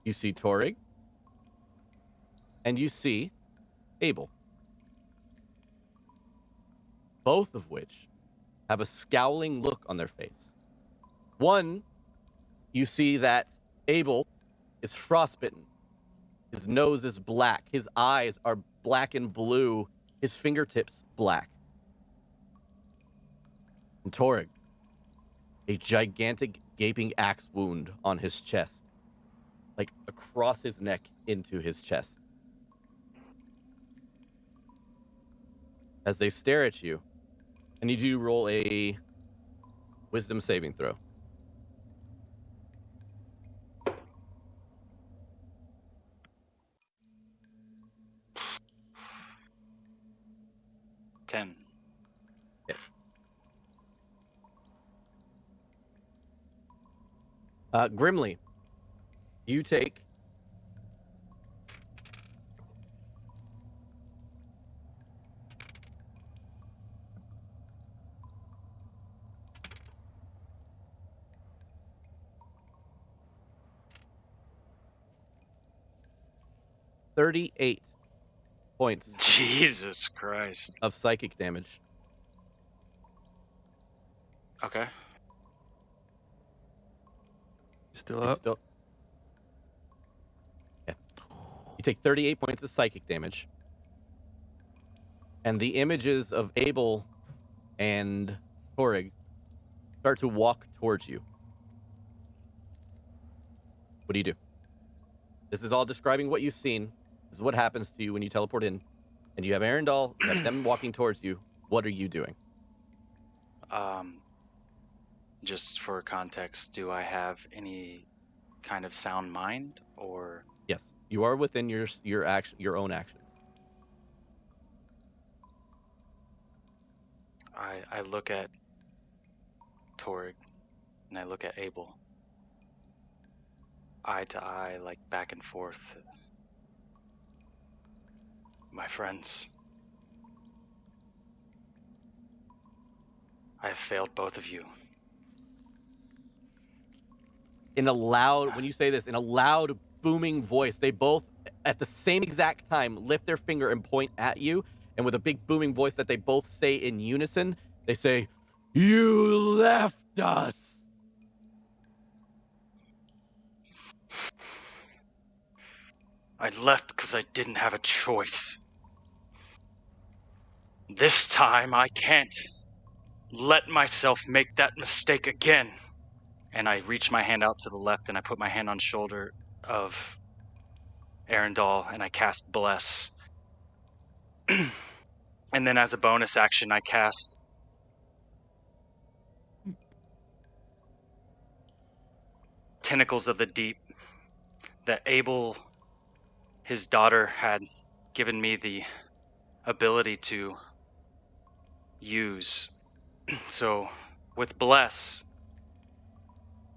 you see Torig, and you see Abel. Both of which have a scowling look on their face. One, you see that Abel is frostbitten. His nose is black. His eyes are black and blue. His fingertips black. And Torig, a gigantic gaping axe wound on his chest, like across his neck into his chest. As they stare at you, I need you to roll a wisdom saving throw. Ten. Grimly, you take 38 points Jesus Christ. of psychic damage. Okay. Still You're up? still. Yeah. You take 38 points of psychic damage. And the images of Abel and Torig start to walk towards you. What do you do? This is all describing what you've seen. This is what happens to you when you teleport in. And you have Arendelle, you have them walking towards you. What are you doing? Just for context, do I have any kind of sound mind, or Yes, you are within your own actions. I look at Torig and I look at Abel, eye to eye, like back and forth. My friends, I have failed both of you. In a loud, when you say this, in a loud, booming voice, they both, at the same exact time, lift their finger and point at you. And with a big, booming voice that they both say in unison, they say, "You left us." I left because I didn't have a choice. This time I can't let myself make that mistake again. And I reach my hand out to the left and I put my hand on shoulder of Arendelle and I cast Bless. And then as a bonus action, I cast Tentacles of the Deep that Abel, his daughter, had given me the ability to use. So with Bless,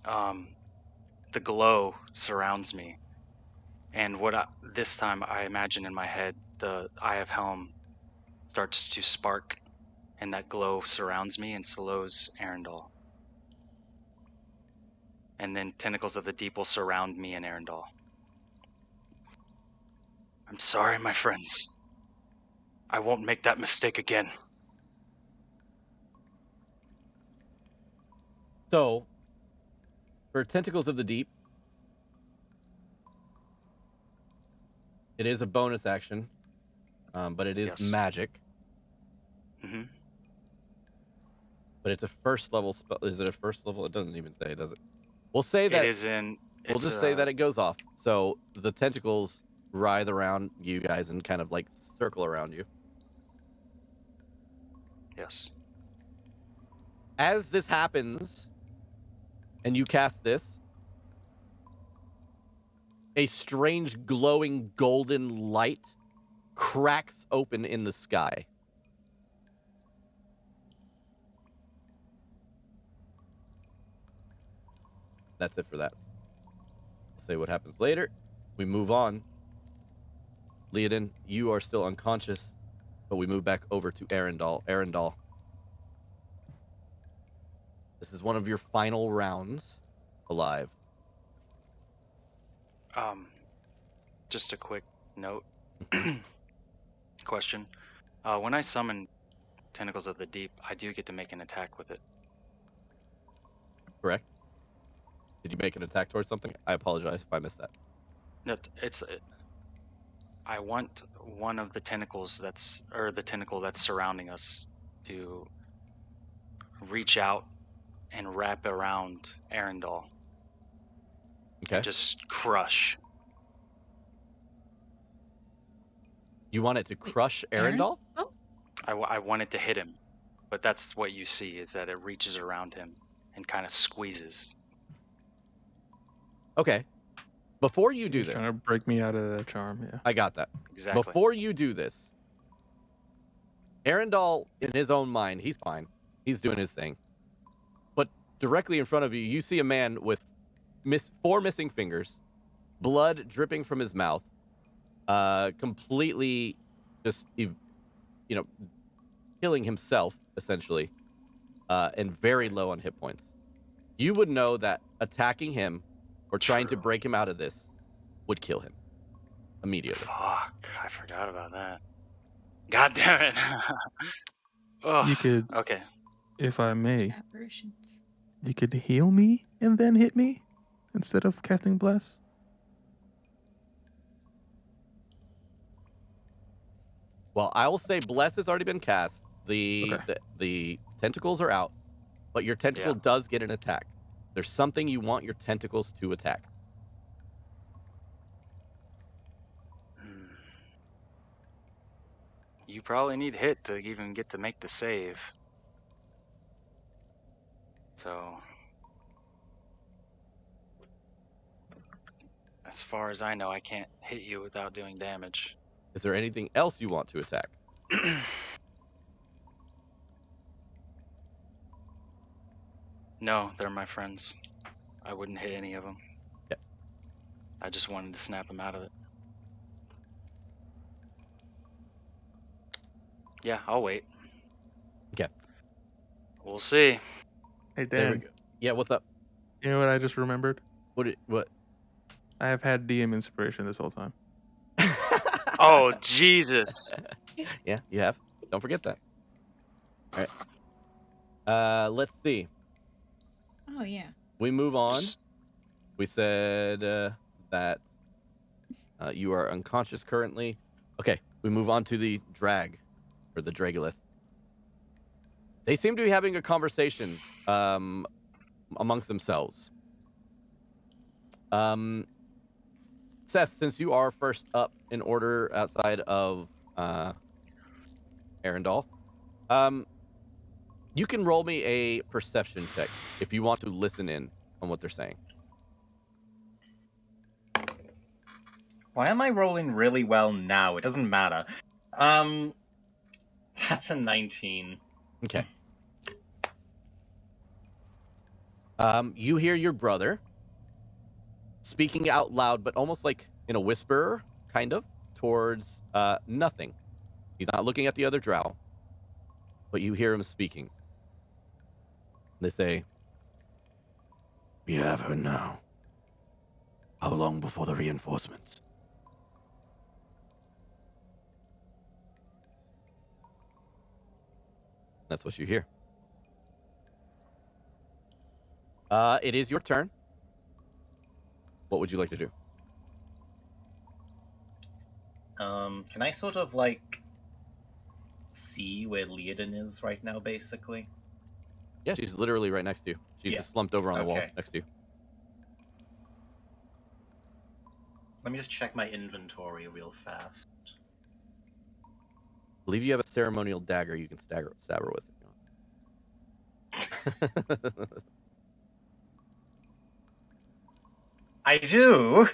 the glow surrounds me. And this time I imagine in my head, the Eye of Helm starts to spark, and that glow surrounds me and slows Arundel. And then Tentacles of the Deep will surround me and Arundel. I'm sorry, my friends. I won't make that mistake again. So, for Tentacles of the Deep, it is a bonus action, but it is Yes. magic. Mm-hmm. But it's a first level spell. Is it a first level? It doesn't even say, does it? We'll say that It is in. we'll just say that it goes off. So the tentacles writhe around you guys and kind of like circle around you. Yes. As this happens, and you cast this, a strange glowing golden light cracks open in the sky. That's it for that. I'll say what happens later. We move on. Liadain, you are still unconscious, but we move back over to Arundel. Arundel, this is one of your final rounds alive. Just a quick note. Question. When I summon Tentacles of the Deep, I do get to make an attack with it. Correct? Did you make an attack towards something? I apologize if I missed that. No, I want one of the tentacles the tentacle that's surrounding us to reach out and wrap around Arundel. Okay. And just crush. You want it to crush Arundel? Oh, I want it to hit him, but that's what you see is that it reaches around him and kind of squeezes. Okay. Before you do He's this, trying to break me out of the charm. Yeah. I got that. Exactly. Before you do this, Arundel, in his own mind, he's fine. He's doing his thing. But directly in front of you, you see a man with 4 missing fingers, blood dripping from his mouth, completely just, killing himself, essentially, and very low on hit points. You would know that attacking him or trying to True. break him out of this would kill him immediately. Fuck, I forgot about that. God damn it. You could, Okay. if I may, apparitions. you could heal me and then hit me instead of casting Bless. Well, I will say Bless has already been cast. The tentacles are out, but your tentacle does get an attack. There's something you want your tentacles to attack. You probably need hit to even get to make the save. So, as far as I know, I can't hit you without doing damage. Is there anything else you want to attack? No, they're my friends. I wouldn't hit any of them. Yep. I just wanted to snap them out of it. Yeah, I'll wait. Okay. We'll see. Hey, There we Dan, go. Yeah, what's up? you know what I just remembered? What? I have had DM inspiration this whole time. Oh, Jesus. Yeah, you have. Don't forget that. All right. Let's see. Oh yeah. We move on. We said that you are unconscious currently. Okay, we move on to the drag, or the Dragolith. They seem to be having a conversation amongst themselves. Seth, since you are first up in order outside of Arundel, you can roll me a perception check if you want to listen in on what they're saying. Why am I rolling really well now? It doesn't matter. That's a 19. Okay. You hear your brother speaking out loud, but almost like in a whisper, kind of, towards nothing. He's not looking at the other drow, but you hear him speaking. They say, "We have her now. How long before the reinforcements?" That's what you hear. It is your turn. What would you like to do? Can I sort of like see where Liadain is right now, basically? Yeah, she's literally right next to you. She's just slumped over on the wall Okay. next to you. Let me just check my inventory real fast. I believe you have a ceremonial dagger you can stab her with. I do,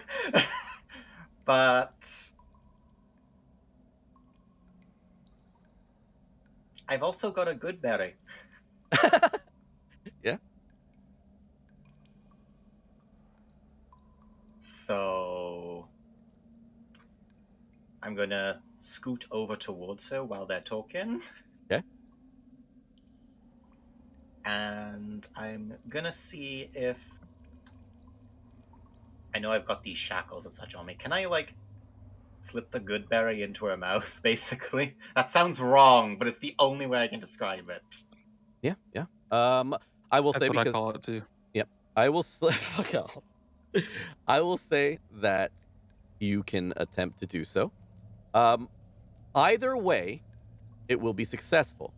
but I've also got a good berry. Yeah. So I'm gonna scoot over towards her while they're talking. Okay. And I'm gonna see if I know I've got these shackles and such on me. Can I like slip the good berry into her mouth, basically? That sounds wrong, but it's the only way I can describe it. Yeah. I will That's say what I because call it too. I will fuck off. I will say that you can attempt to do so. Either way, it will be successful.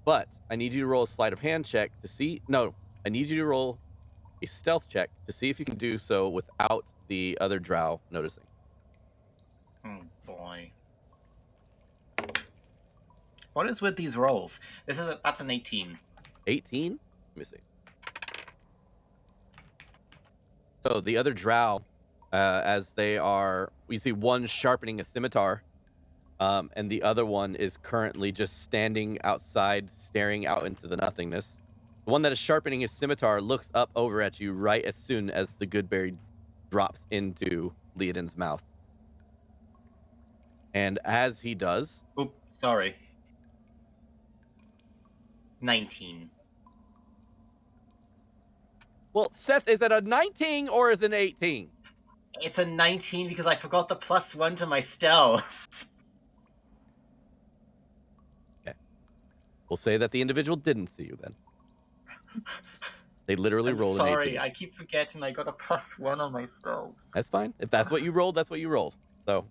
But I need you to roll a sleight of hand check to see. No, I need you to roll a stealth check to see if you can do so without the other drow noticing. Oh boy. What is with these rolls? That's an 18. 18? Let me see. So the other drow, as they are, we see one sharpening a scimitar, and the other one is currently just standing outside, staring out into the nothingness. The one that is sharpening his scimitar looks up over at you right as soon as the goodberry drops into Liadain's mouth. And as he does... Oops, sorry. 19. Well, Seth, is it a 19 or is it an 18? It's a 19 because I forgot the +1 to my stealth. Okay. We'll say that the individual didn't see you then. They literally I'm rolled an 18. sorry, I keep forgetting I got a +1 on my stealth. That's fine. If that's what you rolled, that's what you rolled. So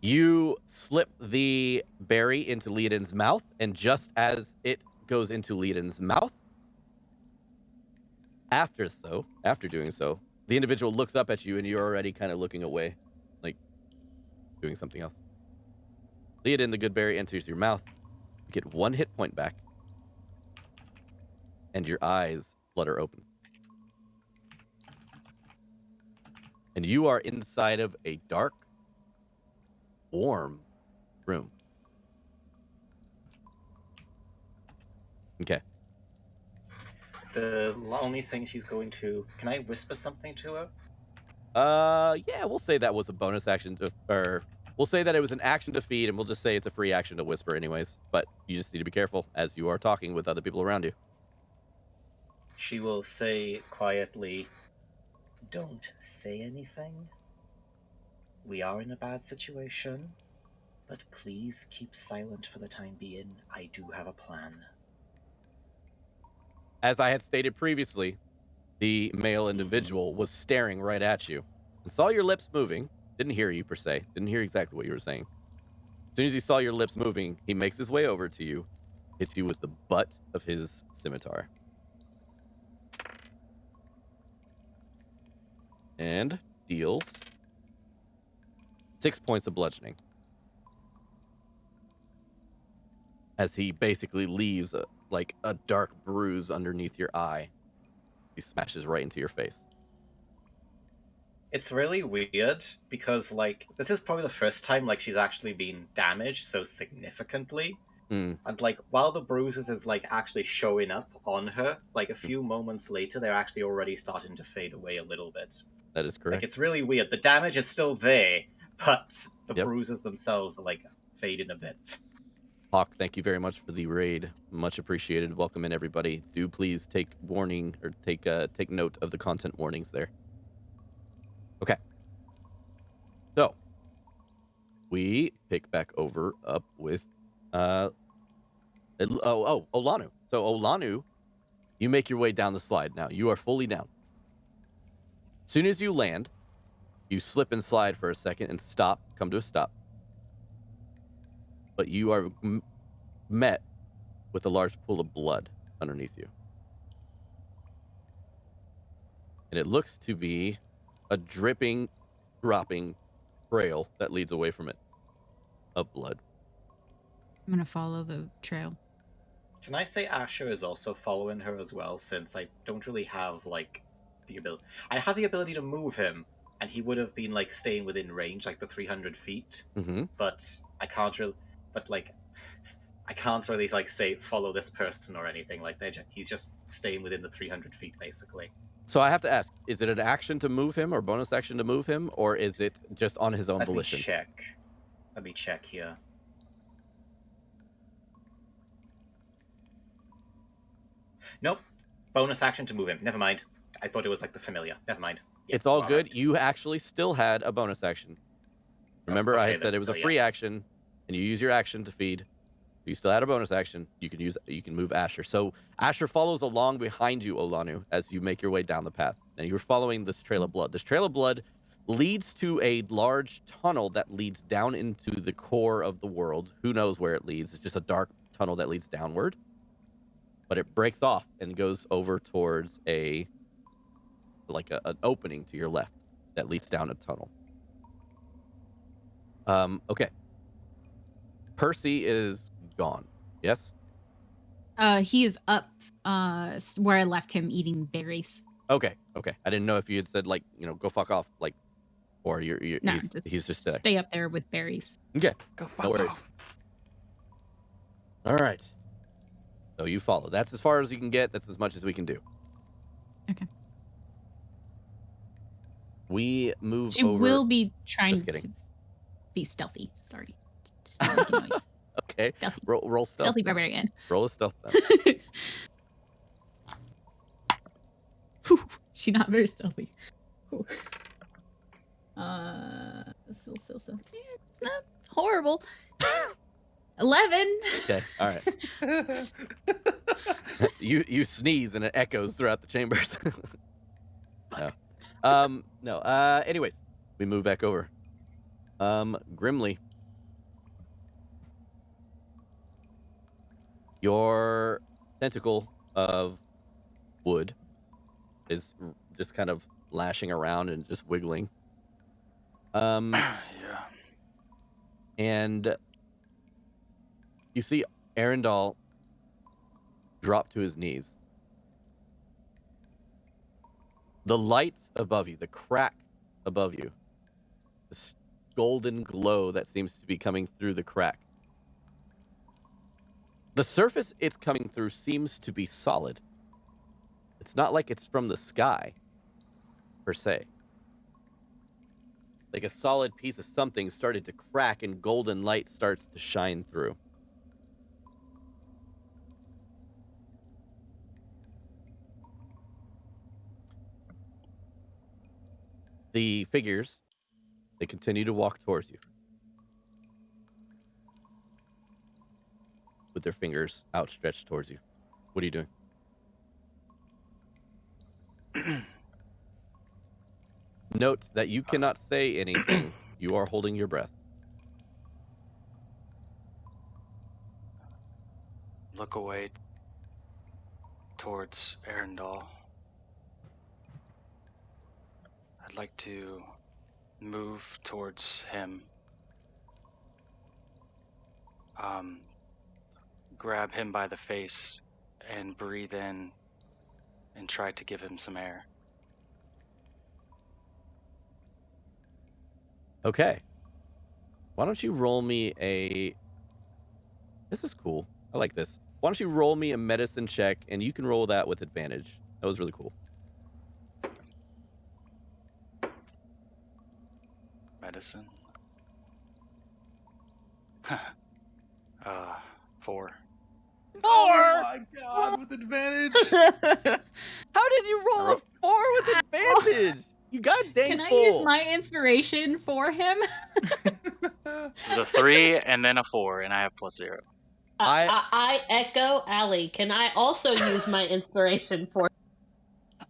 you slip the berry into Liadain's mouth, and just as it goes into Liadain's mouth, after doing so, the individual looks up at you, and you're already kind of looking away, like doing something else. Liadain, the good berry enters your mouth. You get 1 hit point back, and your eyes flutter open. And you are inside of a dark, warm room. Okay. The only thing she's going to... Can I whisper something to her? Yeah, we'll say that was a bonus action or we'll say that it was an action to feed, and we'll just say it's a free action to whisper anyways. But you just need to be careful as you are talking with other people around you. She will say quietly, "Don't say anything. We are in a bad situation, but please keep silent for the time being. I do have a plan." As I had stated previously, the male individual was staring right at you and saw your lips moving. Didn't hear you per se. Didn't hear exactly what you were saying. As soon as he saw your lips moving, he makes his way over to you, hits you with the butt of his scimitar. And deals 6 points of bludgeoning. As he basically leaves a dark bruise underneath your eye. He smashes right into your face. It's really weird because, like, this is probably the first time, like, she's actually been damaged so significantly. Mm, And like while the bruises is like actually showing up on her, like a few moments later, they're actually already starting to fade away a little bit. that is Like correct. it's really weird. The damage is still there, but the Yep. bruises themselves are like fading a bit. Hawk, thank you very much for the raid. Much appreciated. Welcome in, everybody. Do please take warning or take note of the content warnings there. Okay. So we pick back over up with Olanu. So Olanu, you make your way down the slide now. You are fully down. As soon as you land, you slip and slide for a second and stop, come to a stop. But you are met with a large pool of blood underneath you. And it looks to be a dripping, dropping trail that leads away from it of blood. I'm gonna follow the trail. Can I say Asher is also following her as well, since I don't really have like the ability. I have the ability to move him, and he would have been like staying within range, like the 300 feet. Mm-hmm. But I can't really. But like, I can't really like say follow this person or anything like that. He's just staying within the 300 feet basically. So I have to ask, is it an action to move him or bonus action to move him, or is it just on his own Let volition? me check. Let me check here. Nope. Bonus action to move him. Never mind. I thought it was like the familiar. Never mind. Yeah, It's all you are good. right. You actually still had a bonus action. Remember, I okay said then, it was so a yeah. free action, and you use your action to feed. You still had a bonus action. You can move Asher. So Asher follows along behind you, Olanu, as you make your way down the path. And you're following this trail of blood. This trail of blood leads to a large tunnel that leads down into the core of the world. Who knows where it leads? It's just a dark tunnel that leads downward. But it breaks off and goes over towards an opening to your left that leads down a tunnel. Okay. Percy is gone. Yes? He is up where I left him eating berries. Okay. I didn't know if you had said go fuck off, or No, he's just stay up there with berries. Okay. Go No fuck worries. off. All right. So you follow. That's as far as you can get. That's as much as we can do. Okay. We move She over. will be trying Just kidding. to be stealthy. Sorry. Just not making noise. Okay. Stealthy. Roll stealth. Stealthy barbarian. Roll a stealth. Whew, she's not very stealthy. Whew. Still. It's not horrible. 11. Okay. All right. you sneeze and it echoes throughout the chambers. No. No. Anyways, we move back over. Grimly, your tentacle of wood is just kind of lashing around and just wiggling. Yeah. And you see Arendal drop to his knees. The light above you, the crack above you, this golden glow that seems to be coming through the crack. The surface it's coming through seems to be solid. It's not like it's from the sky, per se. Like a solid piece of something started to crack and golden light starts to shine through. The figures, they continue to walk towards you with their fingers outstretched towards you. What are you doing? Note that you cannot say anything. You are holding your breath. Look away towards Arendal. I'd like to move towards him. Grab him by the face and breathe in and try to give him some air. Okay. Why don't you roll me a This is cool. I like this. Why don't you roll me a medicine check, and you can roll that with advantage. That was really cool. Medicine. 4. Oh my god, with advantage. How did you roll a 4 with advantage? You got dang Can I full. use my inspiration for him? It was a 3 and then a 4, and I have +0. I echo Allie. Can I also use my inspiration for?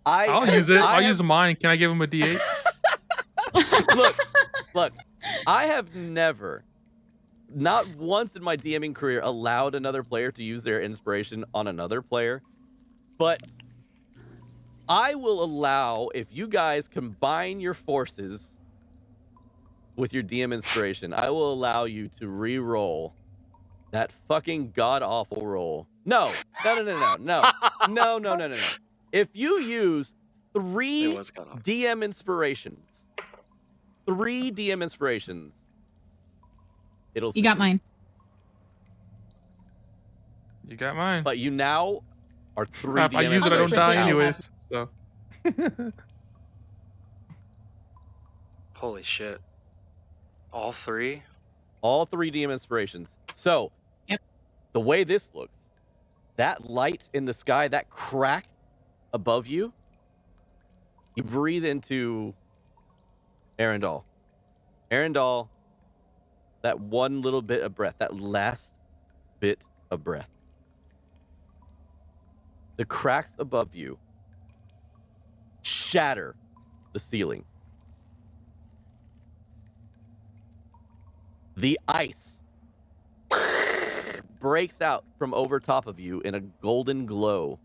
I'll use it. I'll use mine. Can I give him a D8? Look, I have never, not once in my DMing career, allowed another player to use their inspiration on another player. But I will allow, if you guys combine your forces with your DM inspiration, I will allow you to re-roll that fucking god-awful roll. No. If you use 3 It was cut off. DM inspirations, it'll succeed. You got mine. You got mine. But you now are 3 If I DM use it, I don't inspirations die out. anyways. So. Holy shit. All 3? All 3 DM inspirations. So, Yep. The way this looks, that light in the sky, that crack above you, you breathe into Arundel. Arundel, that one little bit of breath, that last bit of breath. The cracks above you shatter the ceiling. The ice breaks out from over top of you in a golden glow.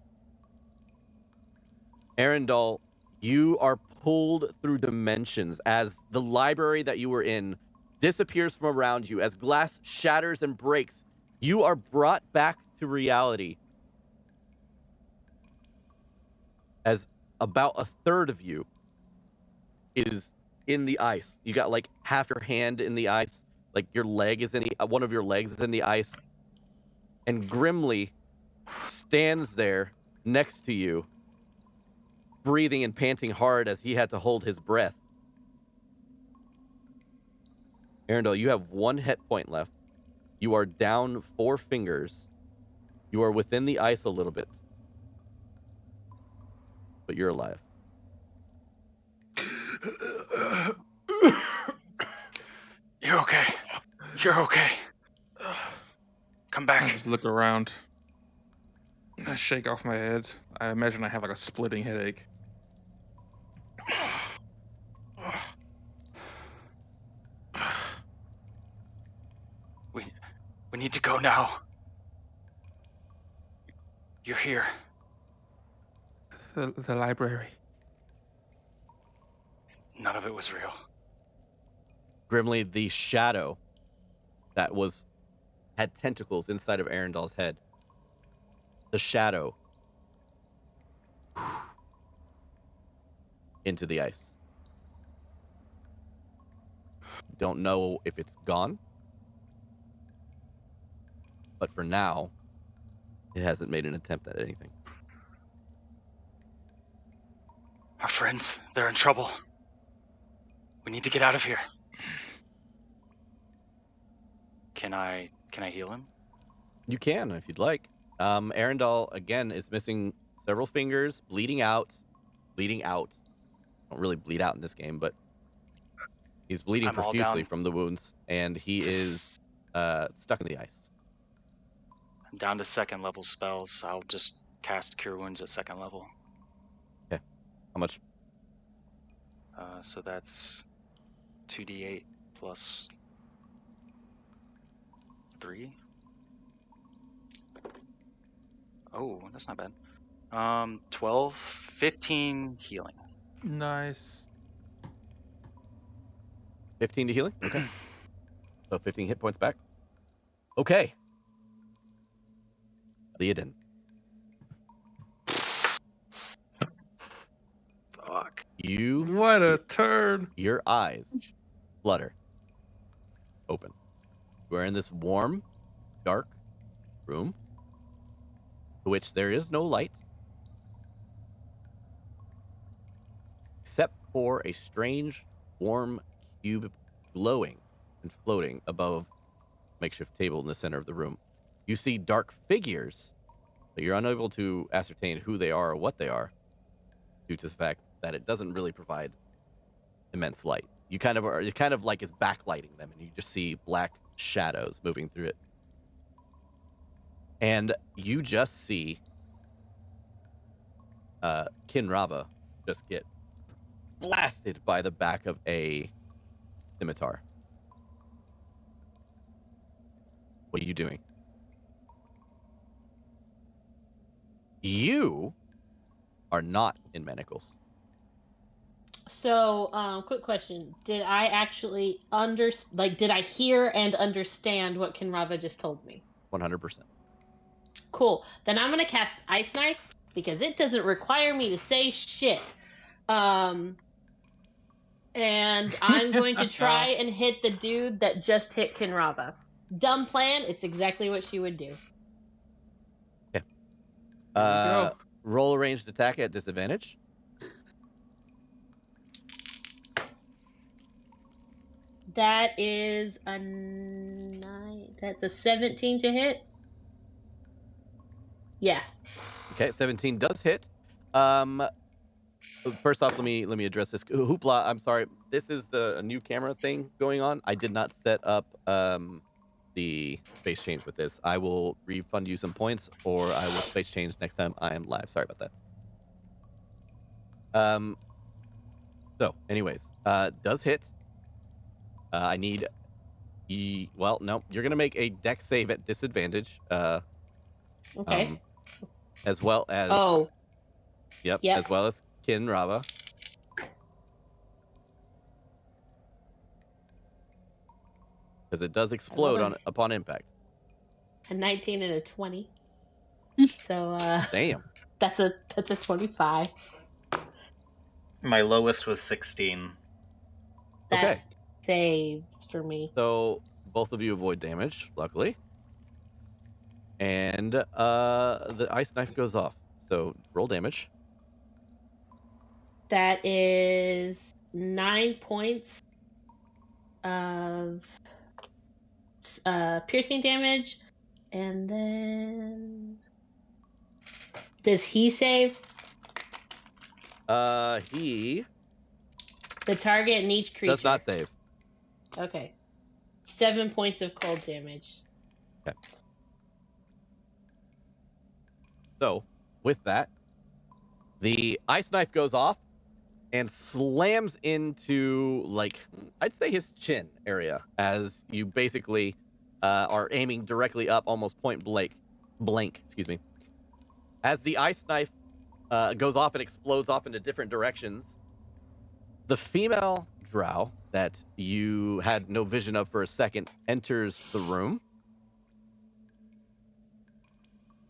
Arundel, you are pulled through dimensions as the library that you were in disappears from around you. As glass shatters and breaks, you are brought back to reality. As about a third of you is in the ice. You got like half your hand in the ice, like your leg is in the one of your legs is in the ice, and Grimly stands there next to you, breathing and panting hard as he had to hold his breath. Arundel, you have 1 hit point left. You are down 4 fingers. You are within the ice a little bit, but you're alive. You're okay. You're okay. Come I back. just look around. I shake off my head. I imagine I have like a splitting headache. We need to go now. You're here. The library. None of it was real. Grimly, the shadow that had tentacles inside of Arundel's head. The shadow into the ice. Don't know if it's gone, but for now, it hasn't made an attempt at anything. Our friends, they're in trouble. We need to get out of here. Can I heal him? You can, if you'd like. Arundel, again, is missing several fingers, bleeding out. Don't really bleed out in this game, but he's bleeding I'm all profusely down from the wounds, and he is stuck in the ice. I'm down to 2nd level spells. I'll just cast Cure Wounds at 2nd level. Okay. How much? So that's 2d8 plus 3. Oh, that's not bad. 12, 15 healing. Nice. 15 to healing? Okay. So 15 hit points back. Okay. Liadain. Fuck. What a turn. Your eyes flutter open. You are in this warm, dark room, to which there is no light, except for a strange, warm cube glowing and floating above a makeshift table in the center of the room. You see dark figures, but you're unable to ascertain who they are or what they are, due to the fact that it doesn't really provide immense light. It kind of like is backlighting them, and you just see black shadows moving through it. And you just see Kinravah just get blasted by the back of a scimitar. What are you doing? You are not in manacles. So, quick question. Did I actually did I hear and understand what Kinravah just told me? 100%. Cool. Then I'm going to cast Ice Knife because it doesn't require me to say shit. And I'm going to try and hit the dude that just hit Kinravah. Dumb plan. It's exactly what she would do. Okay. Here we go. Roll a ranged attack at disadvantage. That is a 9. That's a 17 to hit. Yeah. Okay, 17 does hit. First off, let me address this. Hoopla, I'm sorry. This is a new camera thing going on. I did not set up the face change with this. I will refund you some points, or I will face change next time I am live. Sorry about that. So, anyways, does hit. I need. Well, no, you're gonna make a dex save at disadvantage. Okay. As well as. Oh. Yep. Yep. As well as Kinravah. Because it does explode upon impact. A 19 and a 20. So Damn. That's a 25. My lowest was 16. That Okay. saves for me. So both of you avoid damage, luckily. And the ice knife goes off. So roll damage. That is 9 points of piercing damage. And then does he save? He The target and each creature does not save. Okay. 7 points of cold damage. Okay. So with that, the ice knife goes off and slams into, like, I'd say his chin area, as you basically are aiming directly up, almost point blank, excuse me. As the ice knife goes off and explodes off into different directions, the female drow that you had no vision of for a second enters the room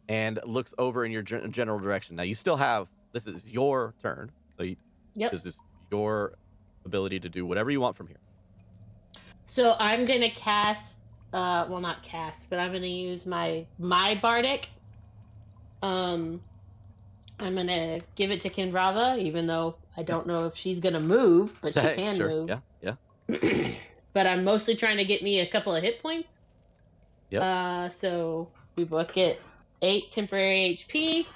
and looks over in your general direction. Now, you still have, this is your turn, so this is your ability to do whatever you want from here. So I'm going to cast, well, not cast, but I'm going to use my bardic. I'm going to give it to Kinravah, even though I don't know if she's going to move, but she can Sure. move. Yeah. But I'm mostly trying to get me a couple of hit points. Yep. So we both get 8 temporary HP.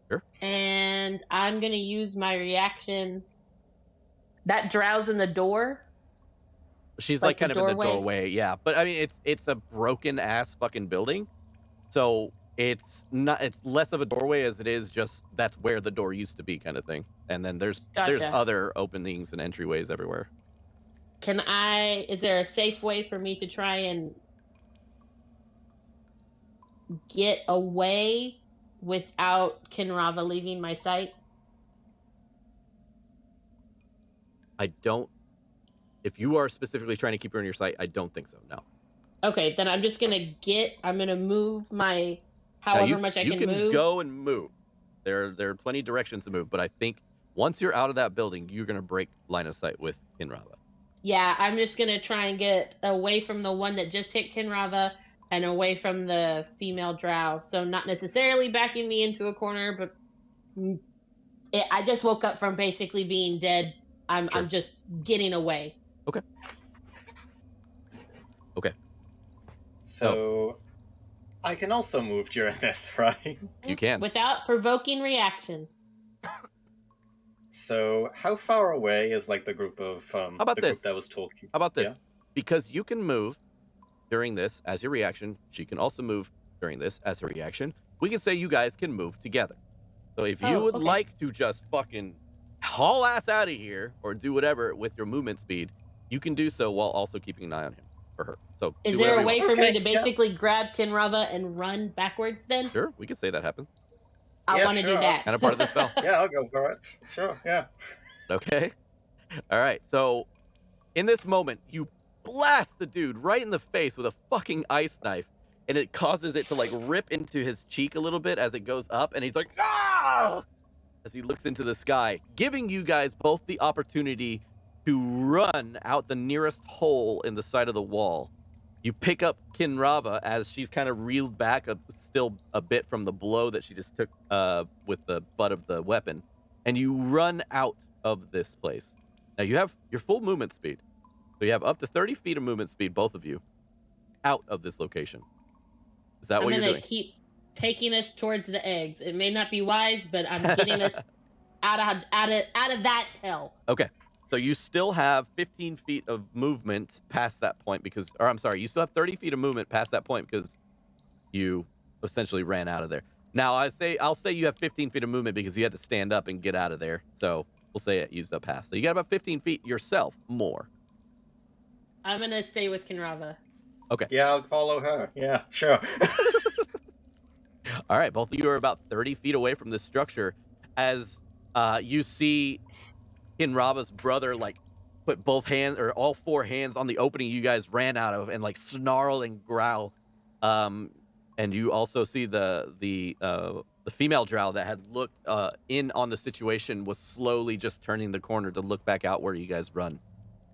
Sure. And I'm going to use my reaction. That drow's in the door. She's like kind of in the doorway, yeah. But I mean, it's a broken ass fucking building, so it's less of a doorway as it is just that's where the door used to be, kind of thing. And then there's other openings and entryways everywhere. Is there a safe way for me to try and get away without Kinravah leaving my sight? If you are specifically trying to keep her in your sight, I don't think so, no. Okay, then I'm just going to move my, however much I can move. You can go and move. There are plenty of directions to move, but I think once you're out of that building, you're going to break line of sight with Kinravah. Yeah, I'm just going to try and get away from the one that just hit Kinravah and away from the female drow. So not necessarily backing me into a corner, but I just woke up from basically being dead. Sure. I'm just getting away. Okay. So I can also move during this, right? You can. Without provoking reaction. So how far away is like the group of How about the this? group that was talking? How about this? Yeah. Because you can move during this as your reaction, she can also move during this as her reaction. We can say you guys can move together. So if you would like to just fucking haul ass out of here or do whatever with your movement speed, you can do so while also keeping an eye on him or her. So Is do there whatever a you way want. for me to basically grab Kinravah and run backwards then? Sure, we can say that happens. I want to do that. Kind of part of the spell. Yeah, I'll go for it. Sure, yeah. Okay. All right. So in this moment, you blast the dude right in the face with a fucking ice knife, and it causes it to like rip into his cheek a little bit as it goes up, and he's like, ah! As he looks into the sky, giving you guys both the opportunity to run out the nearest hole in the side of the wall. You pick up Kinravah as she's kind of reeled back still a bit from the blow that she just took with the butt of the weapon, and you run out of this place. Now you have your full movement speed. So you have up to 30 feet of movement speed, both of you, out of this location. Is that what you're doing? I'm going to keep taking us towards the eggs. It may not be wise, but I'm getting us out of that hell. Okay. So you still have 15 feet of movement past that point because, or I'm sorry, you still have 30 feet of movement past that point because you essentially ran out of there. Now I'll say you have 15 feet of movement because you had to stand up and get out of there. So we'll say it used up half. So you got about 15 feet yourself more. I'm going to stay with Kinravah. Okay. Yeah, I'll follow her. Yeah, sure. All right, both of you are about 30 feet away from this structure as you see Kinravah's brother like put both hands or all four hands on the opening you guys ran out of and like snarl and growl. And you also see the female drow that had looked in on the situation was slowly just turning the corner to look back out where you guys run.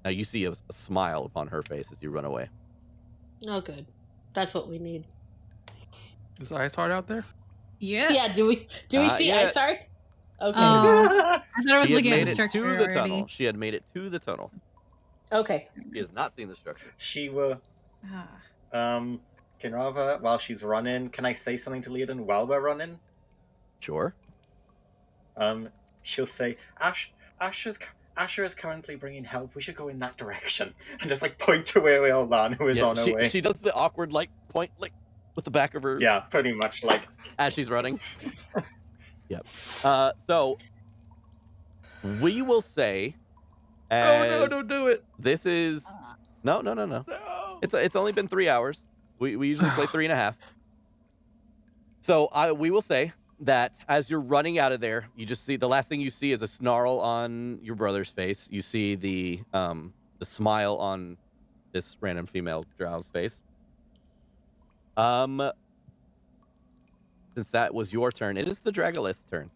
Now you see a smile upon her face as you run away. Oh, good. That's what we need. Is Ice Heart out there? Yeah. Yeah. Do we see yet. Ice Heart? Okay. I thought I was She had looking at made the it structure to the already. tunnel. She had made it to the tunnel. Okay. She has not seen the structure. She were Ah. Kinravah, while she's running, can I say something to Liadain while we're running? Sure. She'll say, Asher is currently bringing help. We should go in that direction. And just like point to where we all are who is on her way. She does the awkward like point like with the back of her. Yeah, pretty much like as she's running. Yep. So we will say. Oh no! Don't do it. This is no. No. It's only been 3 hours. We usually play 3.5. So we will say that as you're running out of there, you just see the last thing you see is a snarl on your brother's face. You see the smile on this random female drow's face. Since that was your turn, it is the Dragolith's turn.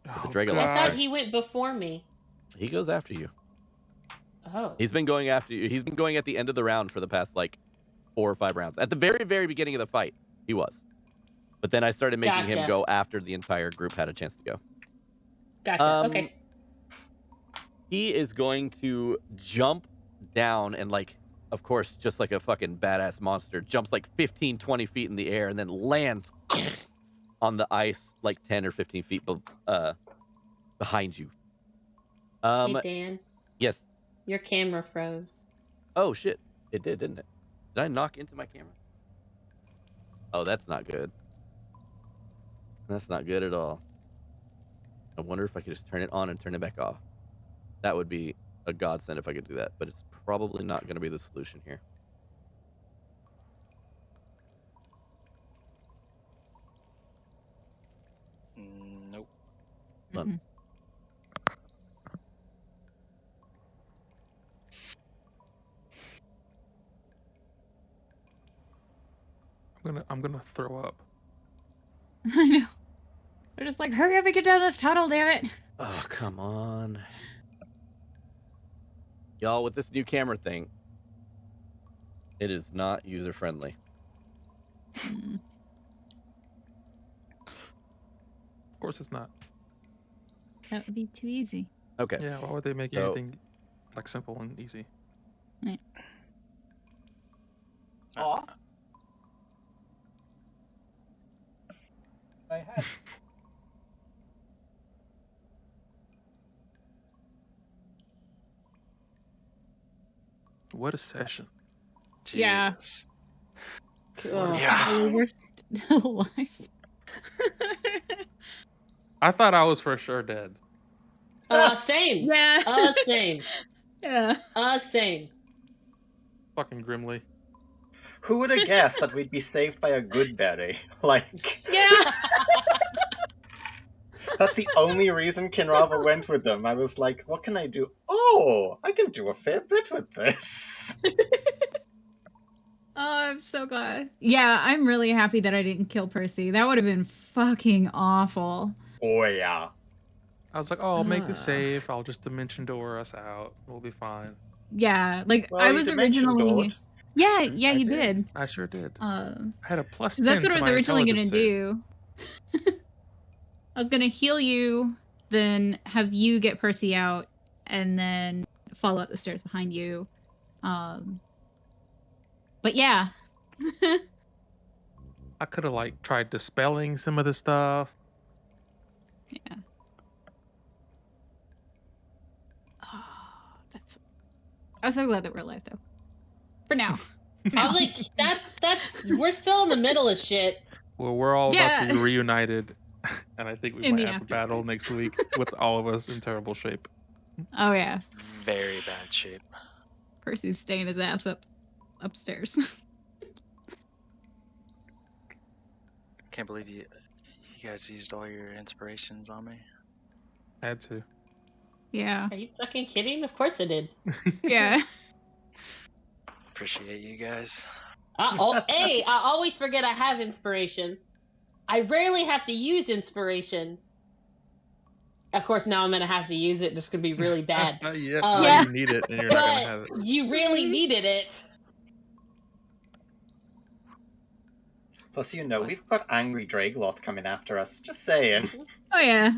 The Dragolith. I thought he went before me. He goes after you. Oh. He's been going after you. He's been going at the end of the round for the past like 4 or 5 rounds. At the very, very beginning of the fight, he was. But then I started making him go after the entire group had a chance to go. Gotcha. Okay. He is going to jump down and like, of course, just like a fucking badass monster, jumps like 15, 20 feet in the air and then lands on the ice like 10 or 15 feet behind you. Hey, Dan. Yes. Your camera froze. Oh, shit. It did, didn't it? Did I knock into my camera? Oh, that's not good. That's not good at all. I wonder if I could just turn it on and turn it back off. That would be a godsend if I could do that, but it's probably not going to be the solution here. Nope. Mm-hmm. I'm gonna throw up. I know. They're just like, hurry up and get down this tunnel, damn it. Oh, come on. Y'all, with this new camera thing, it is not user-friendly. Mm. Of course it's not. That would be too easy. Okay. Yeah, why would they make So- anything like simple and easy? Aw. I had. What a session. Yeah. Jesus. Ugh. Yeah. We're still alive. I thought I was for sure dead. Same. Yeah. Same. Yeah. Same. Fucking grimly. Who would have guessed that we'd be saved by a good berry? Like, Yeah. that's the only reason Kinravah went with them. I was like, what can I do? Oh, I can do a fair bit with this. Oh, I'm so glad. Yeah, I'm really happy that I didn't kill Percy. That would have been fucking awful. Oh, yeah. I was like, oh, I'll make this safe. I'll just dimension door us out. We'll be fine. Yeah, like Well, I you was dimension originally. doored. Yeah, I you did. I sure did. Uh, I had a plus 10 that's what to I was my originally gonna intelligence save. do. I was gonna heal you, then have you get Percy out, and then follow up the stairs behind you. But yeah. I could have like tried dispelling some of the stuff. Yeah. Oh, that's. I'm so glad that we're alive, though. For now. I was like, that's we're still in the middle of shit. Well, we're all about to Yeah. be reunited, and I think we In might the have a afterlife. battle next week with all of us in terrible shape. Oh yeah, Very bad shape. Percy's staying his ass upstairs. Can't believe you guys used all your inspirations on me. Had to. Yeah, Are you fucking kidding? Of course I did. yeah. Appreciate you guys. Hey, I always forget I have inspiration. I rarely have to use inspiration. Of course, now I'm gonna have to use it. This could be really bad. Yep, Yeah. now you need it, and you're not gonna have But it. you really needed it. Plus, we've got angry Dragloth coming after us. Just saying. Oh yeah.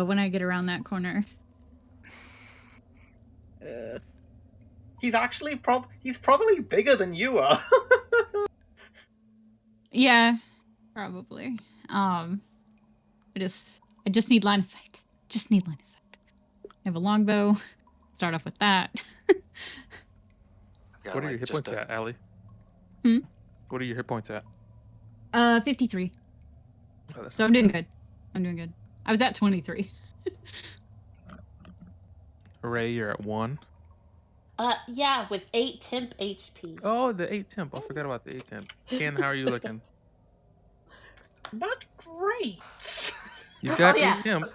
When I get around that corner. He's actually he's probably bigger than you are. Yeah, probably. I just need line of sight. Just need line of sight. I have a longbow. Start off with that. I've got, What are like, your hit just points at, Allie? Hmm? What are your hit points at? 53. Oh, that's So I'm doing good. I was at 23. Hooray, you're at 1. Yeah, with 8 temp HP. Oh, the 8 temp. I forgot about the 8 temp. Ken, how are you looking? Not great. You've got Oh, yeah. 8 temp.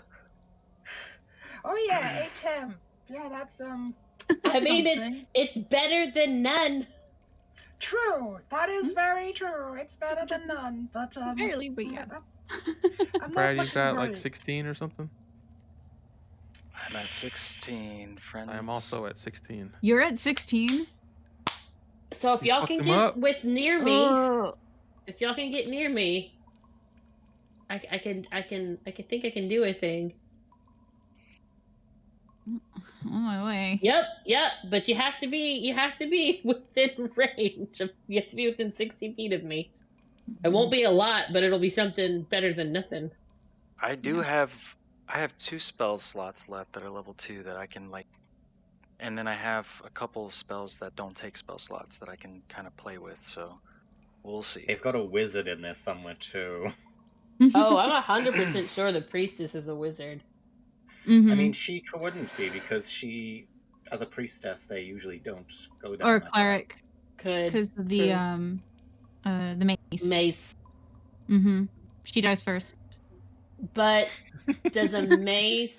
Oh yeah, 8 temp. Yeah, that's I mean, something. it's better than none. True. That is very true. It's better than none. But Barely, but yeah. I'm Brad, not you've got like great. 16 or something? I'm at 16, friends. I am also at 16. You're at 16. So if You y'all fucked can him get up. near me, Oh. if y'all can get near me, I think I can do a thing. On my way. Yep. But you have to be within range. You have to be within 60 feet of me. It won't be a lot, but it'll be something better than nothing. I have 2 spell slots left that are level 2 that I can and then I have a couple of spells that don't take spell slots that I can kind of play with, so we'll see. They've got a wizard in there somewhere too. Oh, I'm 100% sure the priestess is a wizard. Mhm. I mean, she wouldn't be because she, as a priestess, they usually don't go down or that cleric, Could because of the true. the mace. Mace. Mm-hmm. She dies first. But does a mace,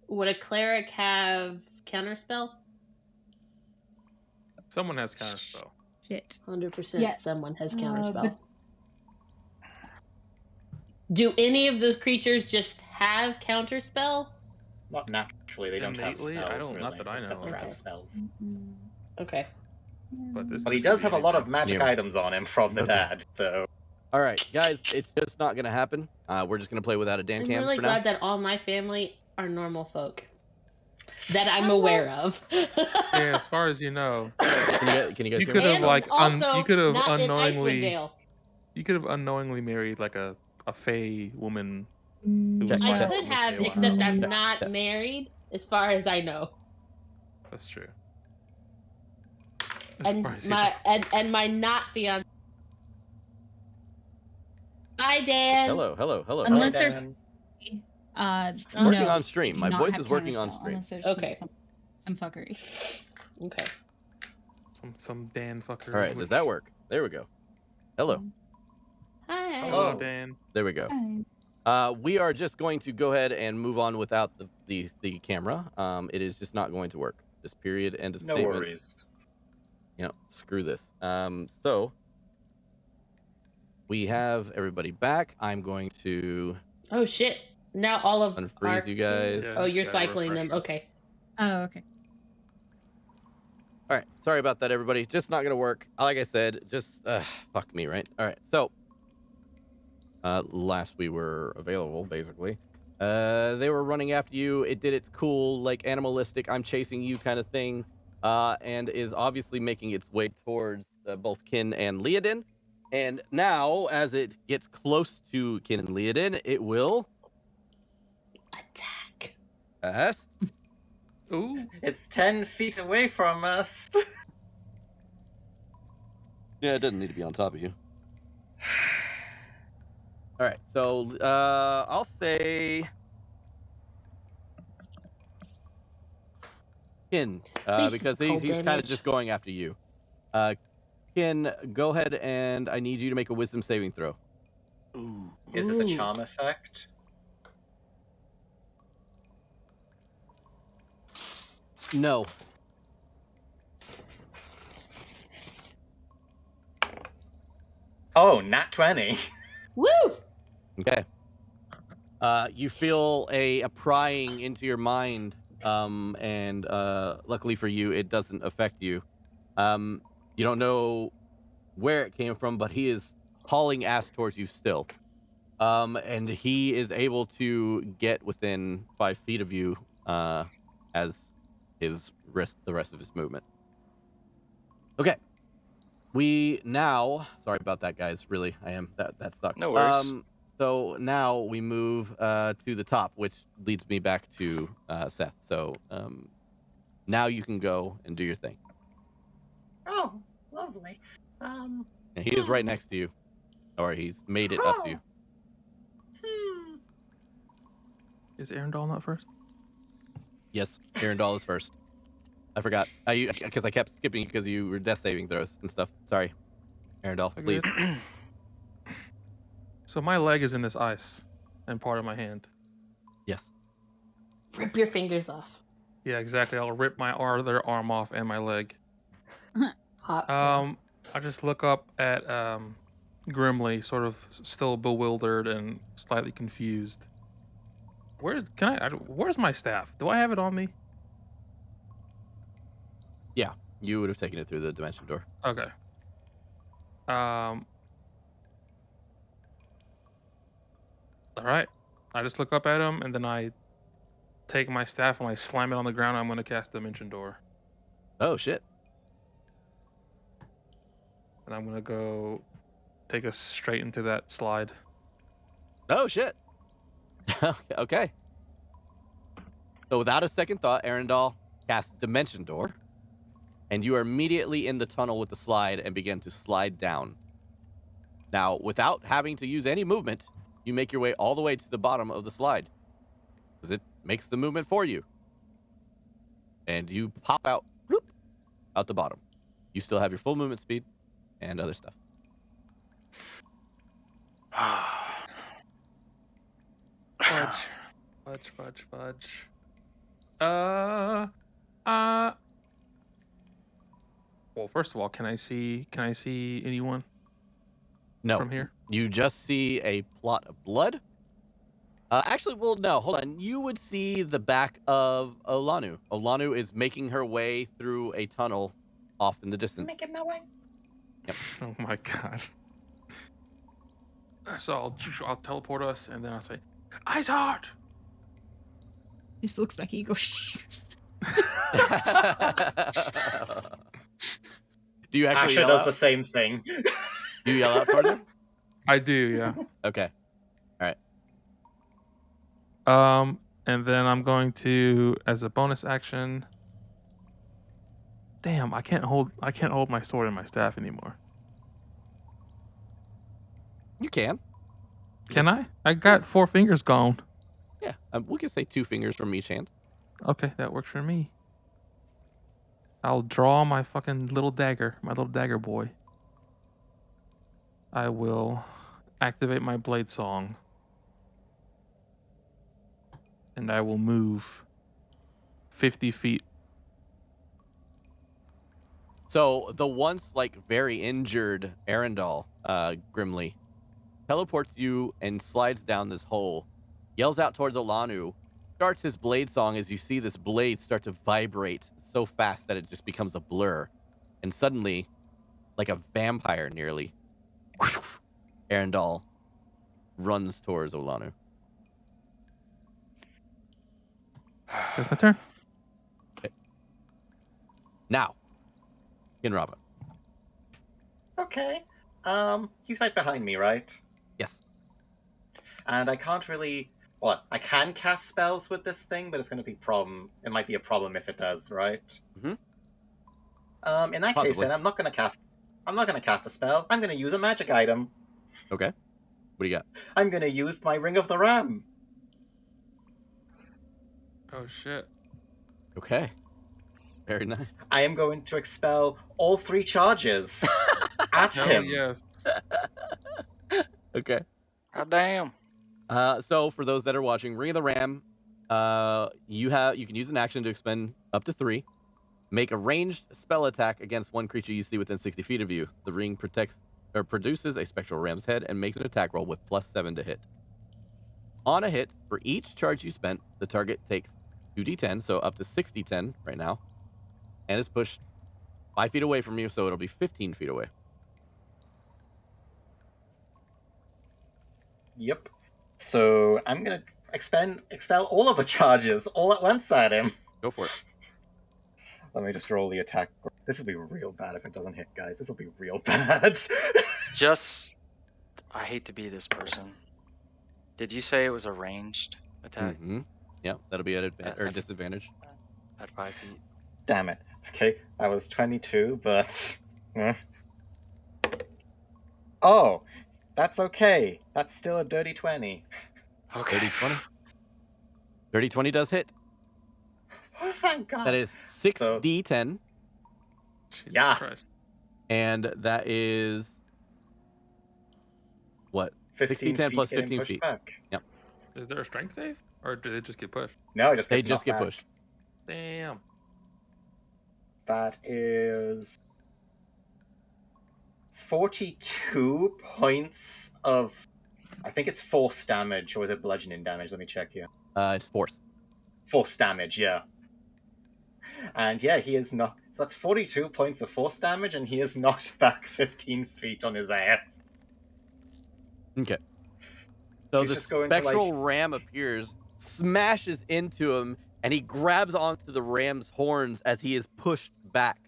would a cleric have counterspell? Someone has counterspell. Shit. 100% Yeah. someone has but- counterspell. Do any of the creatures just have counterspell? Not naturally, they don't have Innately? spells, I don't- really, not that I except know. trap Okay. spells. Okay. But this. Well, he this could does be have a lot of anything. magic Yeah. items on him from the Okay. dad, so... All right, guys, it's just not going to happen. We're just going to play without a Dan I'm cam really for now. glad that all my family are normal folk that I'm aware of. Yeah, as far as you know, Can you guys you hear could me? have And like also you could have not in Icewind unknowingly Dale. married like a fey woman who Mm, was Check, I like check. could with have, Feywild. except I'm Check, not check. married, as far as I know. That's true. As far And as you know. my not fiance. Hi, Dan. Hello. Unless Hi, there's Dan. Working no, on they stream. do My not voice have is working on counterspell, stream. unless there's Okay. some fuckery. Okay. Some Dan fucker. All right, does that work? There we go. Hello. Hi. Hello, Hello. Dan. There we go. Hi. We are just going to go ahead and move on without the camera. It is just not going to work. Just period. End of No statement. worries. Screw this. So we have everybody back. I'm going to Oh shit! Now all of unfreeze our you guys. Yeah, Oh, just you're gotta cycling them. refresh it. Okay. Oh, okay. All right. Sorry about that, everybody. Just not going to work. Like I said, just fuck me, right? All right. So last we were available, basically, they were running after you. It did its cool, like, animalistic, I'm chasing you kind of thing, and is obviously making its way towards both Kin and Liadain. And now, as it gets close to Kin and Liadain, it will Attack. cast. Ooh. It's 10 feet away from us. Yeah, it doesn't need to be on top of you. All right, so I'll say Kin, because he's Cold kind of damage. just going after you. Kin, go ahead and I need you to make a wisdom saving throw. Ooh. Is this a charm effect? No. Oh, nat 20. Woo! Okay. You feel a prying into your mind, and luckily for you, it doesn't affect you. You don't know where it came from, but he is hauling ass towards you still. And he is able to get within 5 feet of you, as the rest of his movement. Okay. We now, sorry about that, guys. Really, that sucked. No worries. So now we move to the top, which leads me back to Seth. So now you can go and do your thing. Oh, lovely. And he is right next to you, or he's made it up to you. Is Arendelle not first? Yes, Arendelle is first. I forgot. Because I kept skipping because you were death saving throws and stuff. Sorry, Arendelle, Okay. please. So my leg is in this ice, and part of my hand. Yes. Rip your fingers off. Yeah, exactly. I'll rip my other arm off and my leg. Hot. kill. I just look up at Grimly, sort of still bewildered and slightly confused. Where's my staff? Do I have it on me? Yeah, you would have taken it through the dimension door. Okay. All right. I just look up at him, and then I take my staff and I slam it on the ground. I'm going to cast Dimension Door. Oh, shit. And I'm going to go take us straight into that slide. Oh, shit. Okay. So without a second thought, Arendelle casts Dimension Door, and you are immediately in the tunnel with the slide and begin to slide down. Now, without having to use any movement, you make your way all the way to the bottom of the slide, because it makes the movement for you. And you pop out, whoop, out the bottom. You still have your full movement speed and other stuff. Fudge. Well, first of all, can I see anyone No, from here? you just see a plot of blood. Actually, well, no, hold on. You would see the back of Olanu. Olanu is making her way through a tunnel off in the distance. Making my way. Oh my god. So I'll teleport us, and then I'll say, "Ice heart." He just looks back at you. Go shh. Do you actually Asher yell does out? the same thing. Do you yell out towards him? I do, yeah. Okay. And then I'm going to, as a bonus action. Damn, I can't hold my sword and my staff anymore. You can. Can Just- I? I got 4 fingers gone. Yeah. We can say 2 fingers from each hand. Okay, that works for me. I'll draw my fucking little dagger, my little dagger boy. I will activate my blade song. And I will move 50 feet. So the once like very injured Arendelle, Grimly, teleports you and slides down this hole, yells out towards Olanu, starts his blade song as you see this blade start to vibrate so fast that it just becomes a blur. And suddenly, like a vampire nearly, Arendelle runs towards Olanu. That's my turn. Now, Kinravah. Okay. He's right behind me, right? Yes. And I can't really. Well, I can cast spells with this thing, but it's going to be a problem. It might be a problem if it does, right? Mhm. In that case, Possibly. then I'm not going to cast. I'm not going to cast a spell. I'm going to use a magic item. Okay. What do you got? I'm going to use my Ring of the Ram. Oh shit. Okay. Very nice. I am going to expel all 3 charges at Hell him. yes. Okay. God damn. So for those that are watching, Ring of the Ram, you can use an action to expend up to 3. Make a ranged spell attack against one creature you see within 60 feet of you. The ring protects or produces a spectral ram's head and makes an attack roll with +7 to hit. On a hit, for each charge you spent, the target takes 2d10, so up to 6d10 right now, and is pushed 5 feet away from you, so it'll be 15 feet away. Yep. So I'm going to expel all of the charges all at once at him. Go for it. Let me just roll the attack. This will be real bad if it doesn't hit, guys. This will be real bad. I hate to be this person. Did you say it was a ranged attack Mm-hmm. Yeah, that'll be at disadvantage. at 5 feet? Damn it. Okay, that was 22, but... Oh, that's okay. That's still a dirty 20. Okay. 30-20. 30-20 does hit. Oh, thank God. That is 6d10, Jesus Yeah. Christ. and that is what? 15 6d10 feet plus getting 15 pushed feet. back. Is there a strength save? Or do they just get pushed? No, it just They gets just knocked get back. pushed. Damn. That is 42 points of... I think it's force damage, or is it bludgeoning damage? Let me check here. It's force. Force damage, yeah. And yeah, he is knocked... So that's 42 points of force damage, and he is knocked back 15 feet on his ass. Okay. So She's the just going to, spectral like- ram appears, smashes into him, and he grabs onto the ram's horns as he is pushed back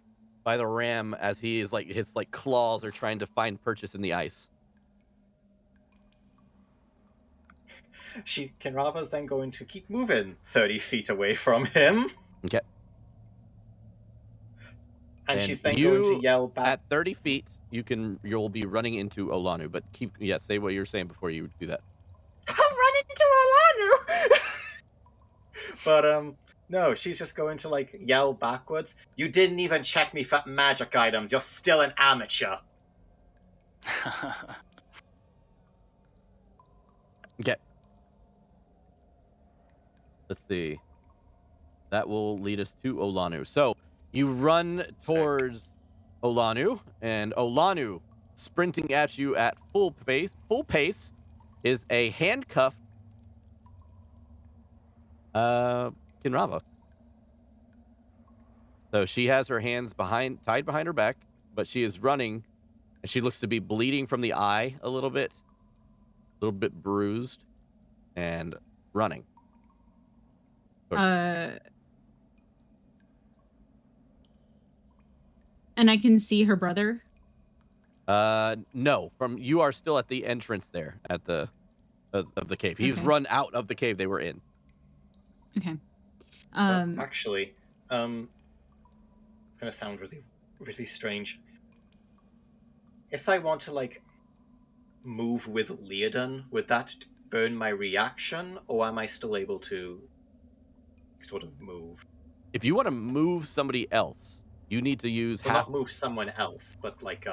by the ram as he is like his like claws are trying to find purchase in the ice. Kinravah's then going to keep moving 30 feet away from him. Okay. And And she's then going to you, yell back. At 30 feet, you'll be running into Olanu, but say what you were saying before you do that. I'll run into Alanu! But, no, she's just going to, like, yell backwards. You didn't even check me for magic items. You're still an amateur. Okay. Let's see. That will lead us to Olanu. So you run towards Olanu, and Olanu, sprinting at you at full pace, is a handcuffed Kinravah. So she has her hands tied behind her back, but she is running, and she looks to be bleeding from the eye a little bit bruised, and running. And I can see her brother. No, you are still at the entrance there at the of the cave. He's run out of the cave they were in. Okay. So actually, it's gonna sound really, really strange. If I want to like move with Liadain, would that burn my reaction, or am I still able to sort of move? If you want to move somebody else, you need to use not move someone else, but like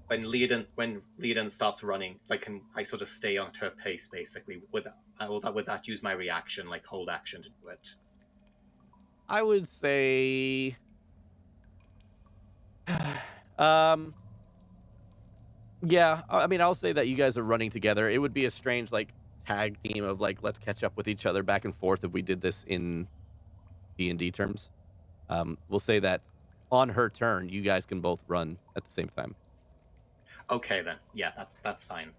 when Liadain starts running, like can I sort of stay on her pace basically? Would that use my reaction, like hold action to do it? I would say, yeah. I mean, I'll say that you guys are running together. It would be a strange like tag team of like let's catch up with each other back and forth if we did this in D&D terms. We'll say that on her turn, you guys can both run at the same time. Okay then, yeah, that's fine.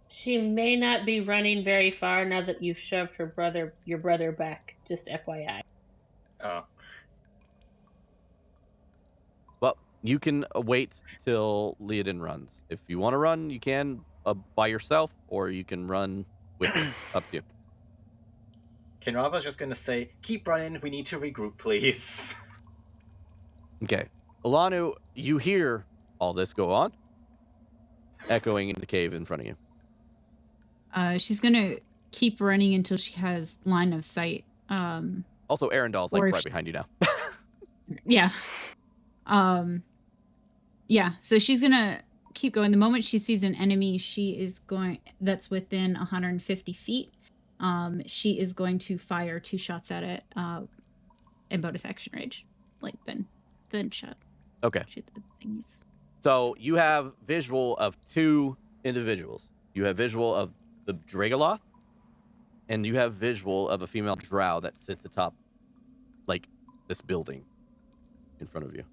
She may not be running very far now that you've shoved your brother back. Just FYI. Oh. Well, you can wait till Liadain runs. If you want to run, you can by yourself, or you can run with up to you. Kinravah's just going to say, keep running, we need to regroup, please. Okay. Alanu, you hear all this go on, echoing in the cave in front of you. She's going to keep running until she has line of sight. Also, Arundel's like right behind you now. Yeah. Yeah, so she's going to keep going. The moment she sees an enemy that's within 150 feet, she is going to fire 2 shots at it in bonus action range. Like, then shot. Okay. Shoot the thingies. So you have visual of 2 individuals. You have visual of the Dragoloth, and you have visual of a female drow that sits atop, like, this building in front of you.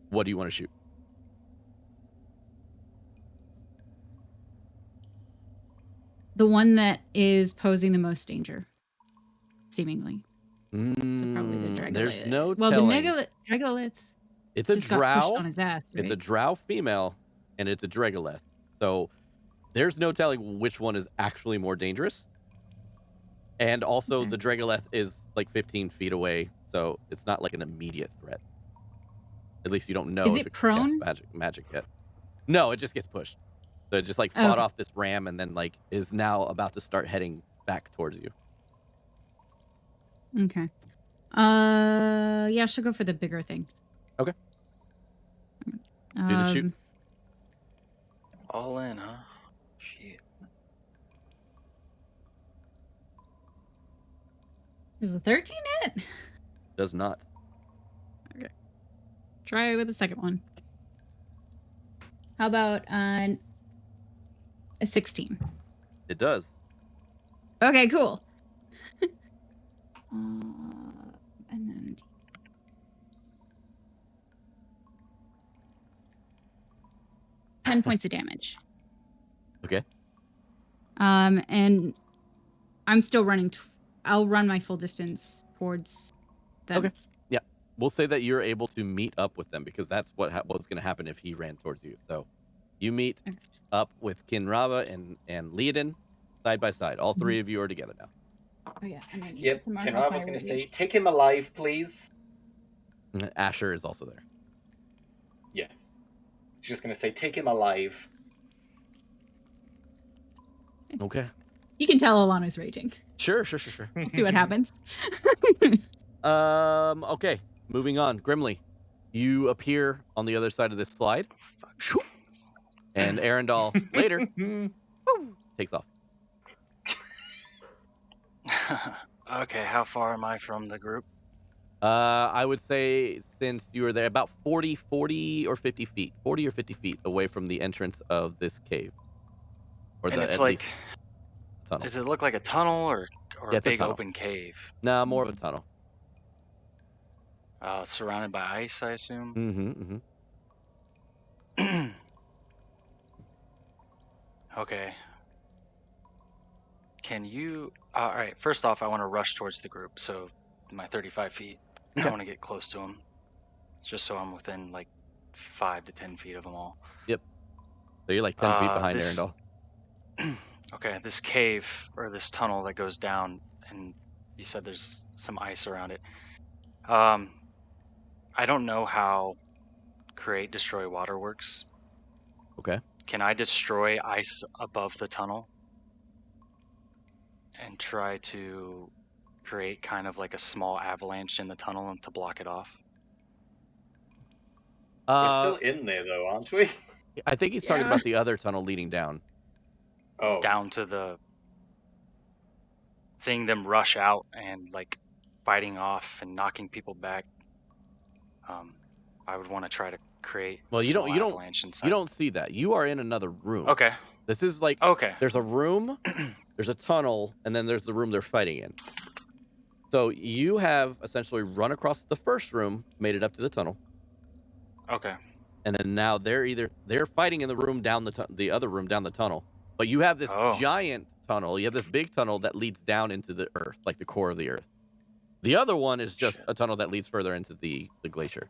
What do you want to shoot? The one that is posing the most danger, seemingly. So probably the Dragolith. There's no well, telling. The Dragolith. It's a just drow. got pushed on his ass, right? It's a drow female, and it's a Dragolith. So there's no telling which one is actually more dangerous. And also, the Dragolith is like 15 feet away, so it's not like an immediate threat. At least you don't know is if it it prone? casts magic yet. No, it just gets pushed. So it just like fought off this ram, and then like is now about to start heading back towards you. Okay. Yeah, she'll go for the bigger thing. Okay. Do the shoot. All in, huh? Shit. Is the 13 hit? Does not. Okay. Try with the second one. How about a 16? It does. Okay, cool. And then 10 points of damage. Okay. And I'm still running. I'll run my full distance towards them. Okay. Yeah. We'll say that you're able to meet up with them because that's what was going to happen if he ran towards you. So you meet up with Kinravah and Liadain side by side. All 3 of you are together now. Oh, yeah. Yep. Kinravah's going to say, take him alive, please. Asher is also there. Yes. She's just going to say, take him alive. Okay. You can tell Alana's raging. Sure. We'll see what happens. Okay. Moving on. Grimly, you appear on the other side of this slide. And Arundel later takes off. Okay, how far am I from the group? I would say since you were there about 40 or 50 feet. 40 or 50 feet away from the entrance of this cave. And it's like, tunnel. Does it look like a tunnel or a big open cave? Nah, more of a tunnel. Surrounded by ice, I assume. Mm-hmm. Okay. Can you... all right, first off, I want to rush towards the group, so my 35 feet. Okay. I want to get close to them, just so I'm within, like, 5 to 10 feet of them all. Yep. So you're like 10 feet behind This... Arundel. Okay, this cave, or this tunnel that goes down, and you said there's some ice around it. I don't know how create destroy water works. Okay. Can I destroy ice above the tunnel and try to create kind of like a small avalanche in the tunnel and to block it off? We're still in there, though, aren't we? I think he's talking Yeah. about the other tunnel leading down. Oh. Down to the... seeing them rush out and like fighting off and knocking people back. I would want to try to create Well, a you small don't avalanche inside. you don't see that. You are in another room. Okay. This is like Okay. there's a room, there's a tunnel, and then there's the room they're fighting in. So you have essentially run across the first room, made it up to the tunnel, Okay. and then now they're fighting in the room down the other room down the tunnel. But you have this giant tunnel. You have this big tunnel that leads down into the earth, like the core of the earth. The other one is just a tunnel that leads further into the glacier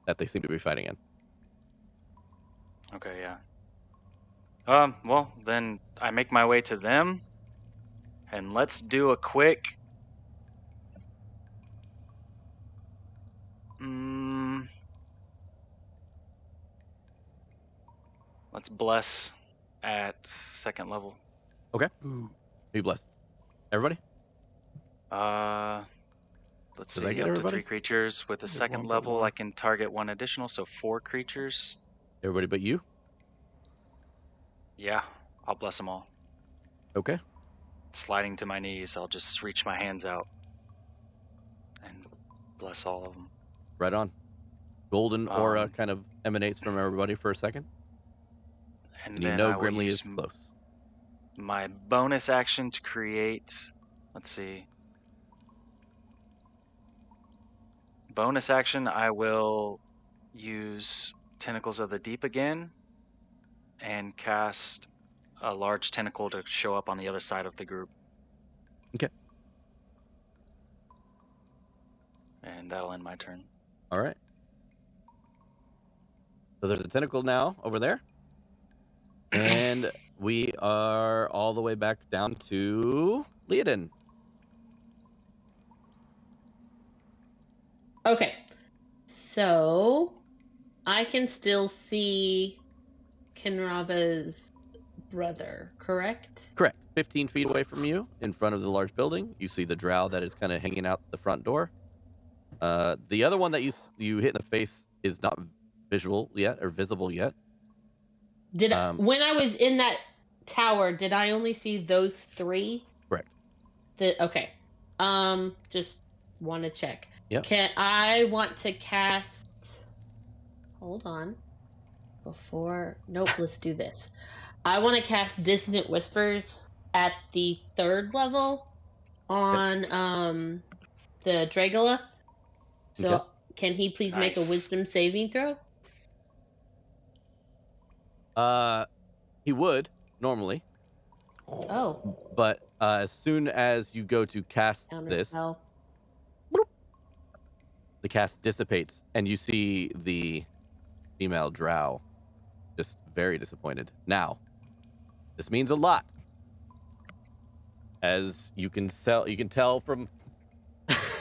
that they seem to be fighting in. Okay, yeah. Well, then I make my way to them, and let's do a quick... let's bless at 2nd level. Okay. Be blessed. Everybody? Let's Does that see, get up to everybody? 3 creatures. With a 2nd level, I can target 1 additional, so 4 creatures. Everybody but you? Yeah, I'll bless them all. Okay. Sliding to my knees, I'll just reach my hands out and bless all of them. Right on. Golden aura kind of emanates from everybody for a second. And you know Grimly is close. My bonus action to create... let's see. Bonus action, I will use Tentacles of the Deep again and cast a large tentacle to show up on the other side of the group. Okay. And that'll end my turn. All right. So there's a tentacle now over there. And we are all the way back down to Liadain. Okay. So I can still see Kinravah's brother, correct? Correct. 15 feet away from you, in front of the large building, you see the drow that is kind of hanging out the front door. The other one that you hit in the face is not visible yet. Did when I was in that tower, did I only see those 3? Correct. Okay. Just want to check. Yep. I want to cast... hold on. Nope, let's do this. I want to cast Dissonant Whispers at the 3rd level on the Dragula. So can he please make a Wisdom saving throw? He would normally. Oh. But as soon as you go to cast this, the cast dissipates, and you see the female drow just very disappointed. Now, this means a lot, as you can tell from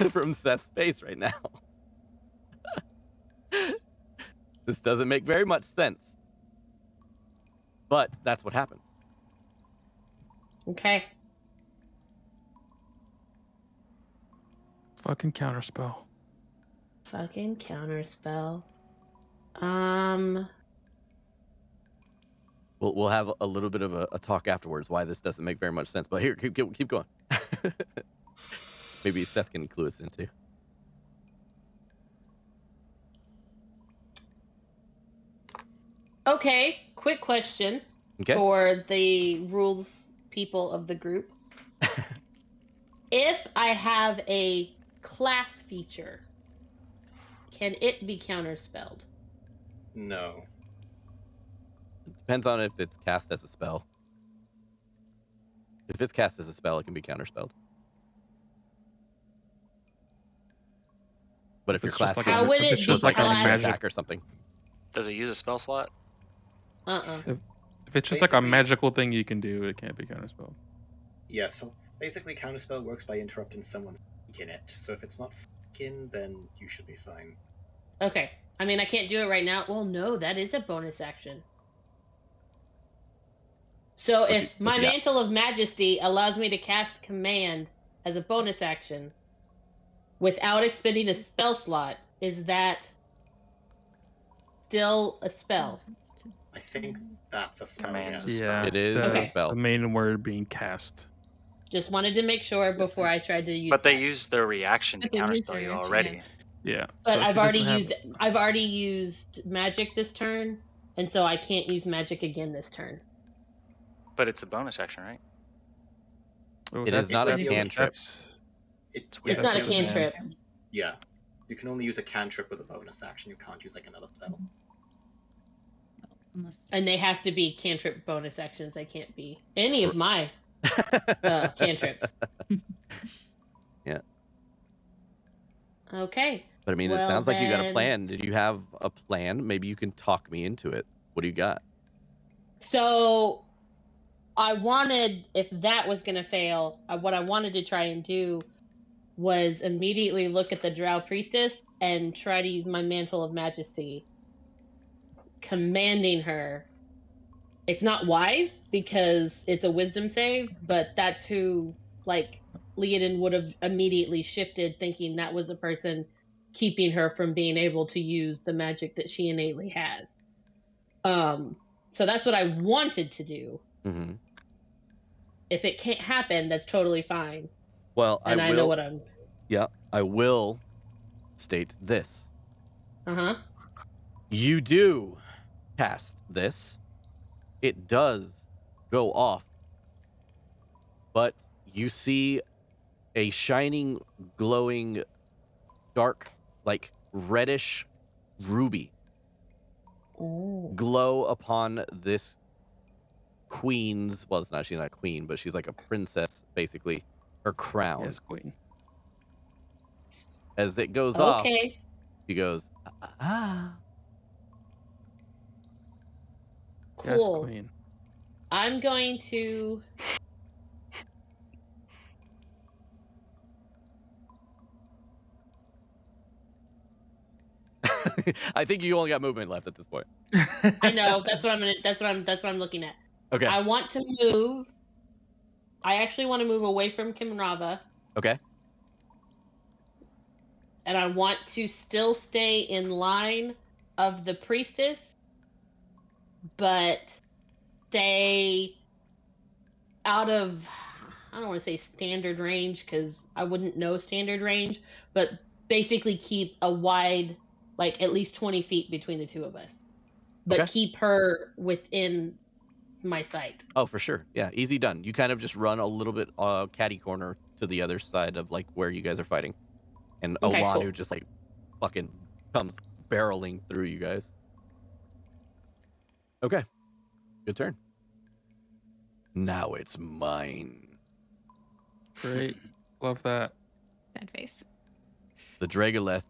from Seth's face right now. This doesn't make very much sense, but that's what happens. Okay. Fucking counterspell. We'll have a little bit of a talk afterwards why this doesn't make very much sense. But here, keep going. Maybe Seth can clue us into. Okay, quick question for the rules people of the group. If I have a class feature can it be counterspelled? No. Depends on if it's cast as a spell. If it's cast as a spell, it can be counterspelled. But if you're it's just classing like How a, would if it it's be just like a an extra magic, attack or something. Does it use a spell slot? if it's just like a Basically- magical thing you can do, it can't be counterspelled. Yeah, so basically Counterspell works by interrupting someone's speak in it. So if it's not speaking, then you should be fine. Okay. I mean, I can't do it right now. Well, no, that is a bonus action. So What if you my got? Mantle of Majesty allows me to cast Command as a bonus action without expending a spell slot, is that still a spell? I think that's a spell, Commands yes. is Yeah, It is Okay. a spell. The main word being cast. Just wanted to make sure before I tried to use But they that. use their reaction to But they use counterspell their you reaction, already. Yeah, But so I've she already doesn't have used I've already used magic this turn, and so I can't use magic again this turn. But it's a bonus action, right? Oh, It is not a that's- cantrip. that's- It, Yeah, It's that's not a up to Dan. cantrip. Yeah. You can only use a cantrip with a bonus action. You can't use like another spell. Unless And they have to be cantrip bonus actions. They can't be any of my cantrips. Yeah. Okay. But I mean, it Well, sounds like you got a then- plan. Did you have a plan? Maybe you can talk me into it. What do you got? So I wanted, if that was going to fail, what I wanted to try and do was immediately look at the Drow Priestess and try to use my Mantle of Majesty, commanding her. It's not wise because it's a wisdom save, but that's who, like, Liadain would have immediately shifted, thinking that was the person keeping her from being able to use the magic that she innately has. So that's what I wanted to do. Mm-hmm. If it can't happen, that's totally fine. Well, And I know what I'm. Yeah, I will state this. Uh-huh. You do cast this. It does go off. But you see a shining, glowing, dark, like reddish ruby glow upon this queen's, well, she's not a queen, but she's like a princess, basically, her crown. Yes, queen. As it goes off, Okay. she goes, ah. Yes, Cool. queen. I'm going to. I think you only got movement left at this point. I know. That's what I'm gonna. That's what I'm looking at. Okay. I want to move. I actually want to move away from Kinravah, Okay. and I want to still stay in line of the priestess, but stay out of, I don't want to say standard range because I wouldn't know standard range, but basically keep a wide, like at least 20 feet between the two of us, but Okay. keep her within my sight. Oh, for sure. Yeah, easy done. You kind of just run a little bit catty corner to the other side of like where you guys are fighting. And Okay, Olanu cool. just like fucking comes barreling through you guys. Okay. Good turn. Now it's mine. Great. Love that. sad face. The Dragoleth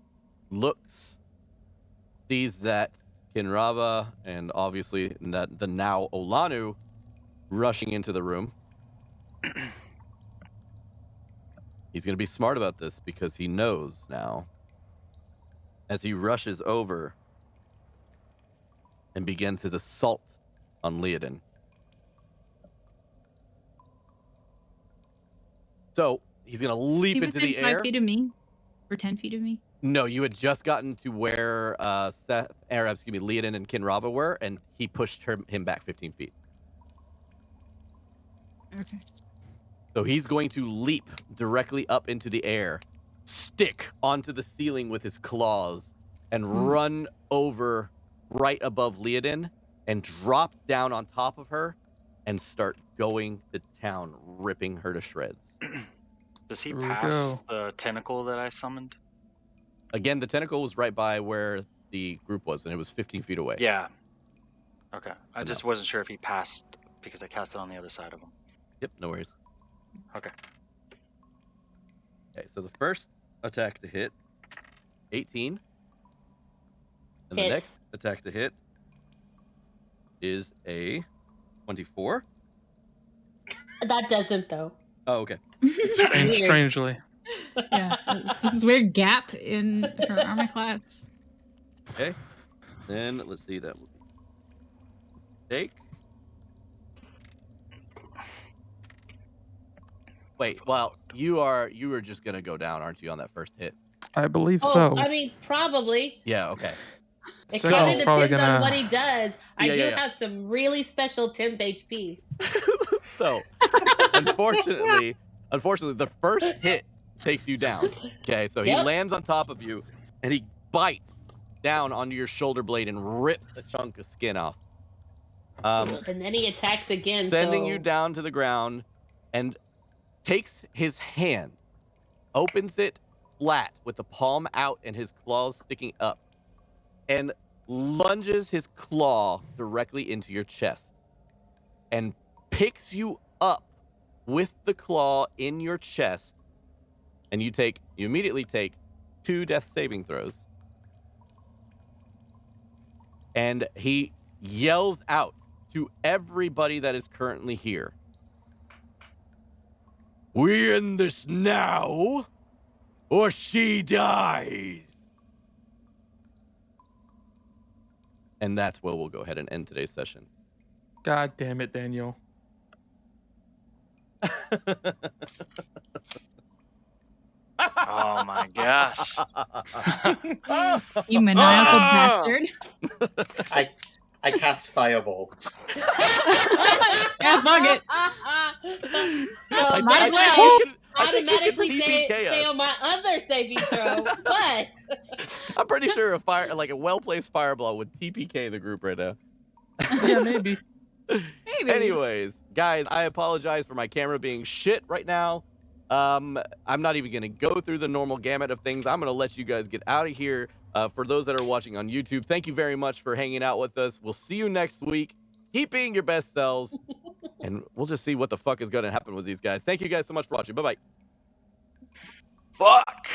looks, sees that Kinravah and obviously the now Olanu rushing into the room. He's going to be smart about this because he knows now. As he rushes over and begins his assault on Liadain. So he's going to leap He into within the 5 air. feet of me, or 10 feet of me. No, you had just gotten to where Liadain and Kinravah were, and he pushed him back 15 feet. Okay. So he's going to leap directly up into the air, stick onto the ceiling with his claws, and run over right above Liadain and drop down on top of her and start going to town, ripping her to shreds. Does he Here we pass go. the tentacle that I summoned? Again, the tentacle was right by where the group was, and it was 15 feet away. Yeah. Okay. I No. just wasn't sure if he passed because I cast it on the other side of him. Yep, no worries. Okay. Okay, so the first attack to hit, 18. And the Hit. next attack to hit is a 24. That doesn't though. Oh, okay. Weird. Strangely. Yeah, it's this weird gap in her armor class. Okay. Then let's see, that will be take. Wait, well, you are just gonna go down, aren't you, on that first hit? I believe Oh, so. I mean, probably. Yeah, okay. It So- kind Second's of probably depends on gonna- what he does. I Yeah, do yeah. have some really special temp HP. So, unfortunately, the first hit takes you down. Okay, so he Yep. lands on top of you, and he bites down onto your shoulder blade and rips a chunk of skin off. And then he attacks again. Sending so... you down to the ground, and takes his hand, opens it flat with the palm out and his claws sticking up, and lunges his claw directly into your chest and picks you up with the claw in your chest, and you immediately take 2 death saving throws. And he yells out to everybody that is currently here, "We end this now, or she dies." And that's where we'll go ahead and end today's session. God damn it, Daniel. Oh my gosh. You maniacal bastard. I cast Fireball. Yeah, fuck it. So might as think well. you can automatically PPK us. fail my other saving throw, but I'm pretty sure a well-placed fireball would TPK the group right now. Yeah, maybe. Maybe. Anyways, guys, I apologize for my camera being shit right now. I'm not even going to go through the normal gamut of things. I'm going to let you guys get out of here. For those that are watching on YouTube, thank you very much for hanging out with us. We'll see you next week. Keep being your best selves, and we'll just see what the fuck is going to happen with these guys. Thank you guys so much for watching. Bye-bye. Fuck.